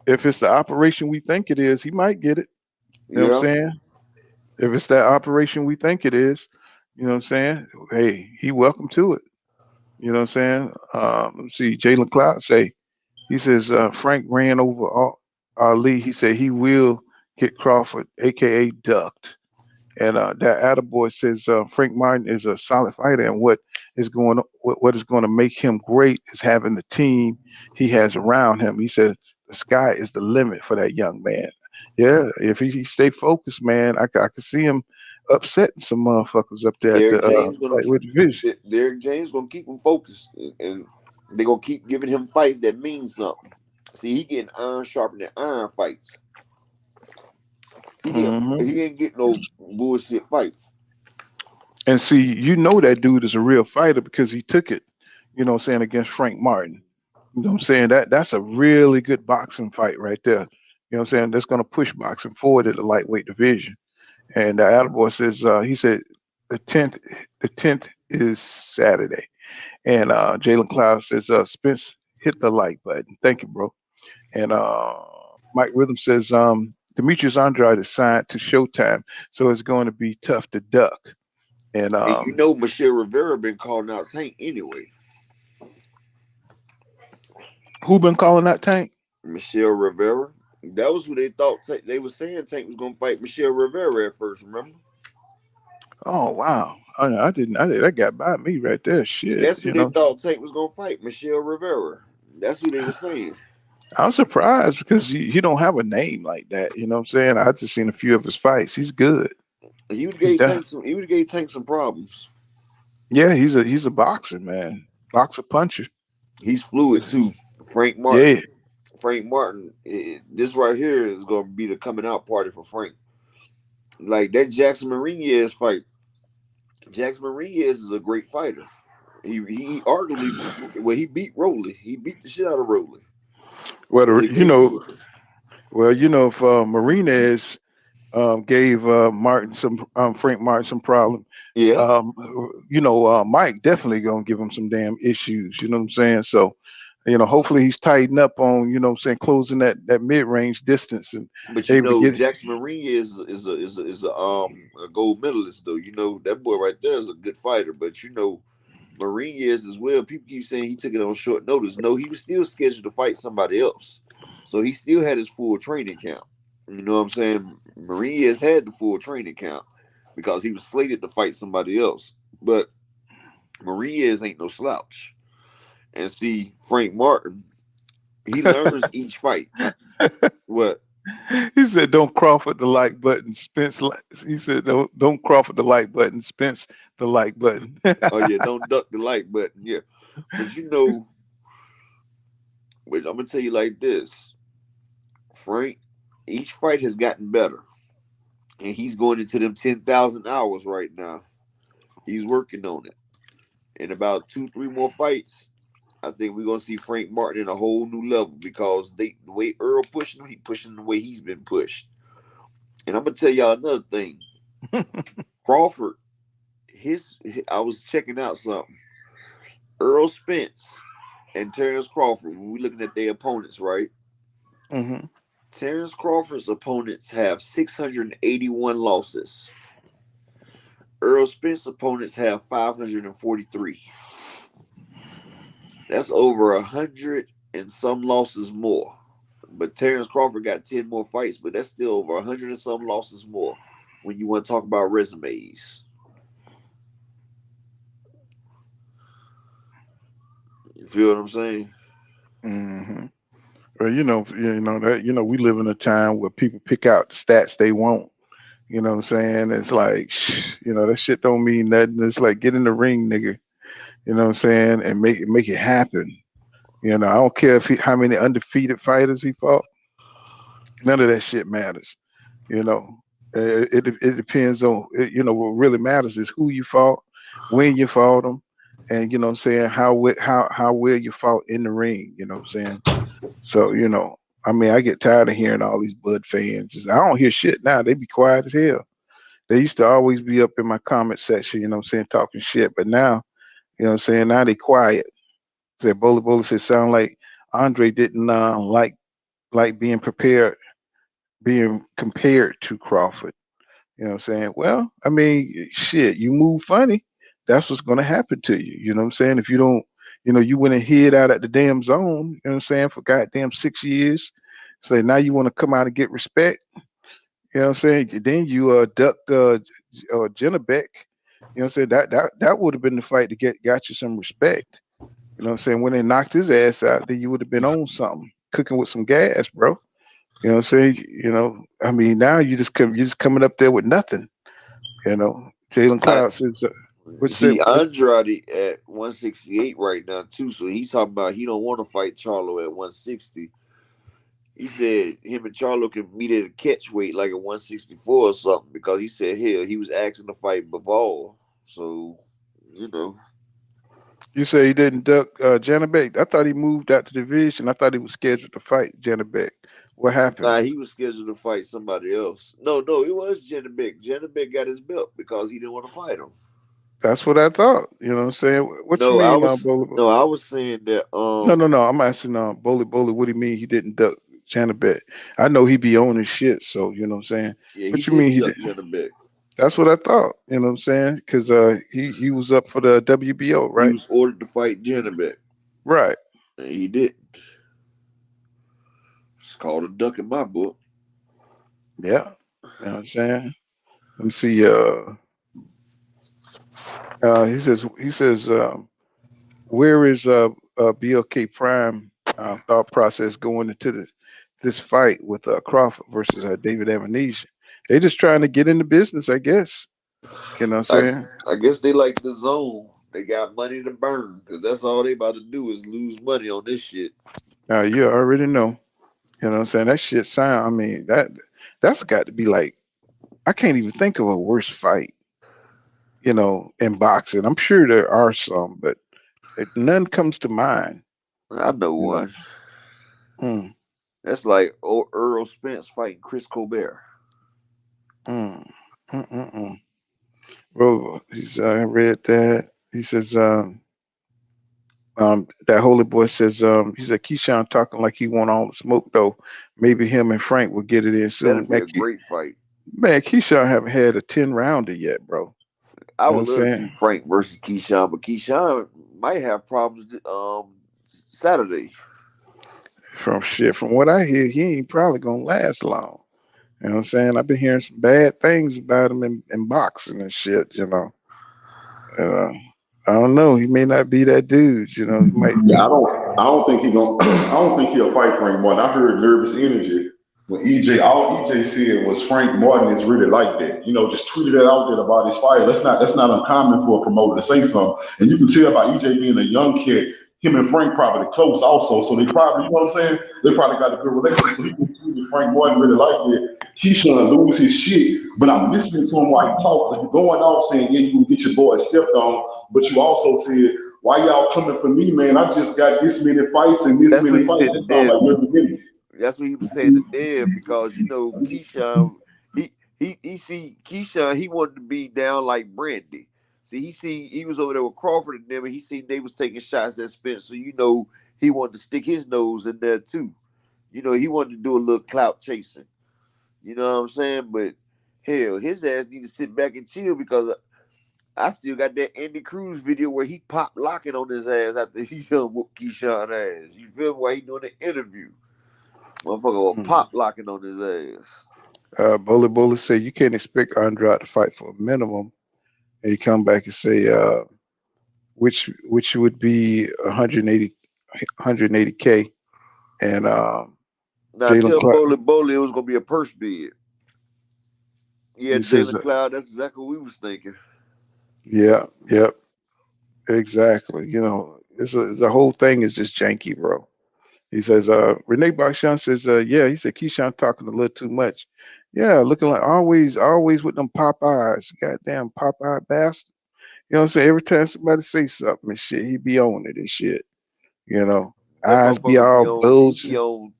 if it's the operation we think it is, he might get it. You know what I'm Yeah. saying? If it's that operation we think it is, you know what I'm saying? Hey, he welcome to it. You know what I'm saying? Let's see, Jalen Cloud say he says Frank ran over Ali. He said he will get Crawford, aka ducked. And that Attaboy says Frank Martin is a solid fighter, and what is going to make him great is having the team he has around him. He said the sky is the limit for that young man. Yeah, if he stay focused, man, I could see him upsetting some motherfuckers up there at the Derek James gonna keep lightweight division. Derek James gonna keep him focused, and they're gonna keep giving him fights that mean something. See, he getting iron sharpening iron fights. Hmm. He ain't getting no bullshit fights. And see, you know that dude is a real fighter because he took it, you know what I'm saying, against Frank Martin. You know what I'm saying? That's a really good boxing fight right there. You know what I'm saying? That's gonna push boxing forward at the lightweight division. And Attaboy says he said the tenth the 10th is Saturday. And Jalen Cloud says Spence hit the like button. Thank you, bro. And Mike Rhythm says Demetrius Andrade is signed to Showtime, so it's going to be tough to duck. And And you know Michelle Rivera been calling out Tank anyway. who been calling that Tank? Michelle Rivera. That was who they thought they were saying Tank was gonna fight Michelle Rivera at first, remember? Oh wow, I didn't. That got by me right there. Shit, That's who you they know. thought Tank was gonna fight, Michelle Rivera. That's who they were saying. I'm surprised because he don't have a name like that. You know what I'm saying? I just seen a few of his fights. He's good. He would He's gave done. Tank some problems. Yeah, he's a boxer, man. Boxer puncher. He's fluid too. Frank Yeah. Martin. Frank Martin. This right here is gonna be the coming out party for Frank. Like that Jackson Marinez fight. Jackson Marinez is a great fighter. He arguably he beat Rowley. He beat the shit out of Rowley. Well, But they couldn't do it. if Marinez gave Martin some Frank Martin some problem, Yeah. um, Mike definitely gonna give him some damn issues. You know what I'm saying? So, hopefully he's tightened up on what I'm saying, closing that mid range distance and But you able to know, get. Jackson Marinez is a gold medalist though. You know, that boy right there is a good fighter. But you know, Marinez as well. People keep saying he took it on short notice. No, he was still scheduled to fight somebody else. So he still had his full training camp. You know what I'm saying? Marinez had the full training camp because he was slated to fight somebody else. But Marinez ain't no slouch. And see, Frank Martin, he learns each fight. What? He said, "Don't Crawford the like button, Spence." He said, "Don't Crawford the like button, Spence the like button." Oh yeah, don't duck the like button. Yeah. But you know, but I'm gonna tell you like this, Frank, each fight has gotten better. And he's going into them 10,000 hours right now. He's working on it. In about 2, 3 more fights, I think we're gonna see Frank Martin in a whole new level because the way Earl pushing him, he pushing the way he's been pushed. And I'm gonna tell y'all another thing. Crawford, I was checking out something. Earl Spence and Terence Crawford, when we looking at their opponents, right? Hmm. Terence Crawford's opponents have 681 losses. Earl Spence's opponents have 543. That's over 100 and some losses more But Terence Crawford got 10 more fights, but that's still over 100 and some losses more when you want to talk about resumes. You feel what I'm saying? Hmm. Well, we live in a time where people pick out the stats they want. You know what I'm saying? It's like, that shit don't mean nothing. It's like get in the ring, nigga. You know what I'm saying, and make it happen. I don't care how many undefeated fighters he fought. None of that shit matters. You know, it depends on what really matters is who you fought, when you fought them, and what I'm saying how well you fought in the ring. You know what I'm saying? So I mean, I get tired of hearing all these Bud fans. I don't hear shit now. They be quiet as hell. They used to always be up in my comment section. You know what I'm saying, talking shit. But now, what I'm saying, now they quiet. Said Bola said sound like Andre didn't like being compared to Crawford. You know what I'm saying? Well, I mean, shit, you move funny, that's what's gonna happen to you. You know what I'm saying? If you don't, you went and hid out at the damn zone, you know what I'm saying, for goddamn 6 years. So now you want to come out and get respect. You know what I'm saying? Then you ducked Jennebeck. You know what I'm saying? That would have been the fight to got you some respect. You know what I'm saying? When they knocked his ass out, then you would have been on something, cooking with some gas, bro. You know what I'm saying? I mean, now you're just coming up there with nothing. Jalen I Cloud says, what you say? see Andrade at 168 right now too, so he's talking about he don't want to fight Charlo at 160. He said him and Charlo can meet at a catch weight like at 164 or something because he said hell he was asking to fight Bivol. So you know, You say he didn't duck Janabek. I thought he moved out the division. I thought he was scheduled to fight Janabek. What happened? nah, he was scheduled to fight somebody else. No, it was Jennebeck. Jennebeck got his belt because he didn't want to fight him. That's what I thought. You know what I'm saying? What you No, I mean, was Boli? no, I was saying that No. I'm asking Boli. What do you mean he didn't duck Janabek? I know he be on his shit. So you know what I'm saying? yeah, he What you mean did he duck did? Jennebeck. That's what I thought. You know what I'm saying? Because he was up for the WBO, He right? was ordered to fight Jennebeck. Right. And he didn't. It's called a duck in my book. Yeah. You know what I'm saying? Let me see. He says, where is BLK Prime thought process going into this fight with Crawford versus David Amnesia? They just trying to get in the business, I guess. You know what I'm I saying? I guess they like the zone. They got money to burn because that's all they about to do is lose money on this shit. You already know. You know what I'm saying? That shit sound. I mean, that's got to be like, I can't even think of a worse fight. In boxing. I'm sure there are some, but none comes to mind. I know You know. one. Mm, That's like Earl Spence fighting Chris Colbert. mm, mm. Bro, I read that. He says, that holy boy says, he said, Keyshawn talking like he want all the smoke though. Maybe him and Frank will get it in soon. That'd be a great fight. Man, Keyshawn haven't had a 10 rounder yet, bro. I You know what would I'm love to saying? see Frank versus Keyshawn, but Keyshawn might have problems Saturday. From what I hear, he ain't probably gonna last long. You know what I'm saying? I've been hearing some bad things about him in boxing and shit. Uh, I don't know. He may not be that dude. He might. Yeah, I don't think he gonna. I don't think he'll fight Frank Martin. I heard nervous energy when EJ. All EJ said was Frank Martin is really like that. Just tweeted that out there about his fight. That's not uncommon for a promoter to say something. And you can tell by EJ being a young kid, him and Frank probably close also. So they probably, you know what I'm saying? They probably got a good relationship. So he can see that Frank Martin really like that. Keyshawn lose his shit, but I'm listening to him while he talks. And you're going off saying, yeah, you can get your boy stepped on, but you also said, why y'all coming for me, man? I just got this many fights and this That's what many he fights. said to That sound like Dev. you're beginning. That's what he was saying to Dev because Keyshawn he see Keyshawn he wanted to be down like Brandy. See he was over there with Crawford and them and he seen they was taking shots at Spence, so he wanted to stick his nose in there too. He wanted to do a little clout chasing. You know what I'm saying? But hell, his ass need to sit back and chill because I still got that Andy Cruz video where he popped locking on his ass after he done whooped Keyshawn ass. You feel me? While he doing the interview. Motherfucker was Mm. pop locking on his ass. Bully said you can't expect Andrade to fight for a minimum, and he come back and say which would be 180k, and Now Jalen tell Clark. Bowley it was gonna be a purse bid. Yeah, He says, Jalen Cloud. That's exactly what we was thinking. yeah, yep, exactly. You know, the whole thing is just janky, bro. He says, Renee Bakshan says, yeah, he said Keyshawn talking a little too much. Yeah, looking like always with them pop eyes. Goddamn pop eye bastard. You know what I'm saying? Every time somebody say something and shit, he be on it and shit. You know, That eyes be motherfucker be all on. He bulging. be on.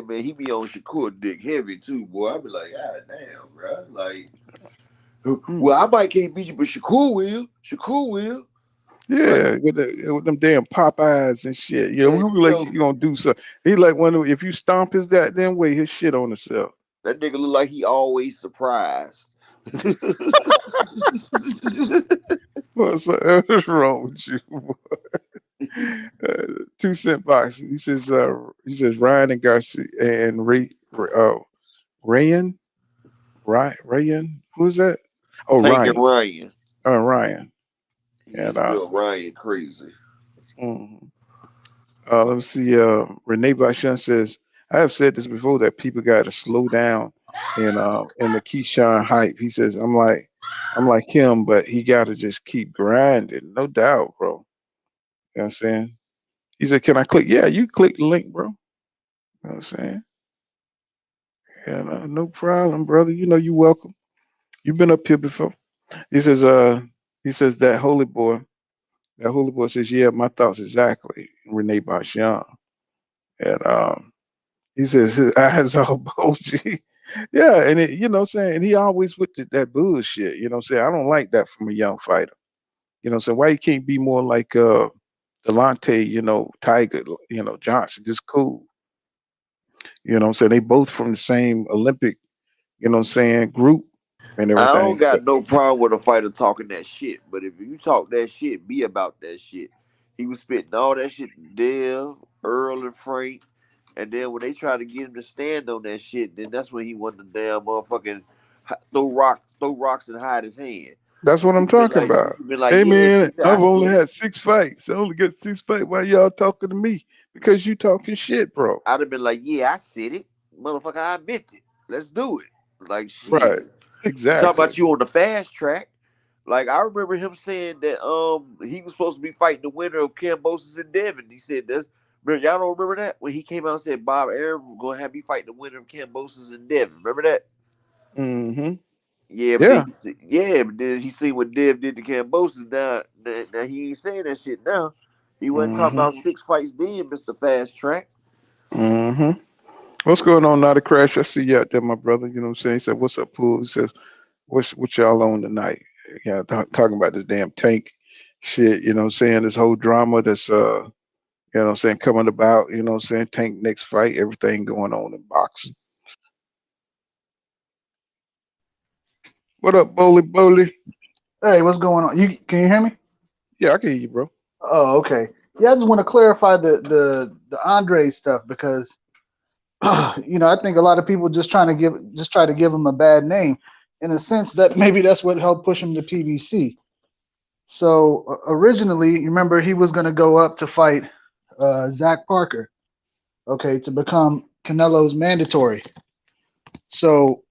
Man, he be on Shakur dick heavy too, boy. I be like, God damn, bro. Like, Mm. well, I might can't beat you, but Shakur will. Shakur will. Like, Yeah, with them damn pop eyes and shit. You know, man, we you were like, know you gonna do something. He like one of if you stomp his goddamn way, his shit on himself. that nigga look like he always surprised. What's wrong with you? 2 cent box. He says Ryan and Garcia and Ryan, Ryan, who's that? Oh, Tank and Ryan. Ryan. Ryan. He And spelled Ryan crazy. mhm. Let me see. Renee Bashan says, I have said this before that people got to slow down in the Keyshawn hype. He says, I'm like him, but he got to just keep grinding. No doubt, bro. You know what I'm saying? He said, can I click? Yeah, you click the link, bro. You know what I'm saying? And no problem, brother. You know you welcome. You've been up here before. He says, that holy boy says, yeah, my thoughts exactly. Renee Bashan. And he says his eyes all bulgy. Yeah, and you know what I'm saying? And he always with that bullshit. You know what I'm saying? I don't like that from a young fighter. You know what I'm saying? Why you can't be more like Delonte, Tiger, Johnson, just cool. You know what I'm saying? They both from the same Olympic, group and I everything. don't So got no problem with a fighter talking that shit, but if you talk that shit, be about that shit. He was spitting all that shit to Dev, Earl, and Frank, and then when they tried to get him to stand on that shit, then that's when he wanted to damn motherfucking throw rocks and hide his hand. that's what You I'm should been talking like, you about. should been like, Hey yeah, man, nigga, I I've only said it. had 6 fights. I only got 6 fights. Why y'all talking to me? Because you talking shit, bro. I'd have been like, yeah, I said it, motherfucker, I meant it. Let's do it. Like Right. shit. You talking Exactly. about you on the fast track? Like I remember him saying that he was supposed to be fighting the winner of Cambosis and Devin. He said this. Remember, y'all don't remember that when he came out and said Bob Arum gonna have me fighting the winner of Cambosis and Devin. Remember that? Mm-hmm. Yeah, but Yeah. then but then he seen what Dev did to Cambosis. Now he ain't saying that shit now. He wasn't talking Mm-hmm. about 6 fights then, Mister Fast Track. Mm-hmm. What's going on now, the crash? I see you out there, my brother. You know what I'm saying? He said, what's up, Pool? He says, what y'all on tonight? Yeah, talking about this damn tank shit, you know what I'm saying? This whole drama that's you know what I'm saying, coming about, you know what I'm saying, tank next fight, everything going on in boxing. What up, Bowley Bowley? Hey, what's going on? You can you hear me? Yeah, I can hear you, bro. Oh, okay. Yeah, I just want to clarify the Andre stuff because I think a lot of people just try to give him a bad name, in a sense that maybe that's what helped push him to PBC. So originally, you remember he was going to go up to fight Zach Parker, okay, to become Canelo's mandatory. So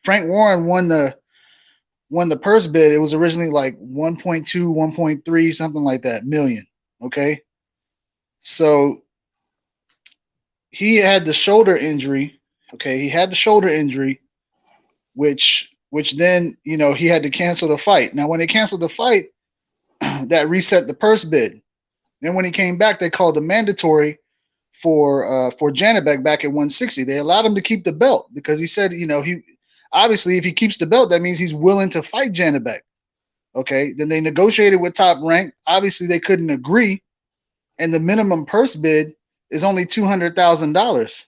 Frank Warren won the purse bid. It was originally like 1.2, 1.3, something like that million. Okay. So he had the shoulder injury. Okay. He had the shoulder injury, which then, he had to cancel the fight. Now, when they canceled the fight, that reset the purse bid. Then when he came back, they called the mandatory for Janibek back at 160. They allowed him to keep the belt because he said, he obviously if he keeps the belt, that means he's willing to fight Janibek. Okay. Then they negotiated with Top Rank. Obviously, they couldn't agree, and the minimum purse bid is only $200,000.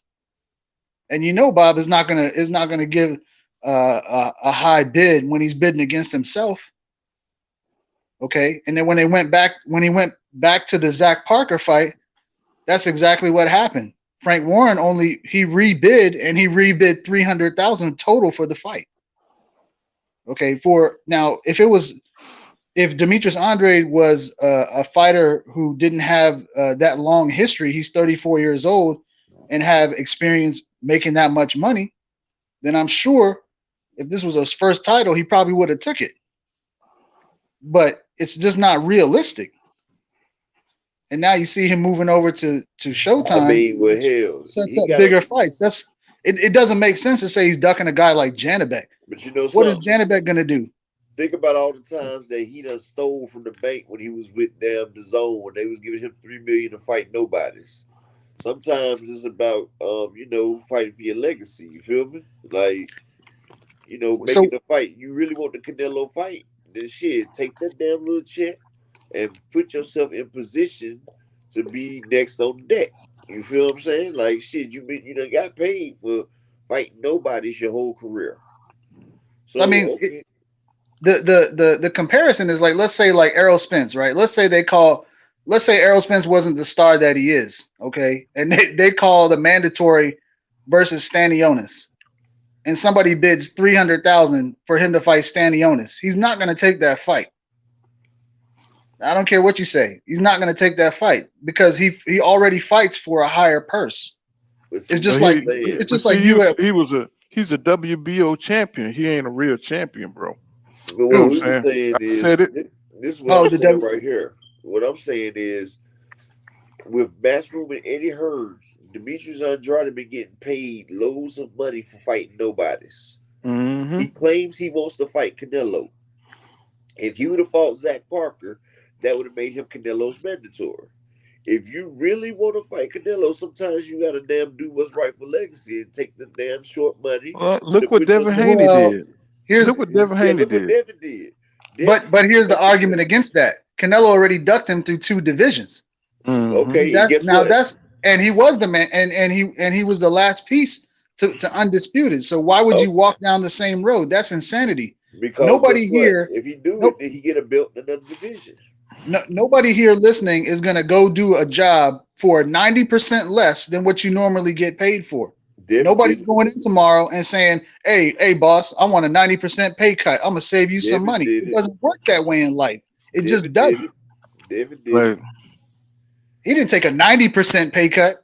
And Bob is not gonna give a high bid when he's bidding against himself. Okay. And then when he went back to the Zach Parker fight, that's exactly what happened. Frank Warren he rebid 300,000 total for the fight. Okay, if Demetrius Andrade was a fighter who didn't have that long history, he's 34 years old and have experience making that much money, then I'm sure if this was his first title, he probably would have took it. But it's just not realistic. And now you see him moving over to Showtime. I mean, well, hell, sets up bigger fights. It doesn't make sense to say he's ducking a guy like Janibek. But you know what is Janibek gonna do? Think about all the times that he done stole from the bank when he was with the Zone, when they was giving him $3 million to fight nobodies. Sometimes it's about fighting for your legacy. You feel me? Like, making a fight. You really want the Canelo fight? Then shit, take that damn little check and put yourself in position to be next on deck. You feel what I'm saying? Like shit, you done got paid for fighting nobodies your whole career. So I mean, okay. The comparison is like, let's say like Errol Spence, right? Let's say Errol Spence wasn't the star that he is, okay? And they call the mandatory versus Stanionis. And somebody bids 300,000 for him to fight Stanionis. He's not going to take that fight. I don't care what you say. He's not going to take that fight because he already fights for a higher purse. It's just like he's a WBO champion. He ain't a real champion, bro. But what we were saying is, this is what I'm saying right here. What I'm saying is, with Matchroom and Eddie Hearns, Demetrius Andrade been getting paid loads of money for fighting nobodies. Mm-hmm. He claims he wants to fight Canelo. If he would have fought Zach Parker, that would have made him Canelo's mandatory. If you really want to fight Canelo, sometimes you gotta damn do what's right for legacy and take the damn short money. Well, look what Devin Haney did. Look what Devin Haney did. But here's the argument against that. Canelo already ducked him through 2 divisions. Mm-hmm. Okay, and he was the man, and he was the last piece to undisputed. So why would you walk down the same road? That's insanity. Because nobody here, if he do it, then he get a belt in another division. Nobody here listening is gonna go do a job for 90% less than what you normally get paid for. Nobody's going in tomorrow and saying, hey, boss, I want a 90% pay cut. I'm gonna save you some money. It doesn't work that way in life. It just doesn't. David did. He didn't take a 90% pay cut,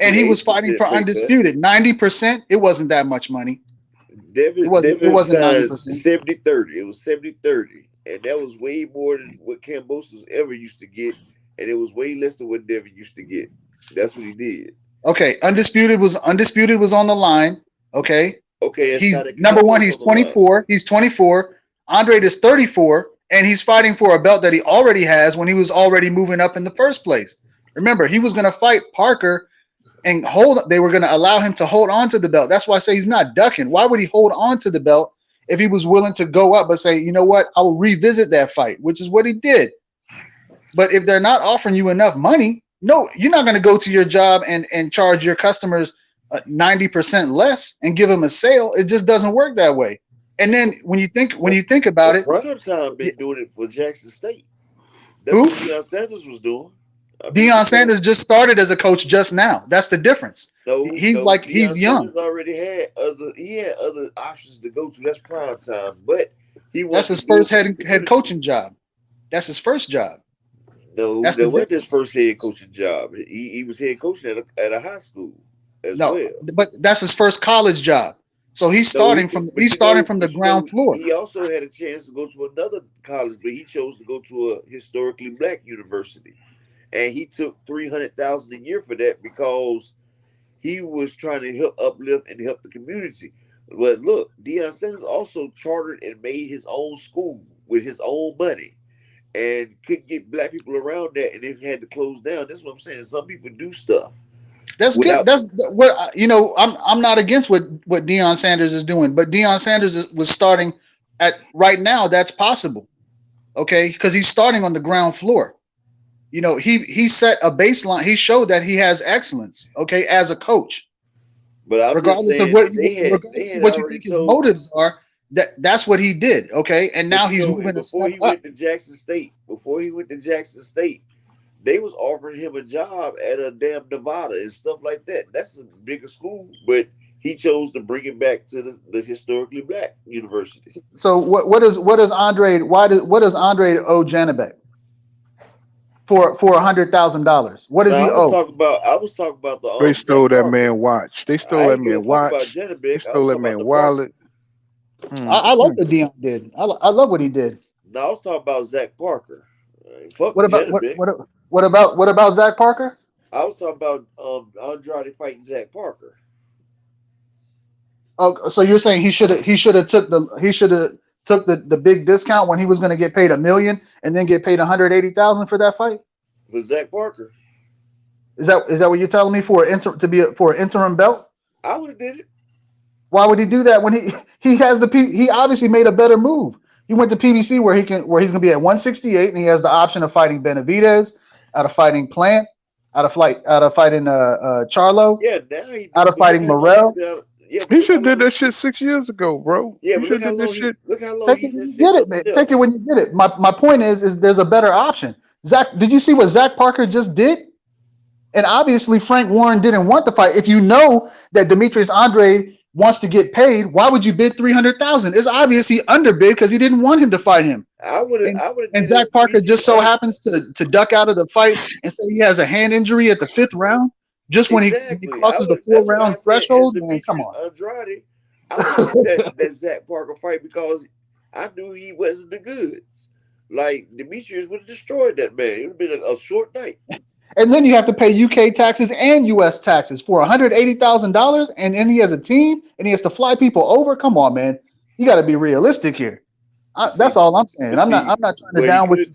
and he was fighting for undisputed. 90%, it wasn't that much money. It wasn't 90%. 70-30. It was 70-30. And that was way more than what Kambosos ever used to get. And it was way less than what Devin used to get. That's what he did. Okay, Undisputed was on the line. Okay. Okay. He's number one, he's 24. He's 24. Andrade is 34, and he's fighting for a belt that he already has when he was already moving up in the first place. Remember, he was going to fight Parker and they were going to allow him to hold on to the belt. That's why I say he's not ducking. Why would he hold on to the belt if he was willing to go up but say, you know what, I will revisit that fight, which is what he did. But if they're not offering you enough money, no, you're not going to go to your job and charge your customers 90% less and give them a sale. It just doesn't work that way. And then when you think about it, Prime Time been doing it for Jackson State. That's who? what Deion Sanders was doing. Deion Sanders just started as a coach just now. That's the difference. He's young. Sanders already had other options to go to. That's Prime Time, but that's his first head coaching job. That's his first job. No, that wasn't his first head coaching job. He was head coaching at a high school as well. But that's his first college job. So he's starting from the ground floor. He also had a chance to go to another college, but he chose to go to a historically black university, and he took $300,000 a year for that because he was trying to help uplift and help the community. But look, Deion Sanders also chartered and made his own school with his own money, and couldn't get black people around that, and they had to close down. That's what I'm saying. Some people do stuff. That's good. That's what I'm not against what Deion Sanders is doing, but Deion Sanders was starting at right now. That's possible, okay? Because he's starting on the ground floor. He set a baseline. He showed that he has excellence, okay, as a coach. But regardless of what you think his motives are, that's what he did, okay. And now he's moving a step up. Before he went to Jackson State, they was offering him a job at a damn Nevada and stuff like that. That's a bigger school, but he chose to bring it back to the historically black university. So what does Andre what does Andre owe Janabek for $100,000? What does Now he owe? I was talking about the They Zach stole that Parker. man watch. They stole I that ain't gonna man talk about watch. They Janabek. I stole was that talking about man the Parker. wallet. I like what Dion did. I love what he did. No, I was talking about Zach Parker. Fuck What about Janabek. what about Zach Parker? I was talking about Andrade fighting Zach Parker. Oh, so you're saying he should have took the big discount when he was going to get paid $1 million and then get paid $180,000 for that fight? For Zach Parker. Is that what you're telling me for an interim belt? I would have did it. Why would he do that when he has he obviously made a better move. He went to PBC where he's going to be at 168 and he has the option of fighting Benavidez, out of fighting Plant, out of fighting Charlo, Yeah, now he out of fighting Morrell. He should have did that shit 6 years ago, bro. Yeah, he but should have did that shit. look how long Take he's it when been you sitting get it, up man. there. Take it when you get it. My point is there's a better option. Zach, did you see what Zach Parker just did? And obviously Frank Warren didn't want the fight. If you know that Demetrius Andrade wants to get paid, why would you bid $300,000? It's obvious he underbid because he didn't want him to fight him. I would have. And Zach Parker just so happens to duck out of the fight and say he has a hand injury at the 5th round, just when he crosses the 4-round threshold. Man, come on. Andrade, I would keep that Zach Parker fight because I knew he wasn't the goods. Like Demetrius would have destroyed that man. It would have been a short night. And then you have to pay UK taxes and US taxes for $180,000, and then he has a team and he has to fly people over. Come on, man. You got to be realistic here. That's all I'm saying. I'm not trying to down with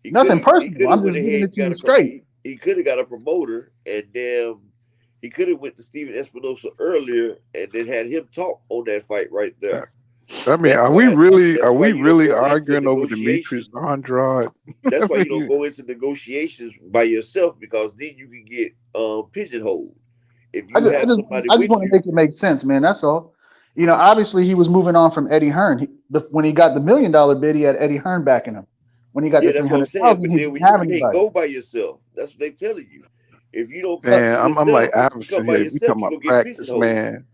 nothing personal. I'm just giving it to you straight. He could have got a promoter, and then he could have went to Steven Espinosa earlier, and then had him talk on that fight right there. I mean, are we really arguing over Demetrius Andrade? That's why you don't go into negotiations by yourself, because then you can get pigeonholed. If you I just want to make it make sense, man. That's all. You know, obviously he was moving on from Eddie Hearn. When he got the $1 million bid, he had Eddie Hearn backing him. When he got the $300,000, he didn't have anybody. You can't go by yourself. That's what they telling you. If you don't, man, I'm like Iverson here. We talking about practice, man.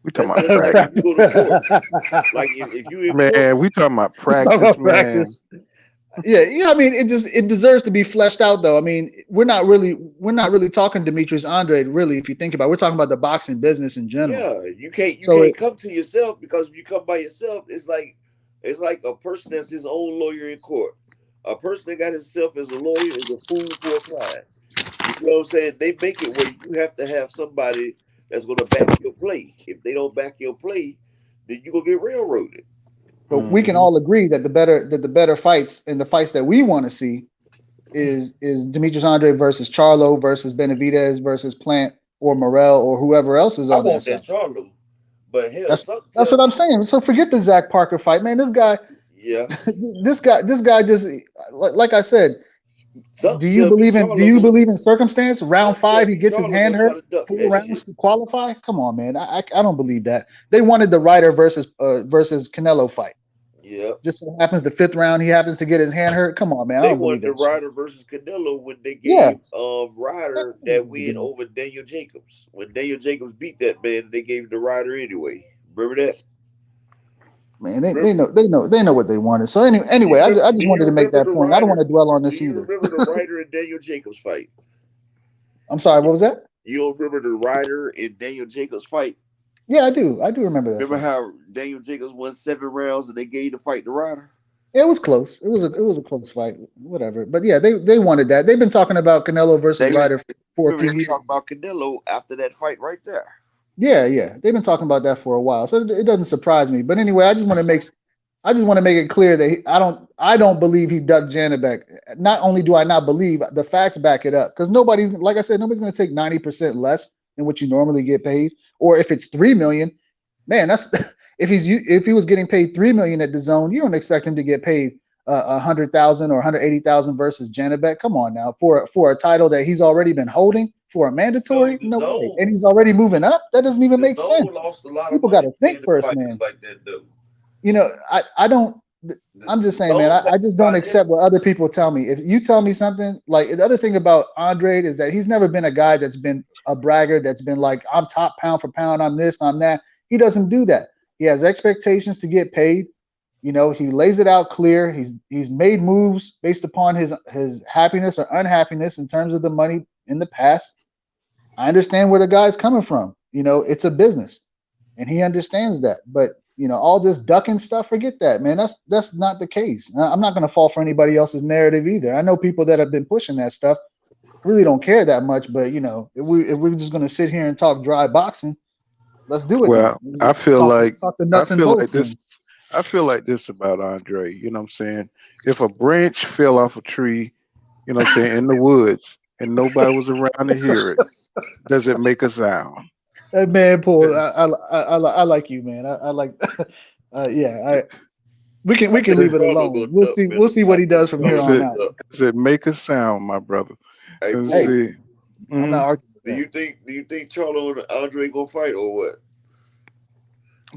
We talking about practice. Like if you man, we talking about practice, man. Yeah. I mean, it deserves to be fleshed out, though. I mean, we're not really talking Demetrius Andrade, really. If you think about it, we're talking about the boxing business in general. Yeah, you can't come to yourself, because if you come by yourself, it's like a person that's his own lawyer in court. A person that got himself as a lawyer is a fool for a client. You know what I'm saying? They make it where you have to have somebody that's going to back your play. If they don't back your play, then you're going to get railroaded. But we can all agree that the better fights, and the fights that we want to see is Demetrius Andrade versus Charlo versus Benavidez versus Plant or Morrell or whoever else is on that side. Charlo. But hell, that's what I'm saying. So forget the Zach Parker fight, man. This guy, this guy just, like I said, do you believe in circumstance? Round 5, he gets his hand hurt. 4 rounds to qualify. Come on, man. I don't believe that. They wanted the Ryder versus Canelo fight. Yeah. Just so happens the 5th round, he happens to get his hand hurt. Come on, man. They wanted the Ryder versus Canelo when they gave Ryder that win over Daniel Jacobs. When Daniel Jacobs beat that man, they gave the Ryder anyway. Remember that? Man, they know what they wanted. So anyway, I just wanted to make that point. I don't want to dwell on this either. Remember the Ryder and Daniel Jacobs fight? I'm sorry, what was that? You don't remember the Ryder and Daniel Jacobs fight? Yeah, I do. I do remember that. Remember how Daniel Jacobs won 7 rounds and they gave the fight to Ryder? Yeah, it was close. It was a close fight. Whatever. But yeah, they wanted that. They've been talking about Canelo versus Ryder for a few years. Talking about Canelo after that fight right there. Yeah. They've been talking about that for a while, so it doesn't surprise me. But anyway, I just want to make it clear that I don't believe he ducked Janabek. Not only do I not believe, the facts back it up, because nobody's going to take 90% less than what you normally get paid. Or if it's $3 million, man, that's if he was getting paid $3 million at DAZN, you don't expect him to get paid $100,000 or $180,000 versus Janabek. Come on now, for a title that he's already been holding. For a mandatory, no way. And he's already moving up. That doesn't even make sense. People got to think first, man. Like that, though. You know, I don't I'm just saying, man, I just don't accept what other people tell me. If you tell me something, like the other thing about Andre is that he's never been a guy that's been a bragger, that's been like, I'm top pound for pound, I'm this, I'm that. He doesn't do that. He has expectations to get paid. You know, he lays it out clear. He's made moves based upon his happiness or unhappiness in terms of the money in the past. I understand where the guy's coming from. You know, it's a business, and he understands that. But you know, all this ducking stuff, forget that, man. That's not the case. I'm not going to fall for anybody else's narrative either. I know people that have been pushing that stuff. Really don't care that much, but you know, if we're just going to sit here and talk dry boxing, let's do it then. Well, I feel Talk like the nuts and bolts. I feel like this about Andre. You know what I'm saying? If a branch fell off a tree, you know what I'm saying, in the woods, and nobody was around to hear it, does it make a sound? That man, Paul, I like you, man. I like, yeah. We can leave it alone. We'll see what he does from here on out. Does it make a sound, my brother? Hey, Let's Paul, see. I'm not arguing. Do you think Charlo and Andre gonna fight or what?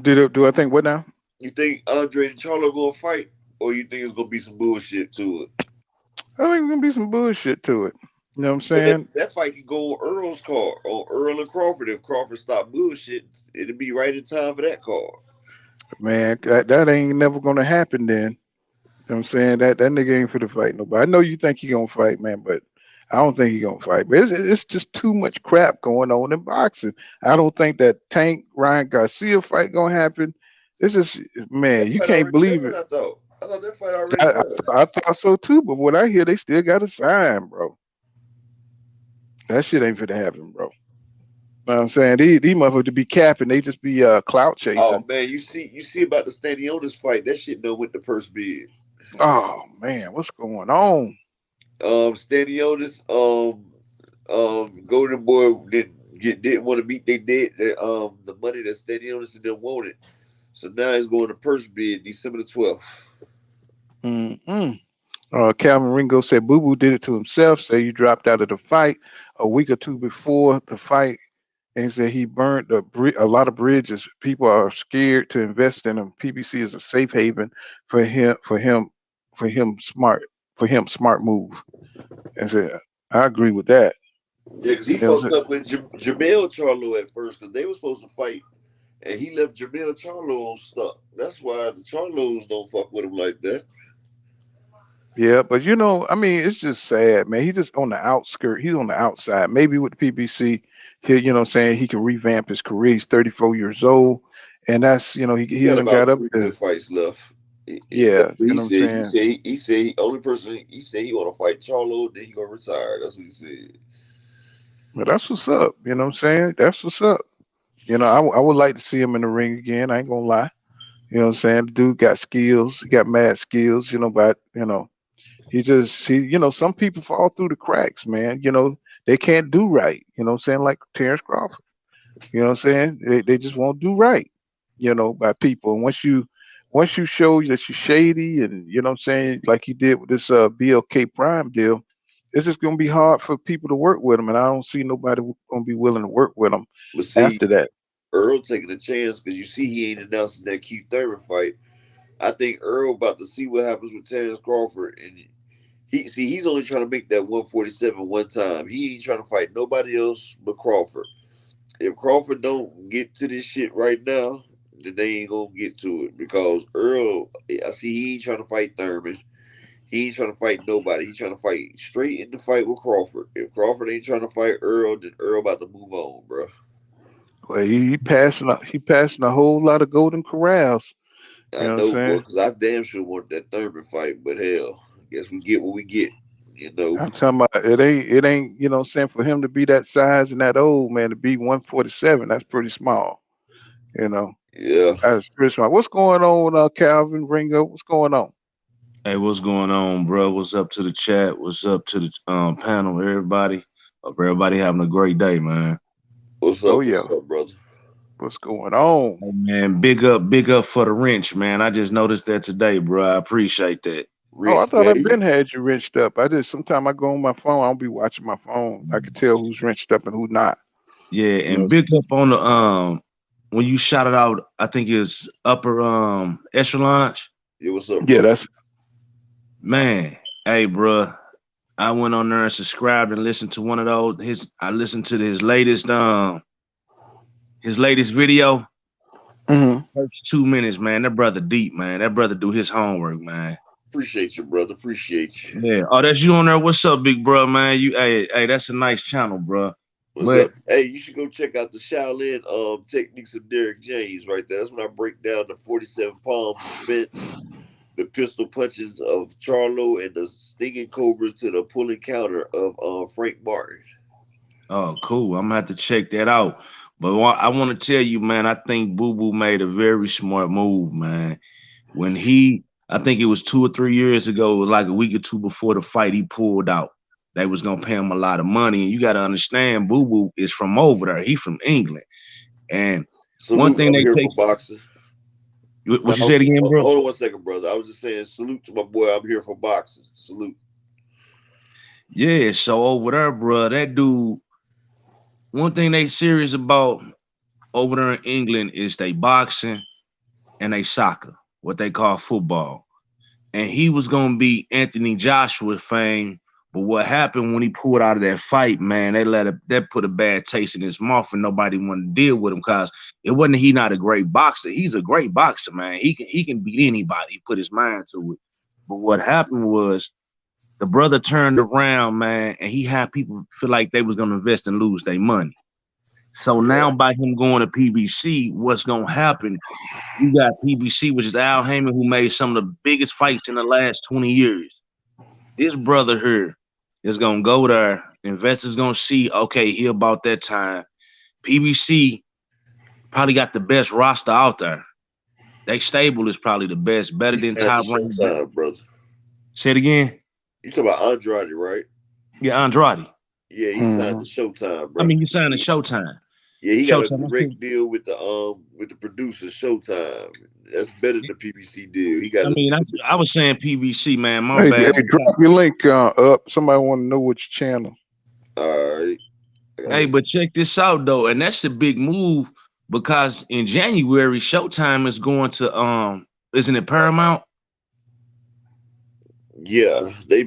Do I think what now? You think Andre and Charlo gonna fight, or you think it's gonna be some bullshit to it? I think there's gonna be some bullshit to it. You know what I'm saying? That fight could go on Earl's card, on Earl and Crawford. If Crawford stopped bullshit, it'd be right in time for that card. Man, that ain't never gonna happen then. You know what I'm saying? That nigga ain't for to fight nobody. I know you think he gonna fight, man, but I don't think he gonna fight. But it's just too much crap going on in boxing. I don't think that Tank Ryan Garcia fight gonna happen. It's just, man, you can't believe it. I thought that fight already done. I thought so too, but what I hear, they still got to sign, bro. That shit ain't finna happen, bro. Know what I'm saying? These motherfuckers be capping, they just be clout chasing. Oh man, you see about the Stanionis fight, that shit done went the first bid. Oh man, what's going on? Stanionis, Golden Boy didn't want to meet. They did the money that Stanionis and them wanted. So now he's going to purse bid December the 12th. Calvin Ringo said Boo Boo did it to himself. Say you dropped out of the fight a week or two before the fight, and he said he burned a lot of bridges. People are scared to invest in him. PBC is a safe haven for him. Smart move. And said I agree with that. Yeah, because he fucked up with Jamel Charlo at first because they were supposed to fight. And he left Jamel Charlo stuck. That's why the Charlos don't fuck with him like that. Yeah, but you know, I mean, it's just sad, man. He's just on the outskirt. He's on the outside. Maybe with the PBC, you know what I'm saying, he can revamp his career. He's 34 years old. And that's, you know, he done got up there. Good fights left. Yeah. You know what I'm saying? He said only person he said he want to fight Charlo, then he gonna retire. That's what he said. But that's what's up. You know what I'm saying? That's what's up. You know, I would like to see him in the ring again. I ain't gonna lie. You know what I'm saying? The dude got skills. He got mad skills, you know, but, you know, you know, some people fall through the cracks, man. You know, they can't do right. You know what I'm saying? Like Terence Crawford. You know what I'm saying? They just won't do right, you know, by people. And once you show that you're shady and, you know what I'm saying, like he did with this BLK Prime deal, it's just going to be hard for people to work with him. And I don't see nobody going to be willing to work with him after that. Earl taking a chance because you see he ain't announcing that Keith Thurman fight. I think Earl about to see what happens with Terence Crawford. And he's only trying to make that 147 one time. He ain't trying to fight nobody else but Crawford. If Crawford don't get to this shit right now, then they ain't going to get to it. Because Earl, I see he ain't trying to fight Thurman. He ain't trying to fight nobody. He's trying to fight straight in the fight with Crawford. If Crawford ain't trying to fight Earl, then Earl about to move on, bro. Well, he passing a whole lot of golden corrals. I know, bro, because I damn sure want that Thurman fight, but hell, I guess we get what we get, you know. I'm talking about it ain't, you know what I'm saying, for him to be that size and that old, man, to be 147, that's pretty small. You know. Yeah. That's pretty small. What's going on, Calvin Ringo? What's going on? Hey, what's going on, bro? What's up to the chat? What's up to the panel, everybody? Hope everybody having a great day, man. What's up? Oh, yeah. What's up, brother? What's going on? Hey, man, big up for the wrench, man. I just noticed that today, bro. I appreciate that. Oh, I thought I've been had you wrenched up. Sometime I go on my phone, I don't be watching my phone. I can tell who's wrenched up and who's not. Yeah, and big up on the when you shouted out, I think it's upper echelon. Yeah, what's up, Yeah, bro? that's Man, hey, bro. I went on there and subscribed and listened to one of those. I listened to his latest video. mhm. First 2 minutes, man. That brother deep, man. That brother do his homework, man. Appreciate you, brother. Appreciate you. Yeah. Oh, that's you on there. What's up, big bro, man? Hey, that's a nice channel, bro. What's But up? Hey, you should go check out the Shaolin techniques of Derek James right there. That's when I break down the 47 palms of Spence, the pistol punches of Charlo, and the stinging cobras to the pulling counter of Frank Martin. oh, cool. I'm gonna have to check that out. But I want to tell you, man, I think Boo Boo made a very smart move, man. I think it was 2 or 3 years ago, like a week or two before the fight, he pulled out. They was gonna pay him a lot of money, and you got to understand, Boo Boo is from over there. He from England, and one Salute, thing I'm they here take. for boxing. What you said again, bro? Hold on 1 second, brother. I was just saying salute to my boy. I'm here for boxing. Salute. Yeah, so over there, bro, that dude. One thing they serious about over there in England is they boxing and they soccer, what they call football. And he was gonna be Anthony Joshua fame, but what happened when he pulled out of that fight, man? That put a bad taste in his mouth, and nobody wanted to deal with him because it wasn't he not a great boxer. He's a great boxer, man. He can beat anybody. He put his mind to it. But what happened was the brother turned around, man, and he had people feel like they was gonna invest and lose their money. So now Yeah. by him going to PBC, what's gonna happen? You got PBC, which is Al Heyman, who made some of the biggest fights in the last 20 years. This brother here is gonna go there. Investors gonna see, okay, he about that time. PBC probably got the best roster out there. They stable is probably the best, better He's than at the Top Rank. Showtime, brother. Say it again. You talking about Andrade, right? Yeah, Andrade. Yeah, he signed Mhm. to Showtime, I bro. mean, he signed a Showtime. Yeah, he got a Showtime. direct deal with the producer Showtime. That's better than the PBC deal. He got I a mean, deal with I was saying PBC, man. My Hey, bad. drop your link up. Somebody want to know which channel. all right. Hey, but check this out though, and that's a big move because in January, Showtime is going to isn't it Paramount? Yeah, they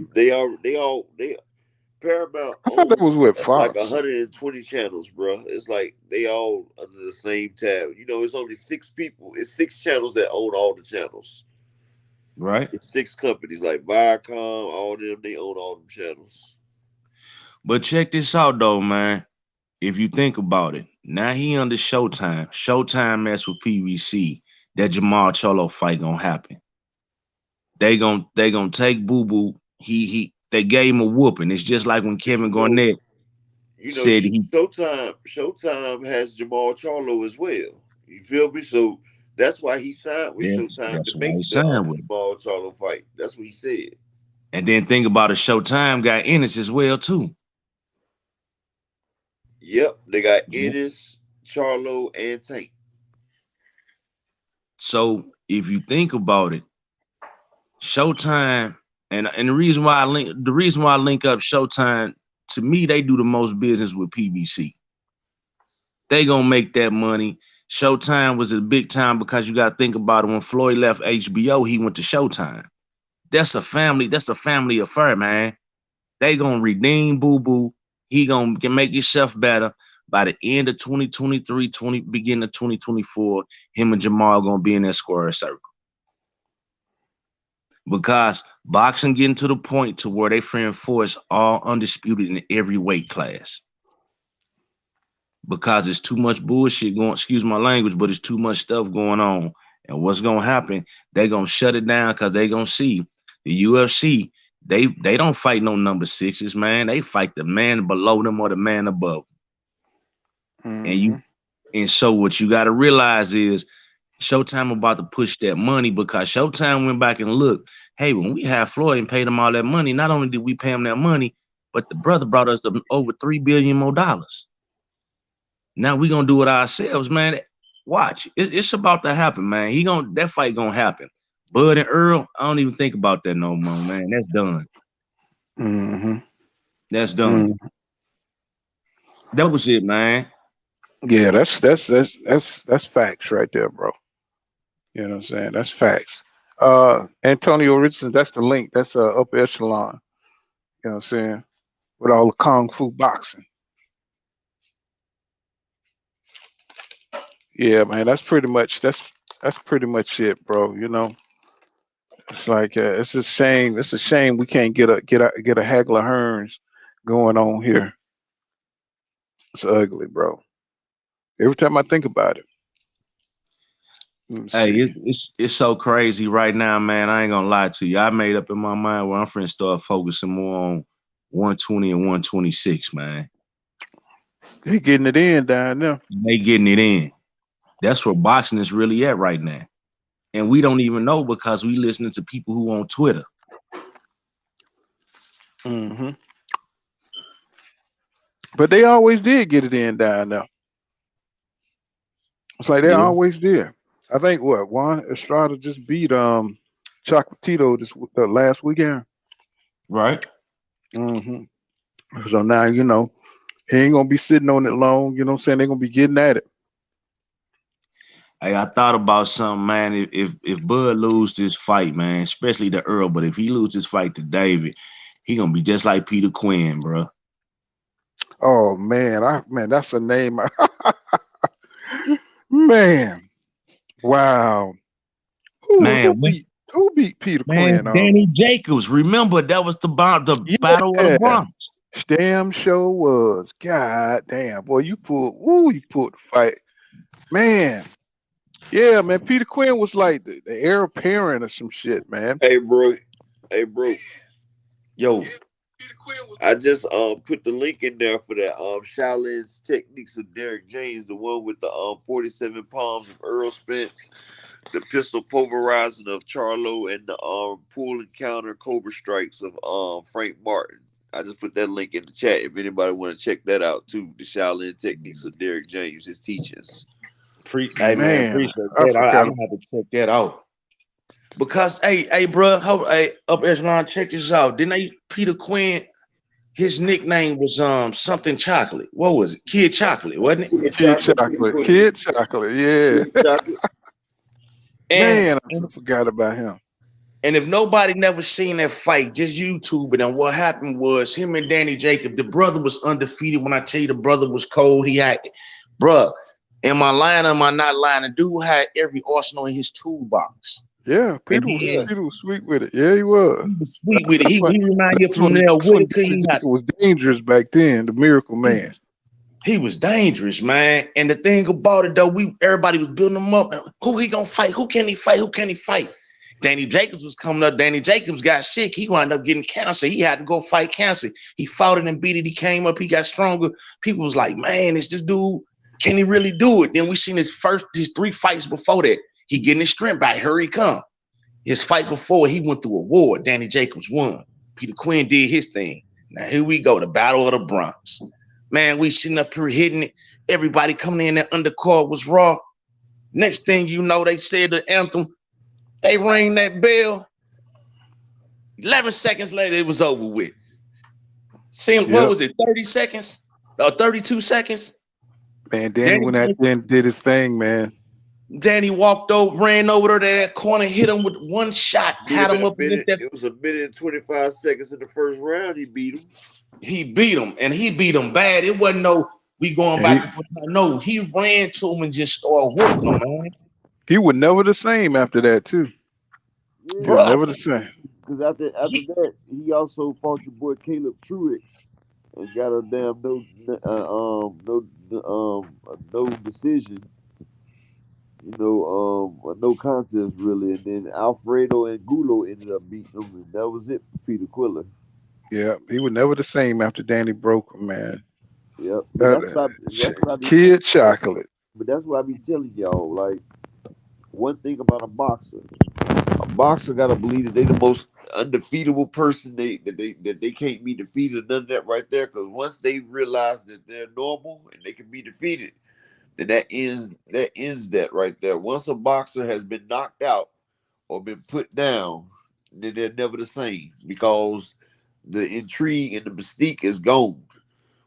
Paramount I thought that was owns with like Fox. 120 channels, bro. It's like they all under the same tab. You know, it's only 6 people. It's 6 channels that own all the channels. Right. It's 6 companies like Viacom, all them. They own all them channels. But check this out though, man. If you think about it, now he under Showtime. Showtime mess with PVC. That Jamal Cholo fight gonna happen. They gonna take Boo Boo. They gave him a whooping. It's just like when But Kevin Garnett said he. Showtime has Jamal Charlo as well. You feel me? So that's why he signed with Showtime to That's why he make the signed with him. Jamal Charlo fight. That's what he said. And then think about it, Showtime got Ennis as well too. Yep, they got Yeah. Ennis, Charlo, and Tank. So if you think about it, Showtime and the reason why I link up Showtime, to me they do the most business with PBC. They gonna make that money. Showtime was a big time because you gotta think about it. When Floyd left HBO, he went to Showtime. That's a family affair, man. They gonna redeem Boo Boo. He gonna make himself better. By the end of 2023, beginning of 2024, him and Jamal gonna be in that square circle. Because boxing getting to the point to where they friend force all undisputed in every weight class. Because it's too much bullshit going, excuse my language, but it's too much stuff going on. And what's gonna happen, they gonna shut it down because they gonna see the UFC, they don't fight no number 6s, man. They fight the man below them or the man above them. Mhm. And so what you gotta realize is Showtime about to push that money because Showtime went back and looked, hey, when we had Floyd and paid him all that money, not only did we pay him that money, but the brother brought us over $3 billion more. Now we gonna do it ourselves, man. Watch, it's about to happen, man. That fight gonna happen. Bud and Earl, I don't even think about that no more, man. That's done. Mhm. That's done. Mhm. That was it, man. Yeah, that's facts right there, bro. You know what I'm saying? That's facts. Antonio Richardson, that's the link. That's upper echelon. You know what I'm saying? With all the kung fu boxing. Yeah, man, that's pretty much it, bro. You know, it's like it's a shame. It's a shame we can't get a Hagler Hearns going on here. It's ugly, bro. Every time I think about it. Let me Hey, see. it's so crazy right now, man. I ain't gonna lie to you. I made up in my mind where I'm finna start focusing more on 120 and 126, man. They getting it in down there. They getting it in. That's where boxing is really at right now. And we don't even know because we listening to people who on Twitter. Hmm. But they always did get it in down there. It's like they Yeah, always did. I think what Juan Estrada just beat Chocolatito this last weekend. right. Hmm. So now you know he ain't gonna be sitting on it long. You know what I'm saying? They're gonna be getting at it. Hey, I thought about something, man. If Bud lose this fight, man, especially the Earl, but if he lose this fight to David, he gonna be just like Peter Quinn, bro. Oh man, that's a name. Man, wow. Who who Man, beat who beat Peter man, Quinn? Danny Jacobs. Remember that was the battle of the Yeah, Bronx. damn show was. God damn, boy, you pulled the fight, man. Yeah, man. Peter Quinn was like the heir apparent or some shit, man. Hey, bro. Hey, bro. Yo, I just put the link in there for that Shaolin's techniques of Derek James, the one with the 47 palms of Earl Spence, the pistol pulverizing of Charlo, and the pull and counter cobra strikes of Frank Martin. I just put that link in the chat if anybody want to check that out too. The Shaolin techniques of Derek James, his teachings. hey man, Man, appreciate I that. I'm forgot. gonna have to check that out. Because hey, bro, hey, up echelon, check this out. Didn't they Peter Quinn? His nickname was something chocolate. What was it? Kid Chocolate, wasn't it? Kid Kid Chocolate, Peter Chocolate, Queen. Kid Chocolate, yeah. Kid Chocolate. And Man, I forgot about him. and if nobody never seen that fight, just YouTube it. And what happened was him and Danny Jacob, the brother was undefeated. When I tell you the brother was cold, he had, bruh, am I lying or am I not lying? The dude had every arsenal in his toolbox. Yeah, And Yeah. Peter was sweet with it. Yeah, he was. he was sweet with it. That's He reminded you from there that's when Whitaker. Danny Jacob was dangerous back then. The Miracle Man. He was dangerous, man. And the thing about it, though, everybody was building him up. Who he gonna fight? Who can he fight? Who can he fight? Danny Jacobs was coming up. Danny Jacobs got sick. He wound up getting cancer. He had to go fight cancer. He fought it and beat it. He came up. He got stronger. People was like, man, is this dude? Can he really do it? Then we seen his 3 fights before that. He getting his strength back. Here he come. His fight before, he went through a war. Danny Jacobs won. Peter Quinn did his thing. Now here we go. The Battle of the Bronx. Man, we sitting up here hitting it. Everybody coming in, that undercard was raw. Next thing you know, they said the anthem. They rang that bell. 11 seconds later, it was over with. Seeing what was it, 30 seconds? Or 32 seconds? Man, Danny went out there and did his thing, man. Danny walked over, ran over to that corner, hit him with one shot, had him up against that. It was a minute and 25 seconds in the first round. He beat him. He beat him, and he beat him bad. It wasn't no we going back and forth. No, he ran to him and just started whooping him, man. He was never the same after that, too. Yeah. He was never the same. Because after that, he also fought your boy Caleb Truex and got a damn no decision. You know, a no contest really, and then Alfredo and Gulo ended up beating him, and that was it for Peter Quiller. Yeah, he was never the same after Danny broke him, man. Yep, but that's what I be Kid Chocolate. But that's what I be telling y'all. Like, one thing about a boxer gotta believe that they the most undefeatable person that they can't be defeated. None of that right there, because once they realize that they're normal and they can be defeated, then that ends that right there. Once a boxer has been knocked out or been put down, then they're never the same, because the intrigue and the mystique is gone.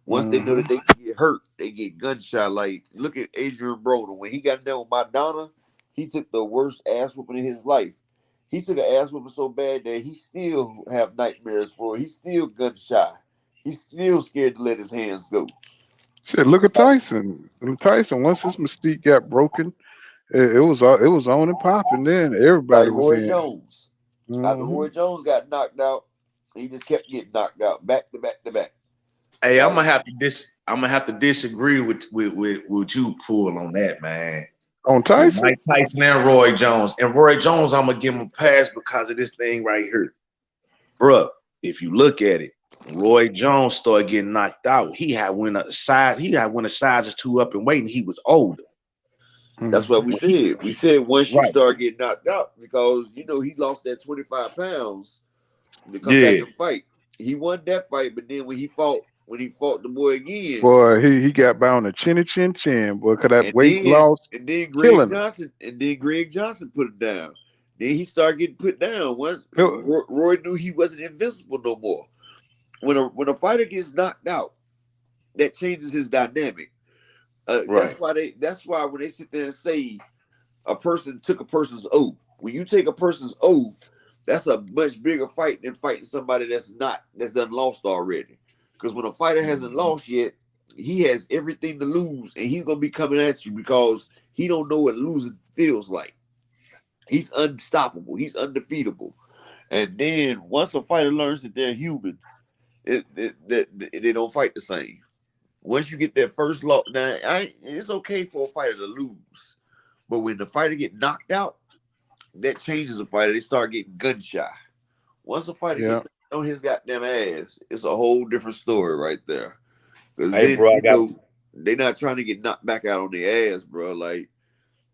Once they know that they can get hurt, they get gunshot. Like, look at Adrian Broner. When he got down with Madonna, he took the worst ass whooping in his life. He took an ass whooping so bad that he still have nightmares for it. He's still gun shy. He's still scared to let his hands go. Shit, look at Tyson. Tyson, once his mystique got broken, it was on and popping. Then everybody Like was Roy in. Jones. After Hmm. Roy Jones got knocked out, he just kept getting knocked out back to back to back. Hey, I'm Like gonna have to disagree with you, Pool, on that, man. On With Tyson, Mike Tyson and Roy Jones. And Roy Jones, I'm gonna give him a pass because of this thing right here. Bruh, if you look at it, Roy Jones started getting knocked out. He had went a size or two up in weight, and he was older. that's what we When he, said. We said once you right. start getting knocked out, because he lost that 25 pounds to come back Yeah. and fight. He won that fight, but then when he fought the boy again, boy, he got bound to chin, boy, cause that and weight then loss and then killing him. Greg Johnson put him down. Then he started getting put down. Once It- Roy knew he wasn't invincible no more. When a fighter gets knocked out, that changes his dynamic. Right. That's why when they sit there and say a person took a person's oath, when you take a person's oath, that's a much bigger fight than fighting somebody that's done lost already. Because when a fighter hasn't lost yet, he has everything to lose, and he's gonna be coming at you because he don't know what losing feels like. He's unstoppable. He's undefeatable. And then once a fighter learns that they're human, they don't fight the same. Once you get that first loss, now it's okay for a fighter to lose, but when the fighter get knocked out, that changes the fighter. They start getting gun shy. Once a fighter yeah, gets on his goddamn ass, it's a whole different story right there. Because Hey, then bro, I got they're not trying to get knocked back out on their ass, bro. Like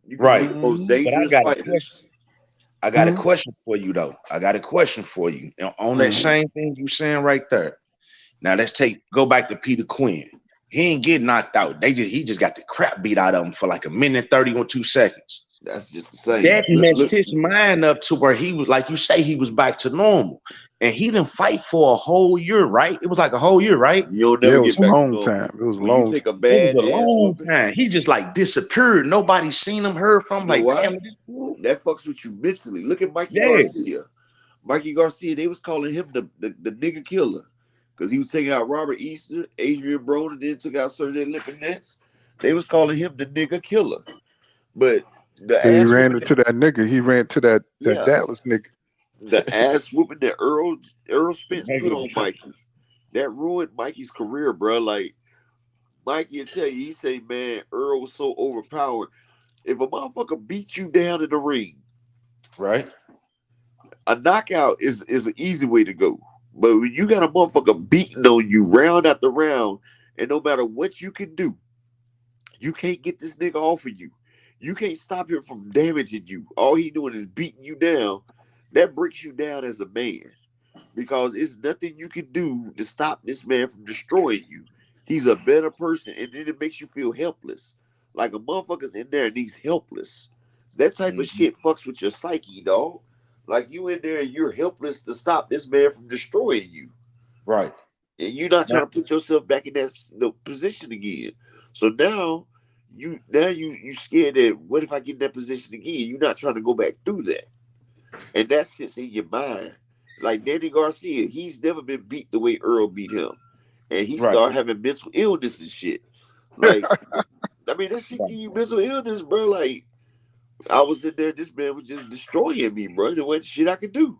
you can see right. the most hmm But I dangerous got a question. fighters. I got a question for you though. I got a question for you. And on that hmm same thing you saying right there. Now let's go back to Peter Quinn. He ain't get knocked out. He just got the crap beat out of him for like a minute 30 or 2 seconds. That's just the same. That messed his mind up to where he was, like you say, he was back to normal. And he didn't fight for a whole year, right? It was like a whole year, right? You'll yeah, never it was get a back to long normal. time. It was a When you long take time. a It was bad a ass long whooping, time. He just like disappeared. Nobody seen him, heard from you him. know Like, why? damn, That fucks with you mentally. Look at Mikey yeah, Garcia. Mikey Garcia, they was calling him the nigga killer because he was taking out Robert Easter, Adrian Broner, then took out Sergey Lipinets. They was calling him the nigga killer. But the So he ass ran whooping, into that nigga. He ran to that yeah, Dallas nigga. the ass whooping that Earl Spence put on Mikey, that ruined Mikey's career, bro. Like Mikey will tell you, he say, man, Earl was so overpowered. If a motherfucker beat you down in the ring, right. a knockout is an easy way to go. But when you got a motherfucker beating on you round after round, and no matter what you can do, you can't get this nigga off of you. You can't stop him from damaging you. All he doing is beating you down. That breaks you down as a man because it's nothing you can do to stop this man from destroying you. He's a better person, and then it makes you feel helpless. Like a motherfucker's in there and he's helpless. That type of Mhm. shit fucks with your psyche, dog. Like you in there and you're helpless to stop this man from destroying you. Right. And you're not Now, trying to put yourself back in that position again. So now you scared that what if I get in that position again? You're not trying to go back through that. And that sits in your mind. Like Danny Garcia, he's never been beat the way Earl beat him. And he right. started having mental illness and shit. Like, I mean, that shit Right. give you mental illness, bro. Like, I was in there, this man was just destroying me, bro. There wasn't shit I could do.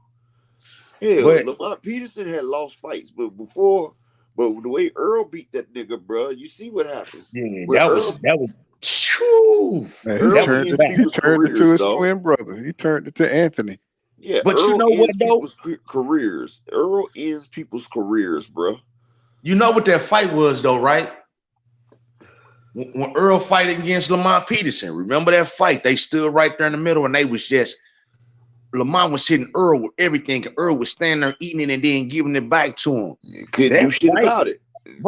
Hell, But Lamont Peterson had lost fights, but the way Earl beat that nigga, bro, you see what happens. yeah, When that was Shoo. Man, That Earl was ends bad. he people's turned into careers, his dog. twin brother. He turned into Anthony. Yeah, But you Earl know what ends though? people's careers. Earl ends people's careers, bro. You know what that fight was though, right? When Earl fighting against Lamont Peterson, remember that fight? They stood right there in the middle, and they was just Lamont was hitting Earl with everything, and Earl was standing there eating it and then giving it back to him. You couldn't That do shit fight, about it.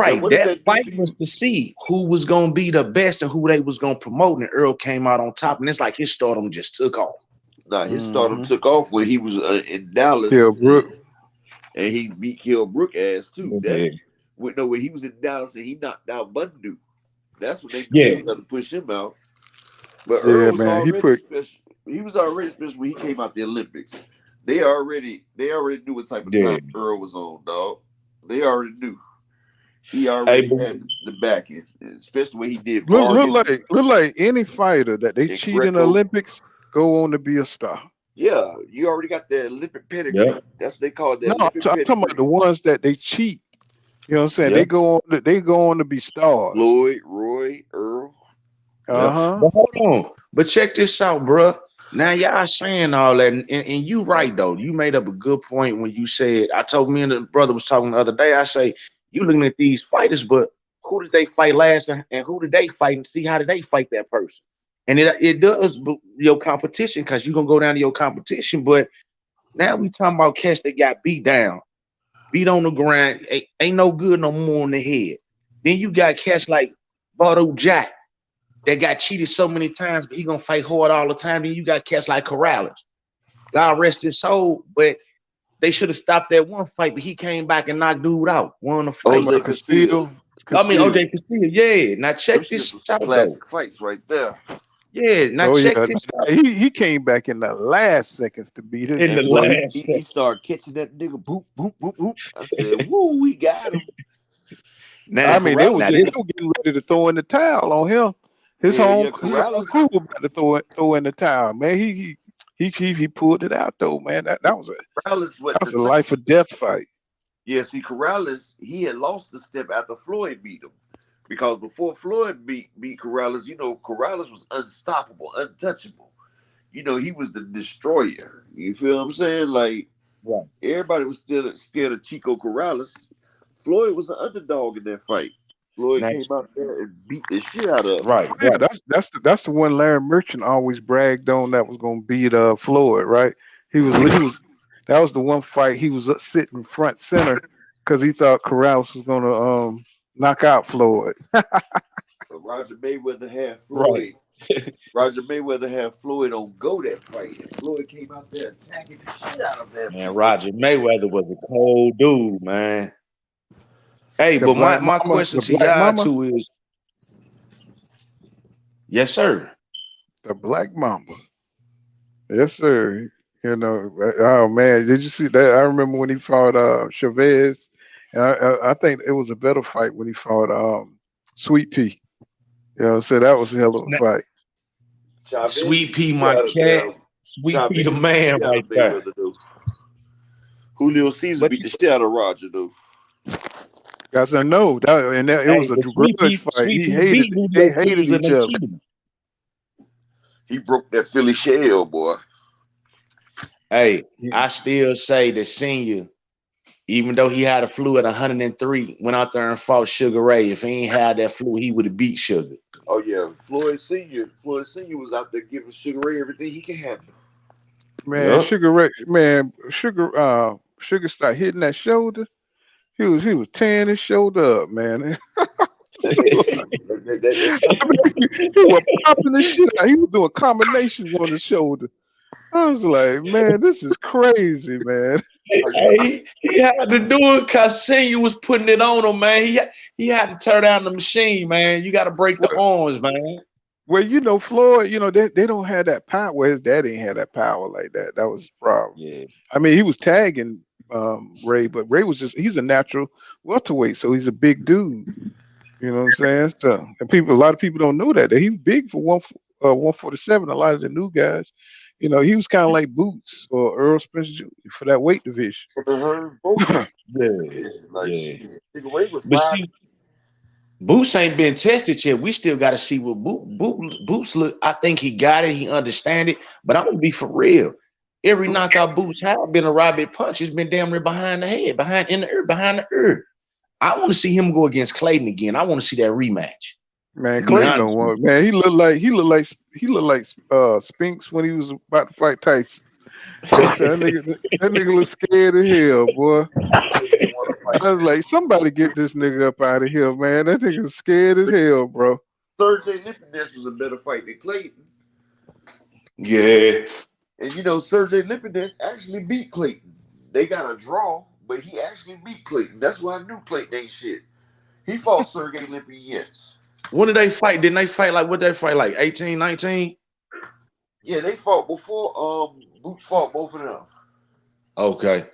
Now, right? what does That that do fight for was you? to see who was gonna be the best and who they was gonna promote, and Earl came out on top, and it's like his stardom just took off. Nah, his stardom Mm-hmm. took off when he was in Dallas, Kill Brook. and he beat Kell Brook ass too. Yeah, When he was in Dallas and he knocked out Bundu. That's when they knew they yeah, was going to push him out. But Yeah, Earl was man. He already put special. He was already special when he came out the Olympics. They already knew what type of time Earl was on, dog. They already knew. He already had the backing, especially when he did Vargas. Look like any fighter that they and cheat in the Greco. Olympics go on to be a star. Yeah, you already got that Olympic pedigree. Yep. That's what they call it, that No, I'm Olympic talking about pedigree. the ones that they cheat. You know what I'm saying? Yep. They go on to be stars. Floyd, Roy, Earl. Uh-huh. But hold on. But check this out, bruh. Now y'all saying all that, and you right though. You made up a good point when you said, I told me and the brother was talking the other day. I say, you looking at these fighters, but who did they fight last, and who did they fight, and see how did they fight that person? And it does your competition, because you're gonna go down to your competition. But now we talking about cats that got beat down, beat on the ground, ain't no good no more on the head. Then you got cats like Bardo Jack that got cheated so many times, but he gonna fight hard all the time. Then you got cats like Corrales. God rest his soul, but they should have stopped that one fight, but he came back and knocked dude out, won the fight. OJ Castillo. I mean OJ Castillo, yeah. Now check this out though. Classic fights right there. Yeah, now check this out. He came back in the last seconds to beat his. In the last he started catching that nigga, boop, boop, boop, boop. I said, woo, we got him. Now, I mean, they were getting ready to throw in the towel on him. His whole crew was about to throw in the towel, man. He pulled it out though, man. That was a life or death fight. Yeah, see, Corrales, he had lost the step after Floyd beat him. Because before Floyd beat Corrales, you know, Corrales was unstoppable, untouchable. You know, he was the destroyer. You feel what I'm saying? Like, everybody was still scared of Chico Corrales. Floyd was an underdog in that fight. Floyd came out there and beat the shit out of him. Right. Yeah, that's the one Larry Merchant always bragged on that was gonna beat Floyd, right? He was that was the one fight he was sitting front center because he thought Corrales was gonna knock out Floyd. Roger Mayweather had Floyd. Roger Mayweather had Floyd on go that fight. And Floyd came out there attacking the shit out of that. Man, Roger Mayweather was a cold dude, man. Hey, but my question to y'all too is, yes, sir. The Black Mamba. Yes, sir. You know, oh man, did you see that? I remember when he fought Chavez, and I think it was a better fight when he fought Sweet Pea. You know, so that was a hell of a fight. Chavez, Sweet Pea, my cat. Sweet Pea, the man, right there. Julio Cesar beat the shit out of Roger, though. Guys, I know that, and it was a grudge fight. They hated each other. He broke that Philly shell, boy. Hey, I still say the senior, even though he had a flu at 103, went out there and fought Sugar Ray. If he ain't had that flu, he would have beat Sugar. Oh yeah, Floyd Senior was out there giving Sugar Ray everything he can handle. Man, Sugar Ray, man, Sugar started hitting that shoulder. He was tearing his shoulder up, man. He was popping the shit out. He was doing combinations on the shoulder. I was like, man, this is crazy, man. Hey, he had to do it because Senior was putting it on him, man. He had to tear down the machine, man. You got to break the arms, man. Well, you know, Floyd, you know, they don't have that power. Well, his daddy ain't had that power like that. That was the problem. Yeah. I mean, he was tagging Ray, but Ray was he's a natural welterweight, so he's a big dude. You know what I'm saying? So, and a lot of people don't know that he was big for 147. A lot of the new guys, you know, he was kind of like Boots or Earl Spence Jr. for that weight division. But see, Boots ain't been tested yet. We still got to see what Boots look. I think he got it. He understand it. But I'm gonna be for real. Every knockout Boots have been a rabbit punch. It's been damn near behind the head, behind the ear. I want to see him go against Clayton again. I want to see that rematch. Man, Clayton don't want. Man, he looked like Spinks when he was about to fight Tyson. that nigga look scared as hell, boy. I was like, somebody get this nigga up out of here, man. That nigga scared as hell, bro. Sergey Lipinets was a better fight than Clayton. Yeah. And you know, Sergey Lipinets actually beat Clayton. They got a draw, but he actually beat Clayton. That's why I knew Clayton ain't shit. He fought Sergey Lipinets. When did they fight? Didn't they fight like, what they fight, like 18, 19? Yeah, they fought before Boots fought both of them. Okay.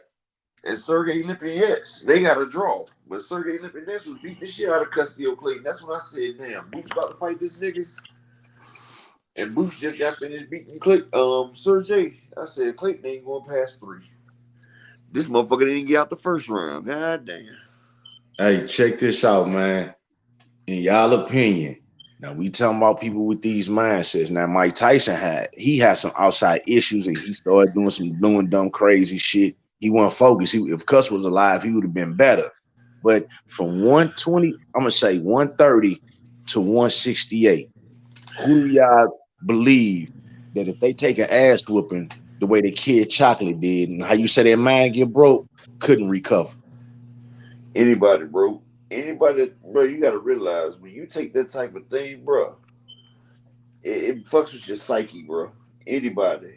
And Sergey Lipinets, they got a draw. But Sergey Lipinets was beating the shit out of Castillo Clayton. That's when I said, damn, Boots about to fight this nigga. And Boots just got finished beating Sergey. I said, Clayton ain't going past 3. This motherfucker didn't get out the first round. God damn. Hey, check this out, man. In y'all opinion, now we talking about people with these mindsets. Now Mike Tyson had some outside issues and he started doing dumb crazy shit. He wasn't focused. If Cuss was alive, he would have been better. But from 120, I'm gonna say 130 to 168, who do y'all believe that if they take an ass whooping the way the Kid Chocolate did, and how you say their mind get broke, couldn't recover? Anybody, bro. Anybody, bro, you got to realize when you take that type of thing, bro, it fucks with your psyche, bro. Anybody.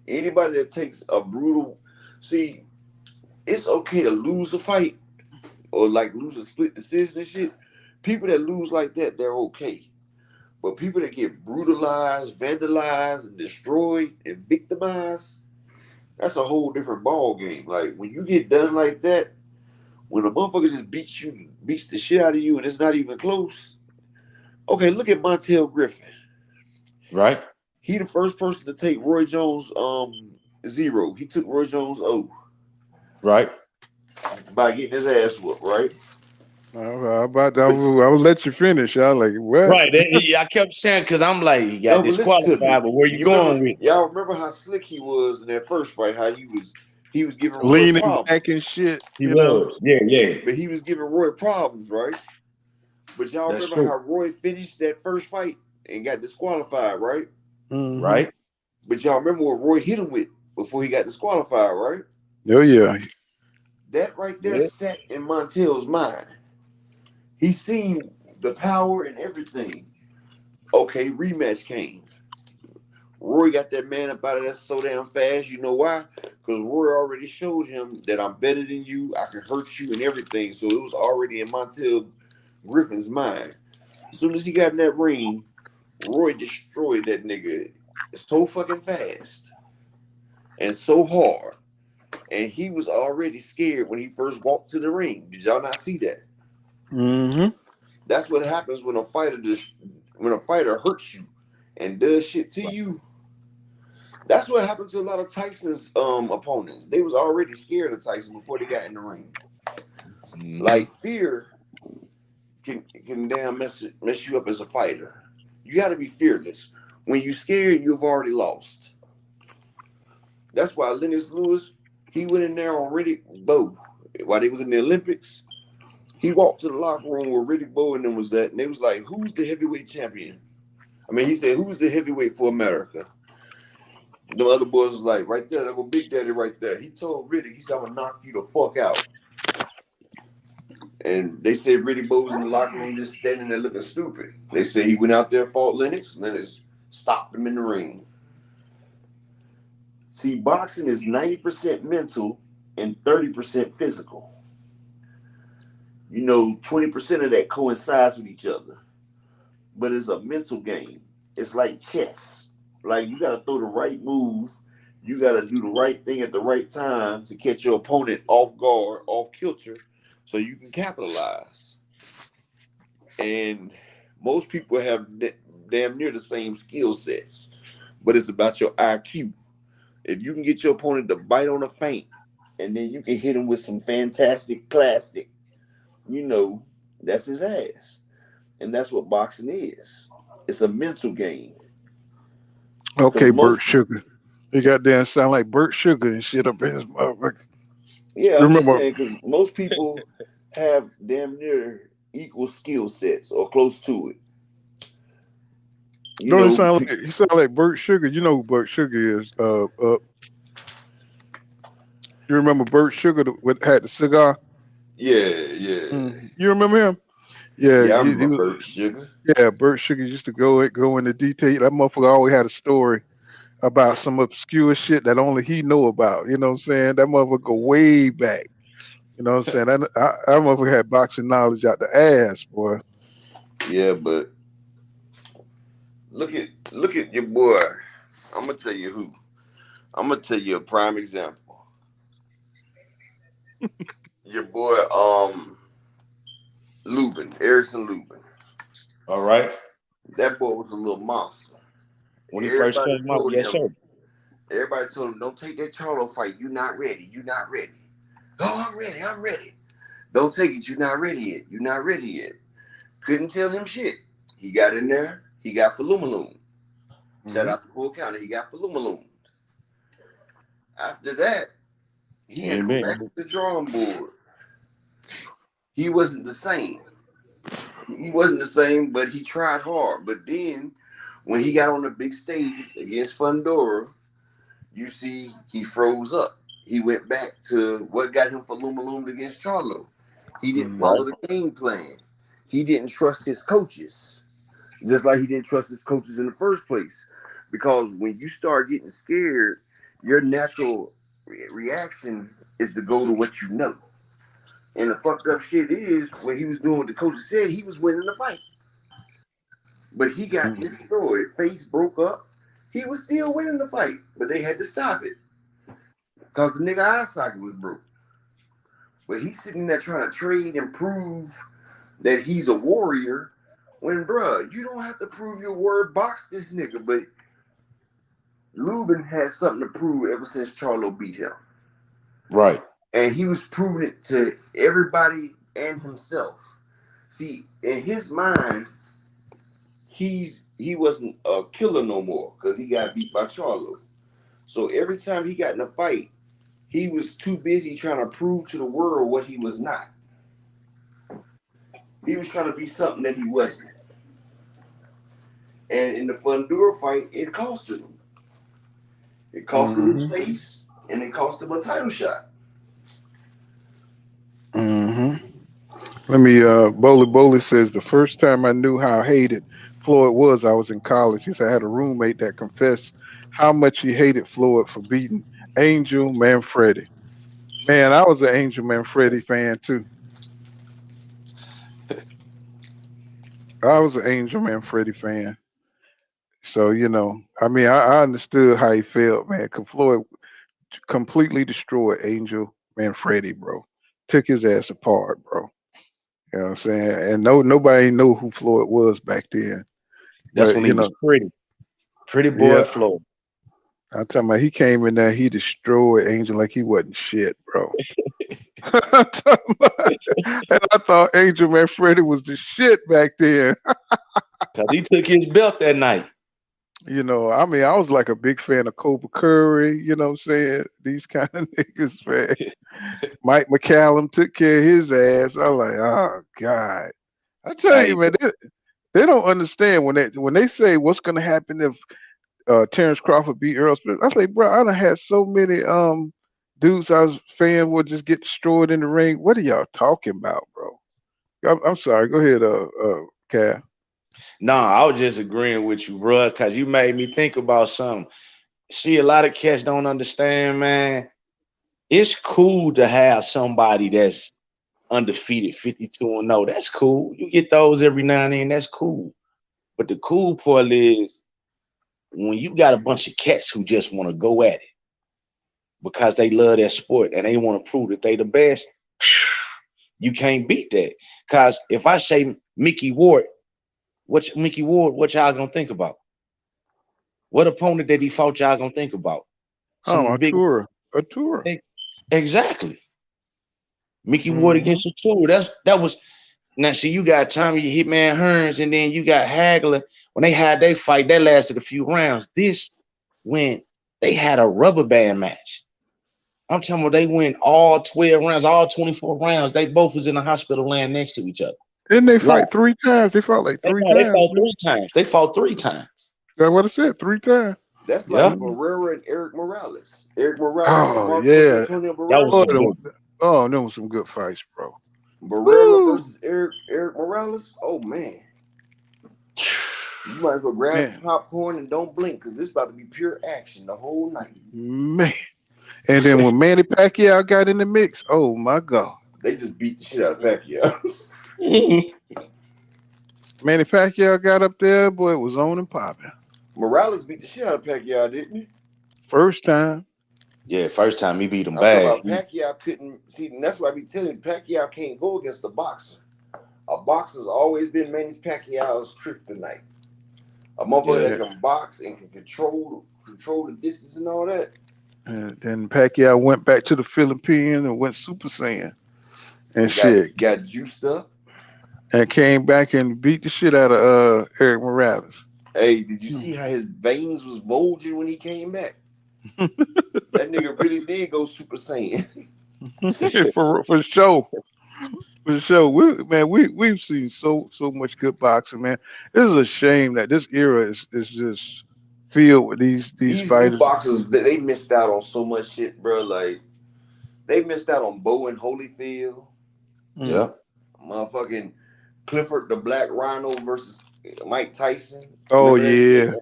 Anybody that takes a brutal. See, it's okay to lose a fight or like lose a split decision and shit. People that lose like that, they're okay. But people that get brutalized, vandalized, and destroyed and victimized, that's a whole different ball game. Like when you get done like that, when a motherfucker just beats the shit out of you and it's not even close. Okay, look at Montel Griffin. Right. He the first person to take Roy Jones 0. He took Roy Jones 0. Right. By getting his ass whooped, right? I will let you finish. I like what? Right. I kept saying because I'm like, he got disqualified, but where you going with? Y'all remember how slick he was in that first fight? How he was giving Roy leaning problems. back and shit. He was, yeah. But he was giving Roy problems, right? But y'all remember how Roy finished that first fight and got disqualified, right? Mm-hmm. Right. But y'all remember what Roy hit him with before he got disqualified, right? Oh yeah. That right there sat in Montel's mind. He seen the power and everything. Okay, rematch came. Roy got that man up out of that so damn fast. You know why? Because Roy already showed him that I'm better than you. I can hurt you and everything. So it was already in Montel Griffin's mind. As soon as he got in that ring, Roy destroyed that nigga so fucking fast and so hard. And he was already scared when he first walked to the ring. Did y'all not see that? Mm-hmm. That's what happens when a fighter hurts you and does shit to you. That's what happens to a lot of Tyson's opponents. They was already scared of Tyson before they got in the ring. Mm-hmm. Like fear can damn mess you up as a fighter. You got to be fearless. When you're scared, you've already lost. That's why Lennox Lewis, he went in there on Riddick Bowe while they was in the Olympics. He walked to the locker room where Riddick Bowe and them was at, and they was like, "Who's the heavyweight champion?" I mean, he said, "Who's the heavyweight for America?" The other boys was like, "Right there, that go Big Daddy right there." He told Riddick, he said, "I'm gonna knock you the fuck out." And they said Riddick Bowe was in the locker room just standing there looking stupid. They said he went out there and fought Lennox. Lennox stopped him in the ring. See, boxing is 90% mental and 30% physical. 20% of that coincides with each other. But it's a mental game. It's like chess. Like you got to throw the right move. You got to do the right thing at the right time to catch your opponent off guard, off kilter, so you can capitalize. And most people have damn near the same skill sets, but it's about your IQ. If you can get your opponent to bite on a feint, and then you can hit him with some fantastic classic, that's his ass. And that's what boxing is. It's a mental game. Okay, Burt Sugar. He goddamn sound like Burt Sugar and shit up in his motherfucker. Yeah, I'm just saying, because most people have damn near equal skill sets or close to it. He sound like Burt Sugar. You know who Burt Sugar is. You remember Burt Sugar had the cigar? Yeah. You remember him? Yeah, I remember Burt Sugar. Yeah, Burt Sugar used to go into detail. That motherfucker always had a story about some obscure shit that only he know about. You know what I'm saying? That motherfucker go way back. You know what I'm saying? That motherfucker had boxing knowledge out the ass, boy. Yeah, but look at your boy. I'm gonna tell you who. I'm gonna tell you a prime example. Your boy, Lubin, Erickson Lubin. All right. That boy was a little monster. When he first Everybody came out, told yes, him, sir. don't take that Charlo fight. You're not ready. You're not ready. Oh, I'm ready. I'm ready. Don't take it. You're not ready yet. You're not ready yet. Couldn't tell him shit. He got in there. He got Falumaloon. Shout out to Full County. He got Falumaloon. After that, he had to go back to the drawing board. He wasn't the same. He wasn't the same, but he tried hard. But then, when he got on the big stage against Fundora, you see he froze up. He went back to what got him Falumaloon against Charlo. He didn't follow the game plan. He didn't trust his coaches, just like he didn't trust his coaches in the first place. Because when you start getting scared, your natural reaction is to go to what you know. And the fucked up shit is when he was doing what the coaches said, he was winning the fight. But he got destroyed. Face broke up. He was still winning the fight, but they had to stop it. Because the nigga eye socket was broke. But he's sitting there trying to trade and prove that he's a warrior when, bruh, you don't have to prove your word. Box this nigga. But Lubin had something to prove ever since Charlo beat him. Right. And he was proving it to everybody and himself. See, in his mind, he wasn't a killer no more because he got beat by Charlo. So every time he got in a fight, he was too busy trying to prove to the world what he was not. He was trying to be something that he wasn't. And in the Fundora fight, it cost him. It cost him his face, and it cost him a title shot. Let me, Bowley says, the first time I knew how hated Floyd was, I was in college. He said, I had a roommate that confessed how much he hated Floyd for beating Angel Manfredi. Man, I was an Angel Manfredi fan too. I was an Angel Manfredi fan. So, you know, I mean, I understood how he felt, man. Cause Floyd completely destroyed Angel Manfredi, bro. Took his ass apart, bro. You know what I'm saying? And nobody knew who Floyd was back then. That's But, when he was pretty boy Floyd. I'm talking about he came in there, he destroyed Angel like he wasn't shit, bro. And I thought Angel Manfredi was the shit back then. Cause he took his belt that night. You know, I mean, I was like a big fan of Cobra Curry, you know what I'm saying? These kind of niggas, man. Mike McCallum took care of his ass. I was like, oh God. I tell you, man, they don't understand when they say what's gonna happen if Terence Crawford beat Earl Smith. I say, bro, I done had so many dudes I was fan would just get destroyed in the ring. What are y'all talking about, bro? I'm sorry. Go ahead, Cal. No, I was just agreeing with you, bro, because you made me think about something. See, a lot of cats don't understand, man. It's cool to have somebody that's undefeated, 52-0. That's cool. You get those every now and then. That's cool. But the cool part is when you got a bunch of cats who just want to go at it because they love that sport and they want to prove that they the best, you can't beat that. Because if I say Mickey Ward, what y'all gonna think about? What opponent that he fought y'all gonna think about? Artura. Exactly. Mickey Ward against Artura. That was now. See, you got Tommy Hitman Hearns, and then you got Hagler. When they had their fight, that lasted a few rounds. This when they had a rubber band match. I'm talking about they went all 12 rounds, all 24 rounds. They both was in the hospital laying next to each other. Didn't they fight 3 times? They fought like 3 times. They fought 3 times. They fought 3 times. That's what I said, 3 times. That's like Barrera and Eric Morales. Eric Morales and Marcos Antonio Barrera. That was some good fights, bro. Barrera versus Eric Morales. Oh man. You might as well grab popcorn and don't blink because this about to be pure action the whole night. Man. And then when Manny Pacquiao got in the mix, oh my God. They just beat the shit out of Pacquiao. Manny Pacquiao got up there, boy, it was on and popping. Morales beat the shit out of Pacquiao, didn't he? First time. Yeah, first time he beat him I'm talking bad. about Pacquiao couldn't see, and that's why I be telling you, Pacquiao can't go against the boxer. A boxer's always been Manny Pacquiao's kryptonite. A motherfucker that can box and can control the distance and all that. And then Pacquiao went back to the Philippines and went Super Saiyan and shit. Got juiced up. And came back and beat the shit out of Eric Morales. Hey, did you see how his veins was bulging when he came back? That nigga really did go Super Saiyan. for sure. For sure. We've seen so much good boxing, man. This is a shame that this era is just filled with these fighters. New boxers, they missed out on so much shit, bro. Like they missed out on Bowen Holyfield. Yeah. Motherfucking Clifford the Black Rhino versus Mike Tyson. Oh yeah.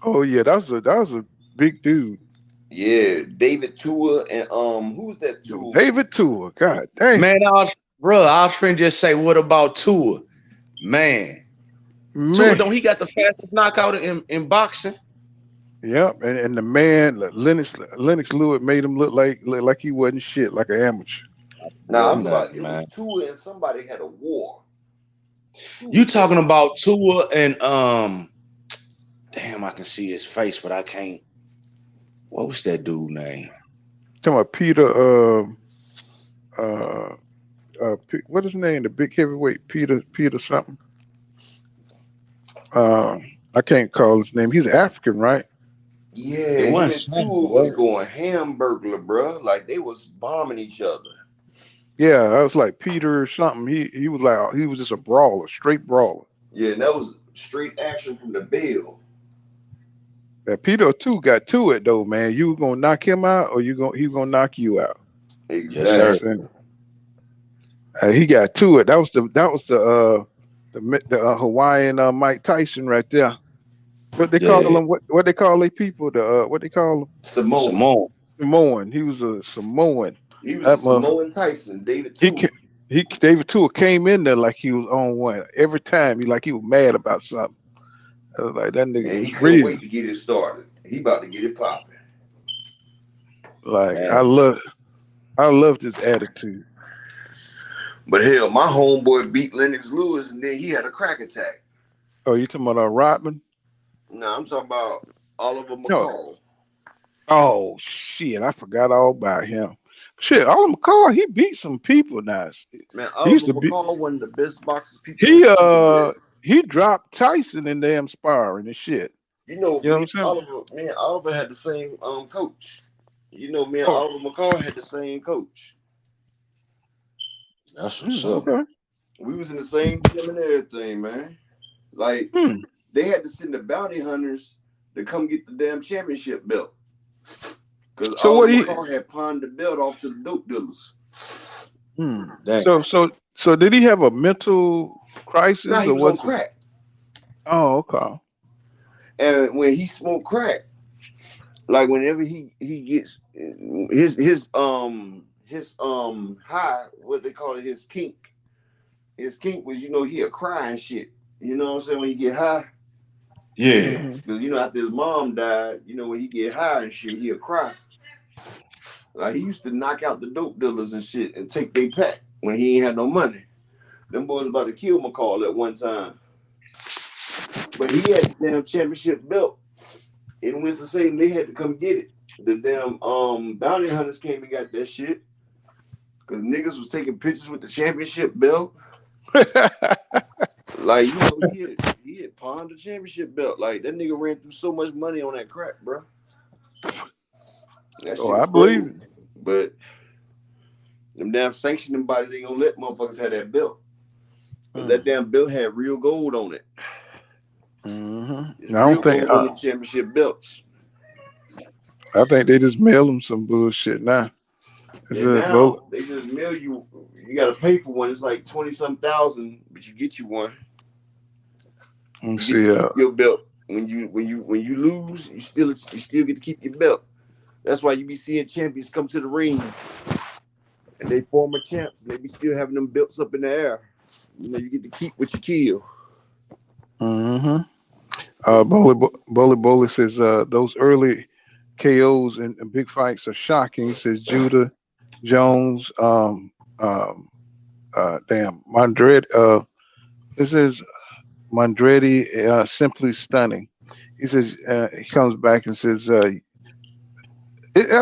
Oh yeah, that was a big dude. Yeah, David Tua and who's that Tua? David Tua. God dang. Man, I was finna just say, what about Tua? Man. Tua, don't he got the fastest knockout in boxing? Yep, and the man Lennox Lewis made him look like he wasn't shit, like an amateur. Nah, I'm talking about it was Tua and somebody had a war. You talking about Tua and damn, I can see his face, but I can't. What was that dude name? Talking about Peter. What is his name? The big heavyweight Peter something. I can't call his name. He's African, right? Yeah, him and Tua was going hamburglar, bro. Like they was bombing each other. Yeah, I was like Peter or something. He was just a brawler, straight brawler. Yeah, and that was straight action from the bell. Peter too got to it though, man. You gonna knock him out, or he gonna knock you out? Exactly. He got to it. That was the Hawaiian Mike Tyson right there. What they call him? What they call their people? What they call him? Samoan. He was a Samoan. He was a Samoan Tyson. David Tua. David Tua came in there like he was on one every time. He was mad about something. I was like, that nigga. And he couldn't wait to get it started. He about to get it popping. Like I loved his attitude. But hell, my homeboy beat Lennox Lewis and then he had a crack attack. Oh, you talking about Rodman? No, I'm talking about Oliver McCall. Oh shit, I forgot all about him. Shit, Oliver McCall, he beat some people now. Man, Oliver McCall one of the best boxers He dropped Tyson in damn sparring and shit. You know what I'm saying? Oliver had the same coach. You know, me and Oliver McCall had the same coach. That's what's up. Okay. We was in the same gym and everything, man. Like they had to send the bounty hunters to come get the damn championship belt. Because Oliver McCall had pawned the belt off to the dope dealers. So did he have a mental crisis? No, he was on crack. Oh, okay. And when he smoked crack, like whenever he gets his high, what they call it, his kink. His kink was, he'll cry and shit. You know what I'm saying? When you get high. Yeah. Because after his mom died, when he get high and shit, he'll cry. Like he used to knock out the dope dealers and shit and take their pack when he ain't had no money. Them boys about to kill McCall at one time. But he had the damn championship belt. In Winston-Salem, they had to come get it. The damn bounty hunters came and got that shit. Because niggas was taking pictures with the championship belt. Like, he had pawned the championship belt. Like, that nigga ran through so much money on that crack, bro. I believe it. But them damn sanctioning bodies ain't gonna let motherfuckers have that belt. Because that damn belt had real gold on it. Mm-hmm. I don't think on the championship belts. I think they just mail them some bullshit now. Now they just mail you. You got to pay for one. It's like 20-some thousand, but you get you one. You get to keep your belt. When you lose, you still get to keep your belt. That's why you be seeing champions come to the ring, and they former champs, and they be still having them belts up in the air. You get to keep what you kill. Mm-hmm. Bowley says those early KOs and big fights are shocking. He says Judah Jones, Andrade. This is Andrade, simply stunning. He says he comes back and says, I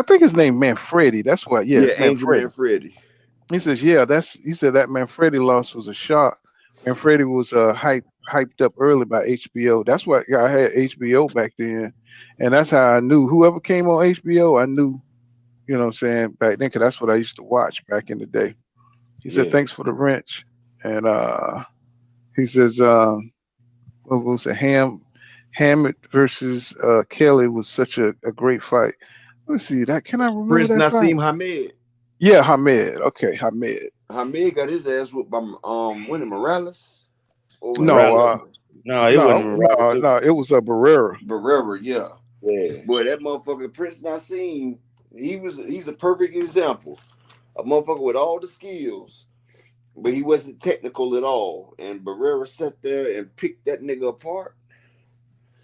think his name Manfredi. That's what. Yeah, Yeah, it's Angel Manfredi. Manfredi. He says, yeah, he said that Manfredi loss was a shock. Manfredi was hyped up early by HBO. That's what I had HBO back then, and that's how I knew whoever came on HBO. I knew, you know what I'm saying, back then, because that's what I used to watch back in the day. He said, Yeah. thanks for the wrench, and he says, what was it, Hammett versus Kelly was such a great fight. Let me see that. Can I remember Prince that fight? Nassim Hamed. Yeah, Hamed. Okay, Hamed. Hamed got his ass whooped by winning Morales. Or was it No, Morales. No, it wasn't Morales. no. It was a Barrera. Barrera, yeah. Yeah. Boy, that motherfucker Prince Nassim, he's a perfect example. A motherfucker with all the skills, but he wasn't technical at all. And Barrera sat there and picked that nigga apart.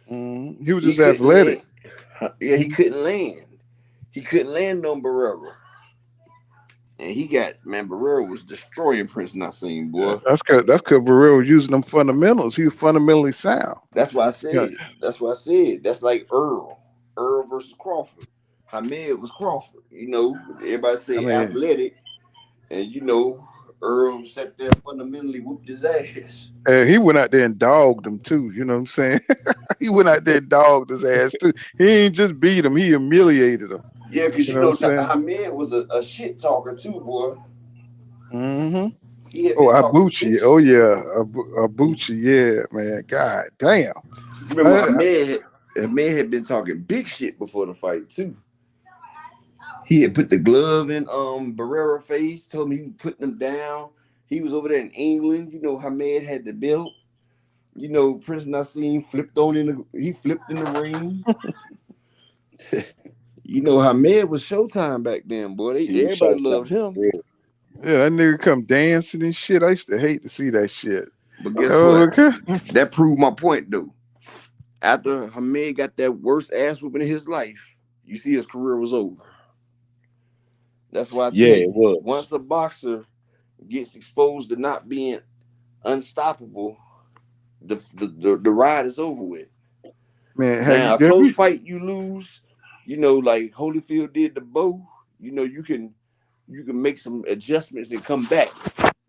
He was He just couldn't athletic. land. Yeah, he couldn't land. He couldn't land on Barrera. And Barrera was destroying Prince Nassim, boy. That's cause Barrera was using them fundamentals. He was fundamentally sound. That's why I said. Yeah. That's what I said. That's like Earl versus Crawford. Hamed was Crawford. You know, everybody say athletic, and you know, Earl sat there fundamentally whooped his ass. He went out there and dogged him too. You know what I'm saying? He went out there and dogged his ass too. He ain't just beat him; he humiliated him. Yeah, because you what know I'm saying? Hamed was a shit talker too, boy. Mm-hmm. He had Oh, been talking Abuchi. big Oh shit. yeah, Abuchi. Yeah, man. God damn. Remember, Hamed had been talking big shit before the fight too. He had put the glove in Barrera face, told me he was putting him down. He was over there in England. You know, Hamed had the belt. You know, Prince Nassim flipped in the ring. You know, Hamed was Showtime back then, boy. Everybody loved him. Yeah, that nigga come dancing and shit. I used to hate to see that shit. But guess what? That proved my point, though. After Hamed got that worst ass whooping in his life, you see his career was over. That's why I tell you, it was. once a boxer gets exposed to not being unstoppable, the ride is over with. Man, now a close fight you lose, you know, like Holyfield did to Bo, you know, you can make some adjustments and come back.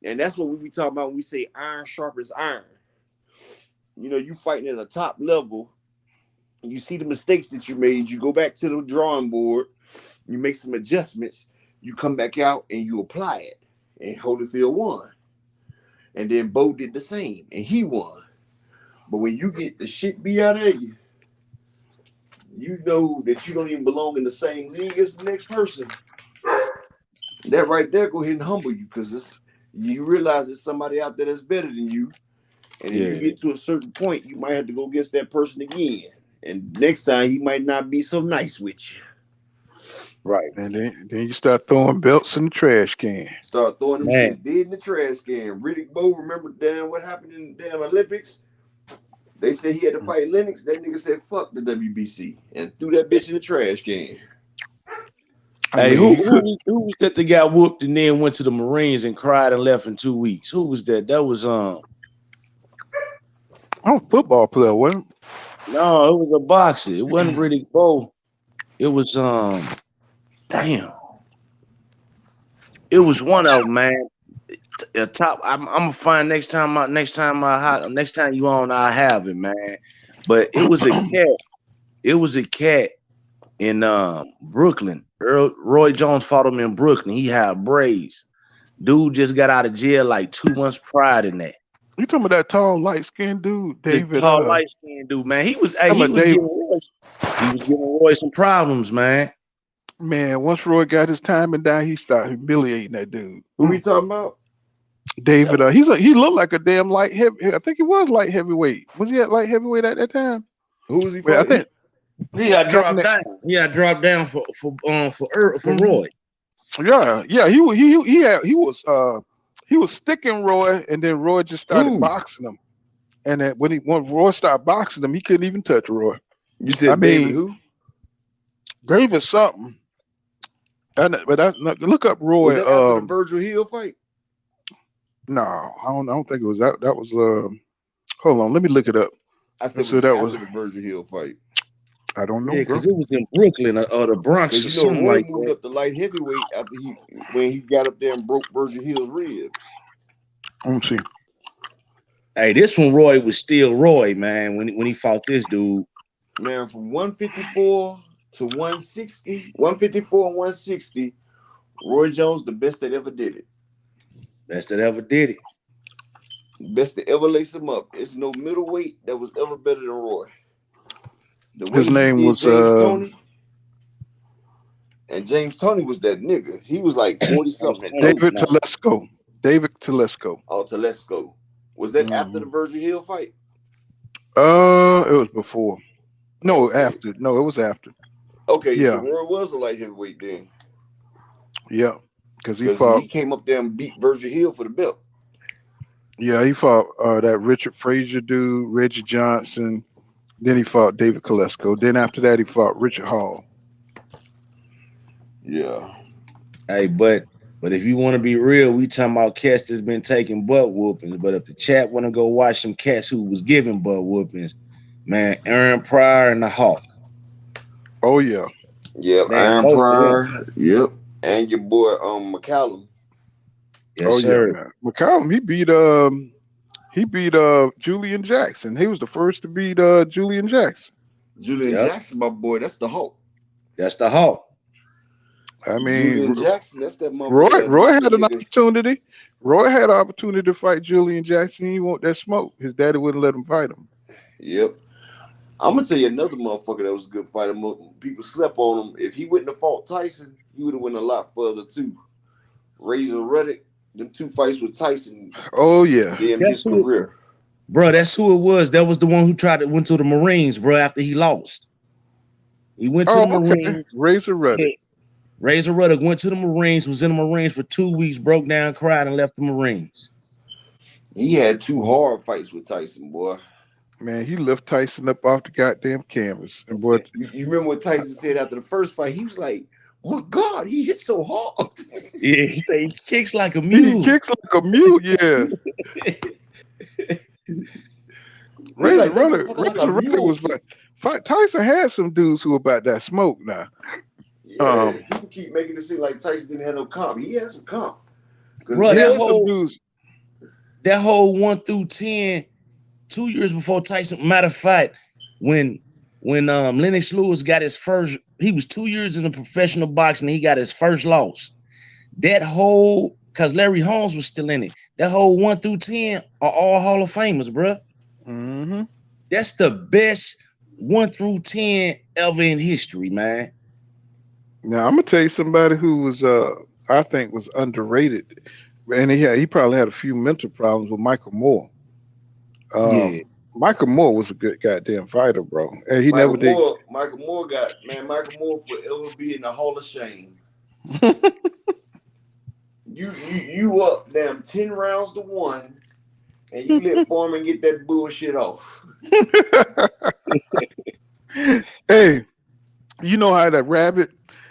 And that's what we be talking about when we say iron sharpens iron. You know, you fighting at a top level, you see the mistakes that you made, you go back to the drawing board, you make some adjustments, you come back out and you apply it. And Holyfield won. And then Bo did the same and he won. But when you get the shit beat out of you, you know that you don't even belong in the same league as the next person. That right there go ahead and humble you, because you realize there's somebody out there that's better than you. And if you get to a certain point, you might have to go against that person again. And next time he might not be so nice with you. Right. And then you start throwing belts in the trash can. Start throwing them shit dead in the trash can. Riddick Bowe, remember damn what happened in the damn Olympics? They said he had to fight Lennox. That nigga said fuck the WBC and threw that bitch in the trash can. Hey, who was that got whooped and then went to the Marines and cried and left in 2 weeks? Who was that? That was I'm a football player, wasn't it? No, it was a boxer. It wasn't Riddick Bowe. It was damn. It was one of them, man. Top. I'm gonna find next time you on, I'll have it, man. But it was a cat. It was a cat in Brooklyn. Roy Jones fought him in Brooklyn. He had braids. Dude just got out of jail like 2 months prior to that. You talking about that tall, light-skinned dude, David? The tall, light-skinned dude, man. He was giving Roy some problems, man. Man, once Roy got his time and died, he started humiliating that dude. Who we talking about? David. He looked like a damn light heavy. I think he was light heavyweight. Was he at light heavyweight at that time? Who was he fighting? I think he got dropped down. He got dropped down for Roy. Yeah. He was sticking Roy, and then Roy just started boxing him. And then when Roy started boxing him, he couldn't even touch Roy. You said David who? David something. But look up Was Roy. that after the Virgil Hill fight? No, I don't think it was that. That was hold on, let me look it up. I said, So was it that after was the Virgil Hill fight? I don't know, Yeah, bro. because it was in Brooklyn or the Bronx Because or you know something Roy like moved that. up to light heavyweight after when he got up there and broke Virgil Hill's ribs. Let me see. Hey, this one Roy was still Roy, man, when he fought this dude. Man, from 154 to 160, 154 and 160, Roy Jones the best that ever did it. Best that ever did it. Best to ever lace him up. It's no middleweight that was ever better than Roy. The way His he name did was James Toney, and James Toney was that nigga. He was like 40 something at no. David Telesco. David Telesco. Oh, Telesco. Was that after the Mm-hmm. Virgil Hill fight? It was before. No, Okay. after. No, it was after. Okay, so Yeah, Roy was a light heavyweight then. yeah. Because he Because fought. he came up there and beat Virgil Hill for the belt. Yeah, he fought that Richard Frazier dude, Reggie Johnson. Then he fought David Kolesko. Then after that, he fought Richard Hall. Yeah. Hey, but if you want to be real, we talking about cats that's been taking butt whoopings. But if the chat want to go watch some cats who was giving butt whoopings, man, Aaron Pryor and the Hawk. Oh yeah. Yep, Man, Aaron both of them. Pryor. Yep. And your boy McCallum. Yes, Oh sir. yeah, man. McCallum, he beat Julian Jackson. He was the first to beat Julian Jackson. Julian Jackson, my boy, that's the Hawk. That's the Hawk. I mean, Julian Jackson, that's that motherfucker. Roy had an opportunity. Roy had an opportunity to fight Julian Jackson. He want that smoke. His daddy wouldn't let him fight him. Yep. I'm gonna tell you another motherfucker that was a good fighter. People slept on him. If he wouldn't have fought Tyson, he would have went a lot further too. Razor Ruddock, them two fights with Tyson. Oh yeah, damn his career. Bro, that's who it was. That was the one who went to the Marines, bro, after he lost. He went to the Marines. Razor Ruddock. Razor Ruddock went to the Marines, was in the Marines for 2 weeks, broke down, cried, and left the Marines. He had 2 hard fights with Tyson, boy. Man, he lifted Tyson up off the goddamn canvas. And boy, you remember what Tyson said after the first fight? He was like, "Oh my God, he hit so hard." Yeah, he said he kicks like a mule. He kicks like a mule, yeah. Razor Ruddock was like Tyson had some dudes who were about that smoke now. Yeah, people keep making it seem like Tyson didn't have no comp. He had some comp. Bro, that whole 1 through 10, 2 years before Tyson. Matter of fact, when Lennox Lewis got his first, he was 2 years in the professional boxing, and he got his first loss. That whole, because Larry Holmes was still in it, that whole 1 through 10 are all Hall of Famers, bro. Mm-hmm. That's the best 1 through 10 ever in history, man. Now I'm gonna tell you somebody who was I think was underrated, and he probably had a few mental problems with Michael Moore. Michael Moore was a good goddamn fighter, bro. And he never did. Michael Moore forever be in the Hall of Shame. you up damn 10 rounds to 1, and you let Foreman get that bullshit off. Hey, you know how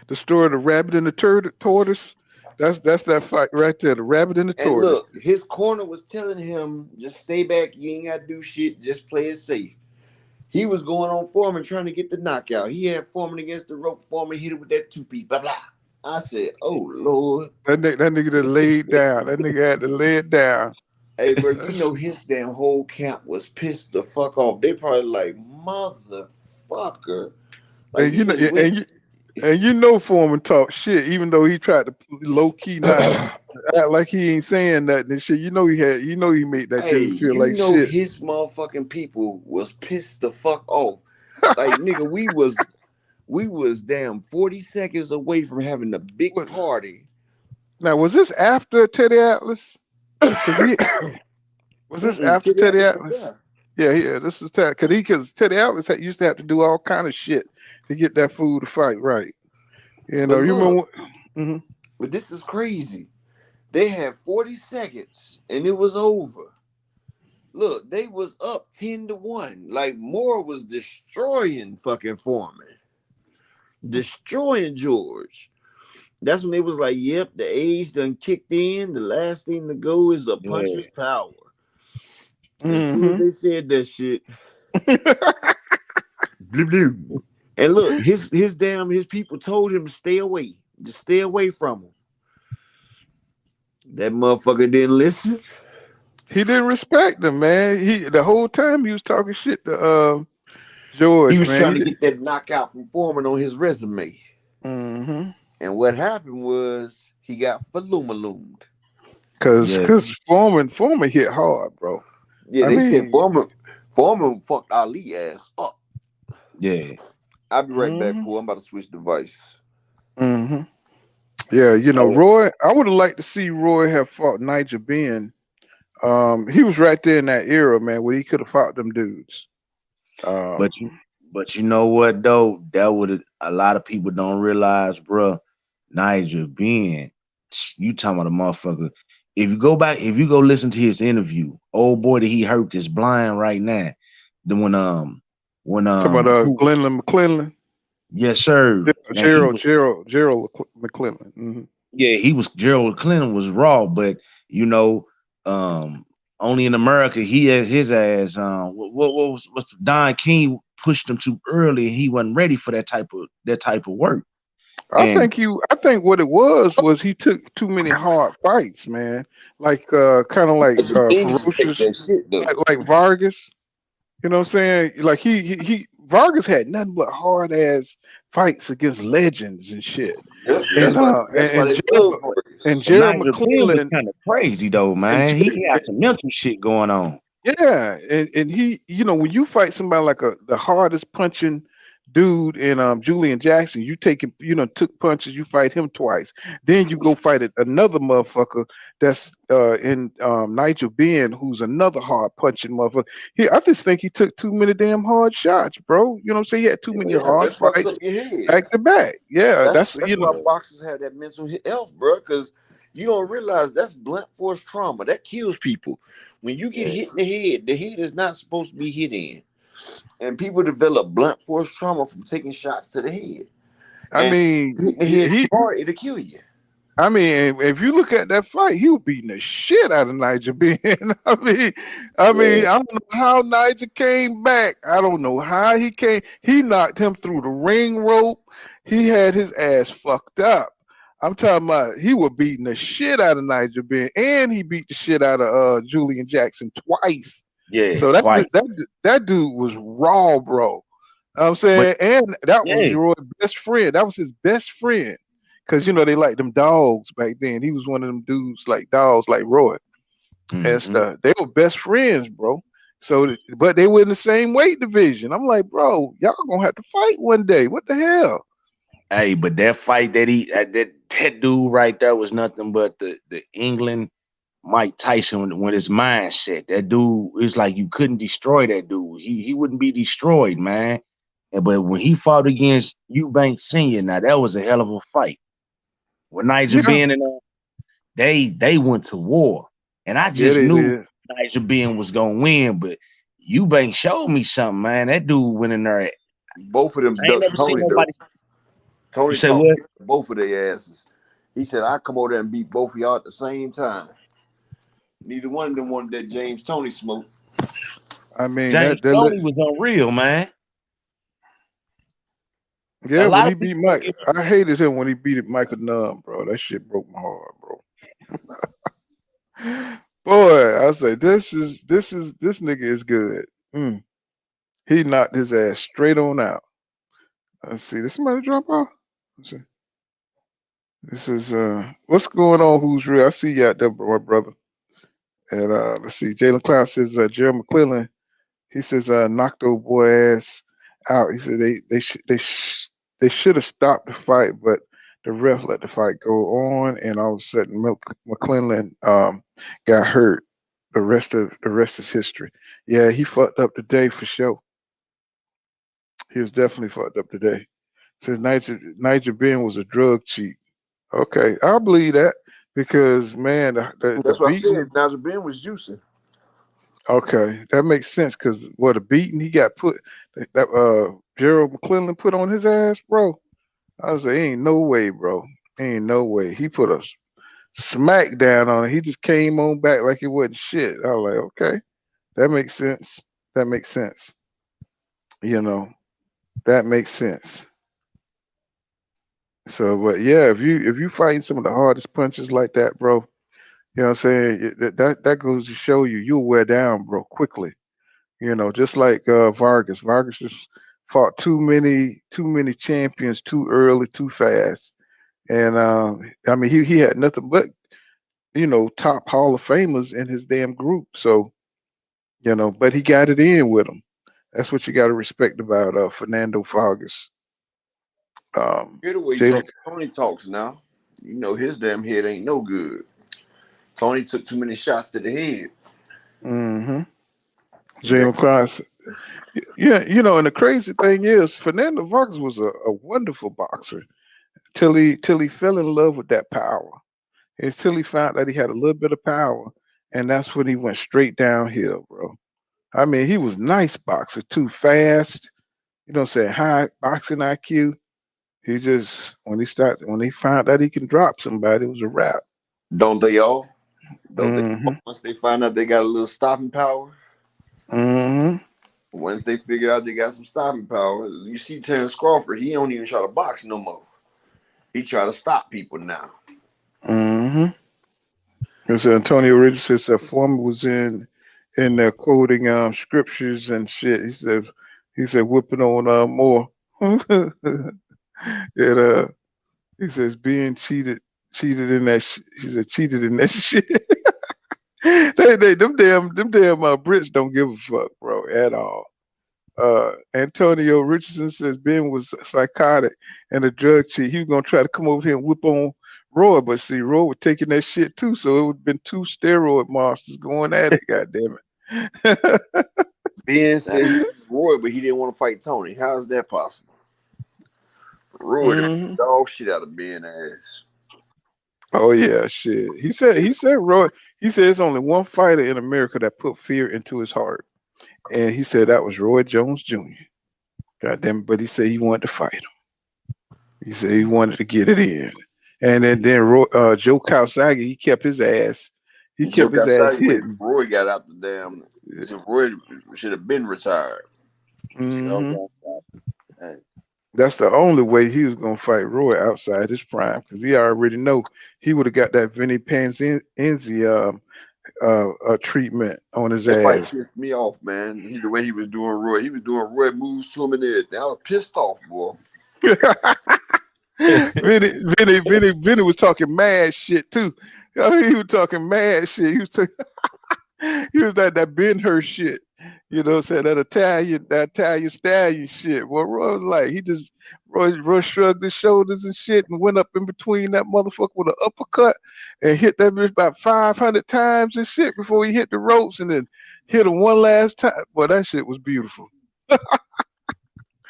the story of the rabbit and the tortoise? That's that fight right there, the rabbit and the tortoise. Look, his corner was telling him, just stay back, you ain't gotta do shit, just play it safe. He was going on Foreman trying to get the knockout. He had Foreman against the rope. Foreman hit it with that 2-piece, blah blah. I said, "Oh Lord." That nigga that laid down. That nigga had to lay it down. Hey, bro, you know his damn whole camp was pissed the fuck off. They probably like, motherfucker. Like, and you know Foreman talk shit, even though he tried to low key not act like he ain't saying nothing and shit. You know he made that dude feel like shit. His motherfucking people was pissed the fuck off. Like, nigga, we was damn 40 seconds away from having a big party. Now, was this after Teddy Atlas? Was this after Teddy Atlas? Yeah. This is because Teddy Atlas used to have to do all kind of shit to get that food to fight right. You know, you remember? Mm-hmm. But this is crazy. They had 40 seconds and it was over. Look, they was up 10-1. Like, Moore was destroying fucking Foreman. destroying George. That's when they was like, "Yep, the age done kicked in. The last thing to go is a puncher's power." As soon as they said that shit, blue blue. And look, his people told him to stay away. Just stay away from him. That motherfucker didn't listen. He didn't respect him, man. He the whole time he was talking shit to George, He was man. trying to get that knockout from Foreman on his resume. Mm-hmm. And what happened was he got faloomaloomed. Cause Foreman hit hard, bro. Yeah, they said Foreman fucked Ali ass up. Yeah. I'll be right back, Paul. I'm about to switch device. Mm-hmm. Yeah, you know, Roy, I would have liked to see Roy have fought Nigel Benn. He was right there in that era, man, where he could have fought them dudes. But you know what though? That would a lot of people don't realize, bro. Nigel Benn, you talking about a motherfucker. If you go listen to his interview, old boy that he hurt is blind right now. Then when talking about Glenn McClellan. Yes, sir. Gerald McClellan. Mm-hmm. Yeah, Gerald McClellan was raw, but you know, only in America he had his ass. What's Don King pushed him too early, and he wasn't ready for that type of work. I think what it was he took too many hard fights, man. Like kind of like ferocious, like Vargas. You know what I'm saying? Like he Vargas had nothing but hard ass fights against legends and shit. And Gerald McClellan was kind of crazy though, man. He had some mental shit going on. Yeah, and he, you know, when you fight somebody like the hardest punching dude in Julian Jackson, you take him, you know, took punches, you fight him twice. Then you go fight another motherfucker that's in Nigel Benn, who's another hard punching motherfucker. I just think he took too many damn hard shots, bro. You know what I'm saying? He had too many hard fights back to back. Yeah, that's you know, why boxers have that mental health, bro, because you don't realize that's blunt force trauma. That kills people. When you get hit in the head is not supposed to be hit in. And people develop blunt force trauma from taking shots to the head. I mean, hard, it'll kill you. I mean, if you look at that fight, he was beating the shit out of Nigel Benn. I mean, I don't know how Nigel came back. I don't know how he came. He knocked him through the ring rope. He had his ass fucked up. I'm talking about he was beating the shit out of Nigel Benn, and he beat the shit out of Julian Jackson twice. Yeah, so that dude was raw, bro. I'm saying, and that was Roy's best friend. That was his best friend, because you know they like them dogs back then. He was one of them dudes like dogs, like Roy and stuff. They were best friends, bro. So, but they were in the same weight division. I'm like, bro, y'all gonna have to fight one day. What the hell? Hey, but that fight that dude right there was nothing but the England Mike Tyson when his mindset. That dude is like you couldn't destroy that dude. He wouldn't be destroyed, man. But when he fought against Eubank Sr., now that was a hell of a fight. When Nigel Benn and they went to war, and I just knew Nigel Benn was gonna win. But Eubank showed me something, man. That dude went in there. Both of them ducked Tony. Tony said what? Both of their asses. He said, "I come over there and beat both of y'all at the same time." Neither one of them wanted that James Tony smoke. I mean, James Tony was unreal, man. Yeah, when he beat Mike, I hated him when he beat Michael Nunn, bro. That shit broke my heart, bro. Boy, I was like, this nigga is good. He knocked his ass straight on out. Let's see, did somebody drop off? Let's see. This is what's going on? Who's real? I see you out there, my brother. And let's see, Jalen Cloud says Gerald McClellan. He says knocked old boy ass out. He said they should have stopped the fight, but the ref let the fight go on, and all of a sudden McClellan got hurt. The rest is history. Yeah, he fucked up today for sure. He was definitely fucked up today. Says Nigel Benn was a drug cheat. Okay, I believe that because man, that's what I said. Nigel Benn was juicing. Okay, that makes sense because what a beating he got put that Gerald McClellan put on his ass, bro. I was like, ain't no way, bro. Ain't no way. He put a smack down on it. He just came on back like it wasn't shit. I was like, okay, that makes sense. That makes sense. You know, that makes sense. So, but yeah, if you fighting some of the hardest punches like that, bro, you know what I'm saying? That goes to show you'll wear down, bro, quickly. You know, just like Vargas. Vargas just fought too many champions too early, too fast. And I mean, he had nothing but top Hall of Famers in his damn group. So but he got it in with them. That's what you got to respect about Fernando Vargas. Hear the way Jalen. Tony talks now. You know his damn head ain't no good. Tony took too many shots to the head. Mm-hmm. That- Jalen Clark. Yeah, and the crazy thing is, Fernando Vargas was a wonderful boxer till he fell in love with that power. Until he found that he had a little bit of power, and that's when he went straight downhill, bro. I mean, he was nice boxer, too fast. You know what I'm saying? High boxing IQ. He just when he found out he can drop somebody, it was a wrap. Don't they all? Don't they all? Mm-hmm. Once they find out they got a little stopping power, Mm-hmm. once they figure out they got some stopping power, you see Terence Crawford, he don't even try to box no more. He try to stop people now. Mm-hmm. Because Antonio Richardson said Foreman was in there quoting scriptures and shit. He said whipping on more. and he says being cheated in that. He said cheated in that shit. Them damn Brits don't give a fuck, bro, at all. Antonio Richardson says Ben was psychotic and a drug cheat. He was gonna try to come over here and whip on Roy, but see, Roy was taking that shit too, so it would have been two steroid monsters going at it. God damn it! Ben said he was Roy, but he didn't want to fight Tony. How is that possible? Roy Mhm. dog shit out of Ben ass. Oh yeah, shit. He said Roy. He said there's only one fighter in America that put fear into his heart, and he said that was Roy Jones Jr. God damn it! But he said he wanted to fight him. He said he wanted to get it in. And then Joe Kawasaki, he kept his ass. He Joe kept his ass Kasai waited hidden. for Roy got out the damn. So Roy should have been retired. Hmm That's the only way he was gonna fight Roy outside his prime, because he already know he would have got that Vinny Panzzi treatment on his That fight ass. pissed me off, man. The way he was doing Roy. He was doing Roy moves to him and everything. I was pissed off, boy. Vinny was talking mad shit too. He was talking mad shit. He was that Ben Hur shit. You know what I'm saying? That Italian stallion shit. Well, Roy was like, Roy shrugged his shoulders and shit and went up in between that motherfucker with an uppercut and hit that bitch about 500 times and shit before he hit the ropes and then hit him one last time. Boy, that shit was beautiful.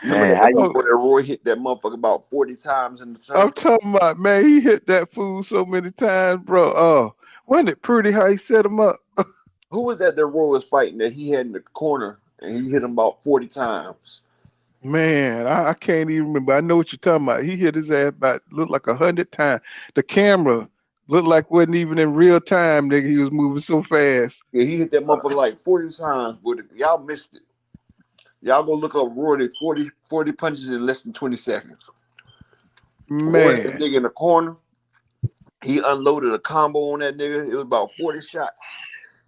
Remember that one where Roy hit that motherfucker about 40 times in the I'm turn? talking about, man, he hit that fool so many times, bro. Oh, wasn't it pretty how he set him up? Who was that Roy was fighting that he had in the corner and he hit him about 40 times? Man, I can't even remember. I know what you're talking about. He hit his ass about looked like 100 times. The camera looked like wasn't even in real time, nigga. He was moving so fast. Yeah, he hit that motherfucker like 40 times, but y'all missed it. Y'all go look up Roy did 40 punches in less than 20 seconds. Roy had that Man, nigga in the corner. He unloaded a combo on that nigga. It was about 40 shots.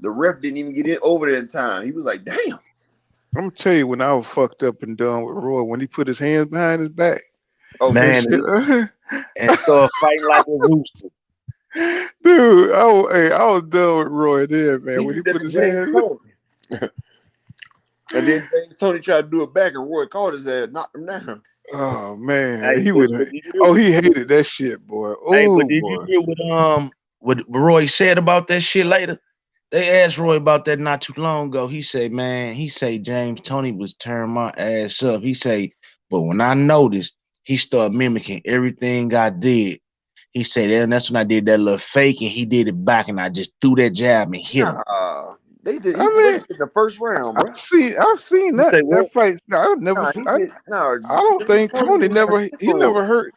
The ref didn't even get it over there in time. He was like, damn. I'm gonna tell you when I was fucked up and done with Roy, when he put his hands behind his back. Oh, Man, and start fighting like a rooster. Dude, I was done with Roy then, man. He When he did that put to his James hands Tony. And then James Tony tried to do it back, and Roy caught his ass, knocked him down. oh man, Hey, he but would did you hear he hated that shit, boy. Hey, Oh but did you boy. hear what Roy said about that shit later? They asked Roy about that not too long ago. He said, man, James Tony was tearing my ass up. He say, but when I noticed, he started mimicking everything I did. He said, and that's when I did that little fake, and he did it back, and I just threw that jab and hit him. They did. He I mean, placed in the first round, bro. I've seen You say that what? fight. No, I've never Nah, seen. he did. No, I don't James think Tony Tony was on never he never steroids. hurt.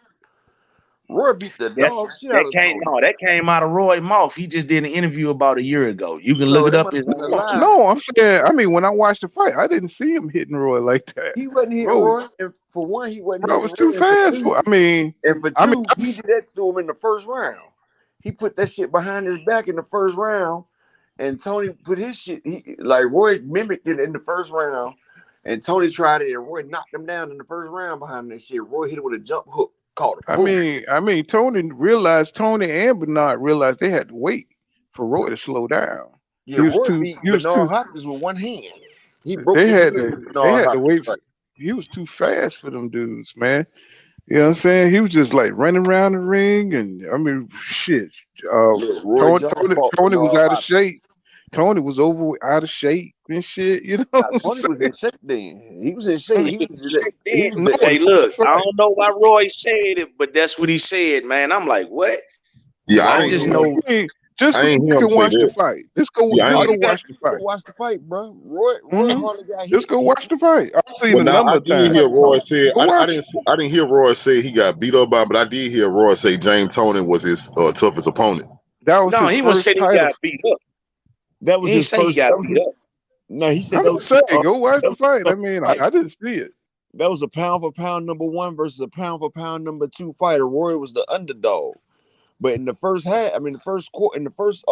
Roy beat the dog shit out of Tony. That came out of Roy's mouth. He just did an interview about a year ago. You can look So it that up. must have been a lie. No, I'm saying, I mean, when I watched the fight, I didn't see him hitting Roy like that. He wasn't hitting Roy. And for one, he wasn't Bro, it hitting was too Roy. fast for. And for two, he did that to him in the first round. He put that shit behind his back in the first round, and Tony put his shit. Like Roy mimicked it in the first round, and Tony tried it, and Roy knocked him down in the first round behind that shit. Roy hit him with a jump hook. Called I mean, Tony and Bernard realized they had to wait for Roy to slow down. Yeah, Roy beat Bernard Hopkins with one hand. He broke his hand with Bernard Hopkins. Wait for. He was too fast for them dudes, man. You know what I'm saying? He was just like running around the ring, and I mean, shit. Tony was out of shape. Tony was out of shape and shit. You know, Tony was in shape then. He was in shape. Hey, look, I don't know why Roy said it, but that's what he said, man. I'm like, what? Yeah, I just know. Just go watch the fight. Just go watch the fight. Watch the fight, bro. Roy hardly got hit. Just go watch the fight. I've seen a number of times. I did hear Roy say. I didn't hear Roy say he got beat up by him, but I did hear Roy say James Tony was his toughest opponent. That was he was saying he got beat up. That was his first. He got beat up. No, he said. Go watch the fight. I mean, I didn't see it. That was a pound for pound number 1 versus a pound for pound number 2 fighter. Roy was the underdog. But in the first half, in the first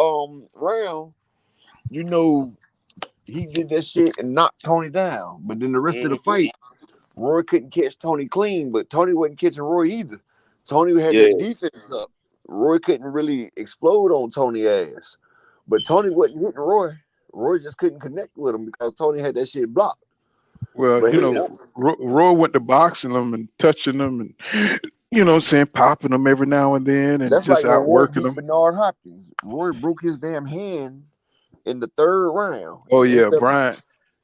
round, you know, he did that shit and knocked Tony down. But then the rest of the fight, Roy couldn't catch Tony clean, but Tony wasn't catching Roy either. Tony had that defense up. Roy couldn't really explode on Tony's ass. But Tony wasn't hitting Roy. Roy just couldn't connect with him because Tony had that shit blocked. Well, Roy went to boxing them and touching them and, you know what I'm saying, popping them every now and then and that's just like outworking them. Bernard Hopkins. Roy broke his damn hand in the third round. Oh, yeah, Brian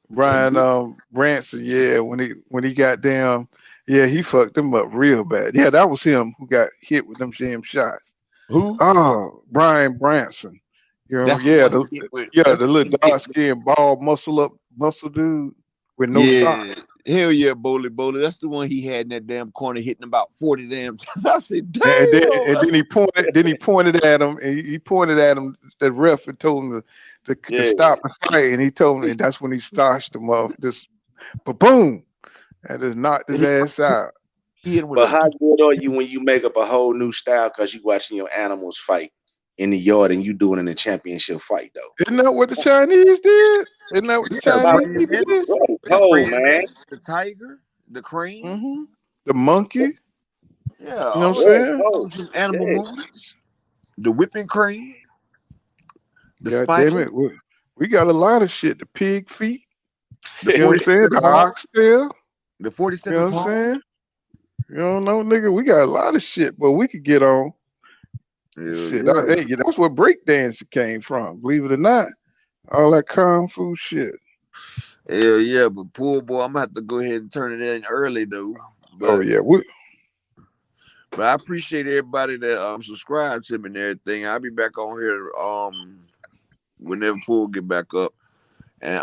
Branson, yeah, when he got down, yeah, he fucked him up real bad. Yeah, that was him who got hit with them damn shots. Who? Oh, Brian Branson. You know, the little dark skinned bald muscle dude with no socks. Hell yeah, Bowley. That's the one he had in that damn corner hitting about 40 damn times. I said, damn. And then he pointed at him, and he pointed at him, the ref, and told him to stop the fight, and he told him, and that's when he starched him off. Just boom, and just knocked his ass out. But how good are you when you make up a whole new style because you watching your animals fight in the yard and you doing in a championship fight though? Isn't that what the Chinese did? Isn't that what the Chinese people did? Oh man, the tiger, the crane, the monkey. Yeah, you know what I'm saying? Some animal movements. The whipping crane. God damn it, we got a lot of shit. The pig feet. You know what I'm saying? The oxtail. The 47. You know what I'm saying? You don't know, nigga. We got a lot of shit, but we could get on. Shit, that's where breakdancing came from. Believe it or not, all that kung fu shit. Hell yeah, but poor boy, I'm gonna have to go ahead and turn it in early though. But, but I appreciate everybody that subscribed to me and everything. I'll be back on here whenever Pool get back up. And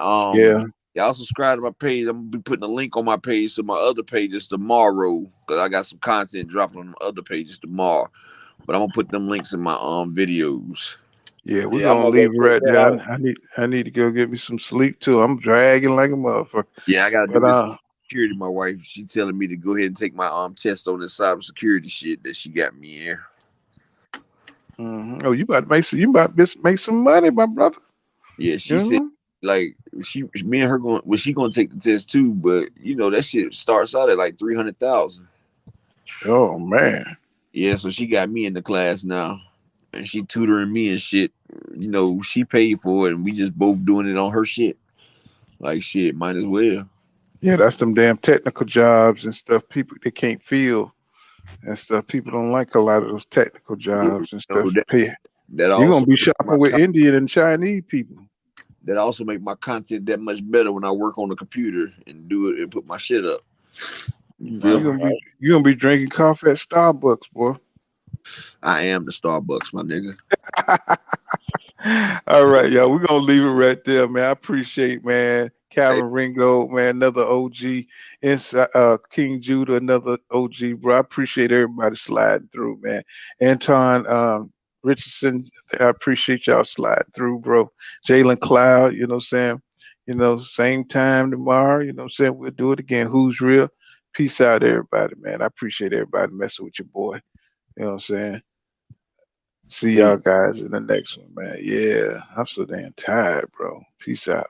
y'all subscribe to my page. I'm gonna be putting a link on my page to my other pages tomorrow because I got some content dropping on the other pages tomorrow. But I'm gonna put them links in my videos. Yeah, we're gonna leave it right there. I need to go get me some sleep too. I'm dragging like a motherfucker. Yeah, I gotta do this security. My wife, she telling me to go ahead and take my test on this cybersecurity shit that she got me in. Oh, you about to make some money, my brother. Yeah, she said like me and her she gonna take the test too, but you know that shit starts out at like 300,000. Oh man. Yeah, so she got me in the class now, and she tutoring me and shit. You know, she paid for it, and we just both doing it on her shit. Like shit, might as well. Yeah, that's them damn technical jobs and stuff. People they can't feel and stuff. People don't like a lot of those technical jobs and stuff. You're gonna be shopping with Indian and Chinese people. That also make my content that much better when I work on the computer and do it and put my shit up. You're gonna be drinking coffee at Starbucks, boy. I am the Starbucks, my nigga. All right, y'all. We're gonna leave it right there, man. I appreciate, man. Calvin Ringo, man, another OG. Inside, King Judah, another OG, bro. I appreciate everybody sliding through, man. Anton Richardson, I appreciate y'all sliding through, bro. Jalen Cloud, you know what I'm saying? You know, same time tomorrow, you know what I'm saying? We'll do it again. Who's real? Peace out, everybody, man. I appreciate everybody messing with your boy. You know what I'm saying? See y'all guys in the next one, man. Yeah, I'm so damn tired, bro. Peace out.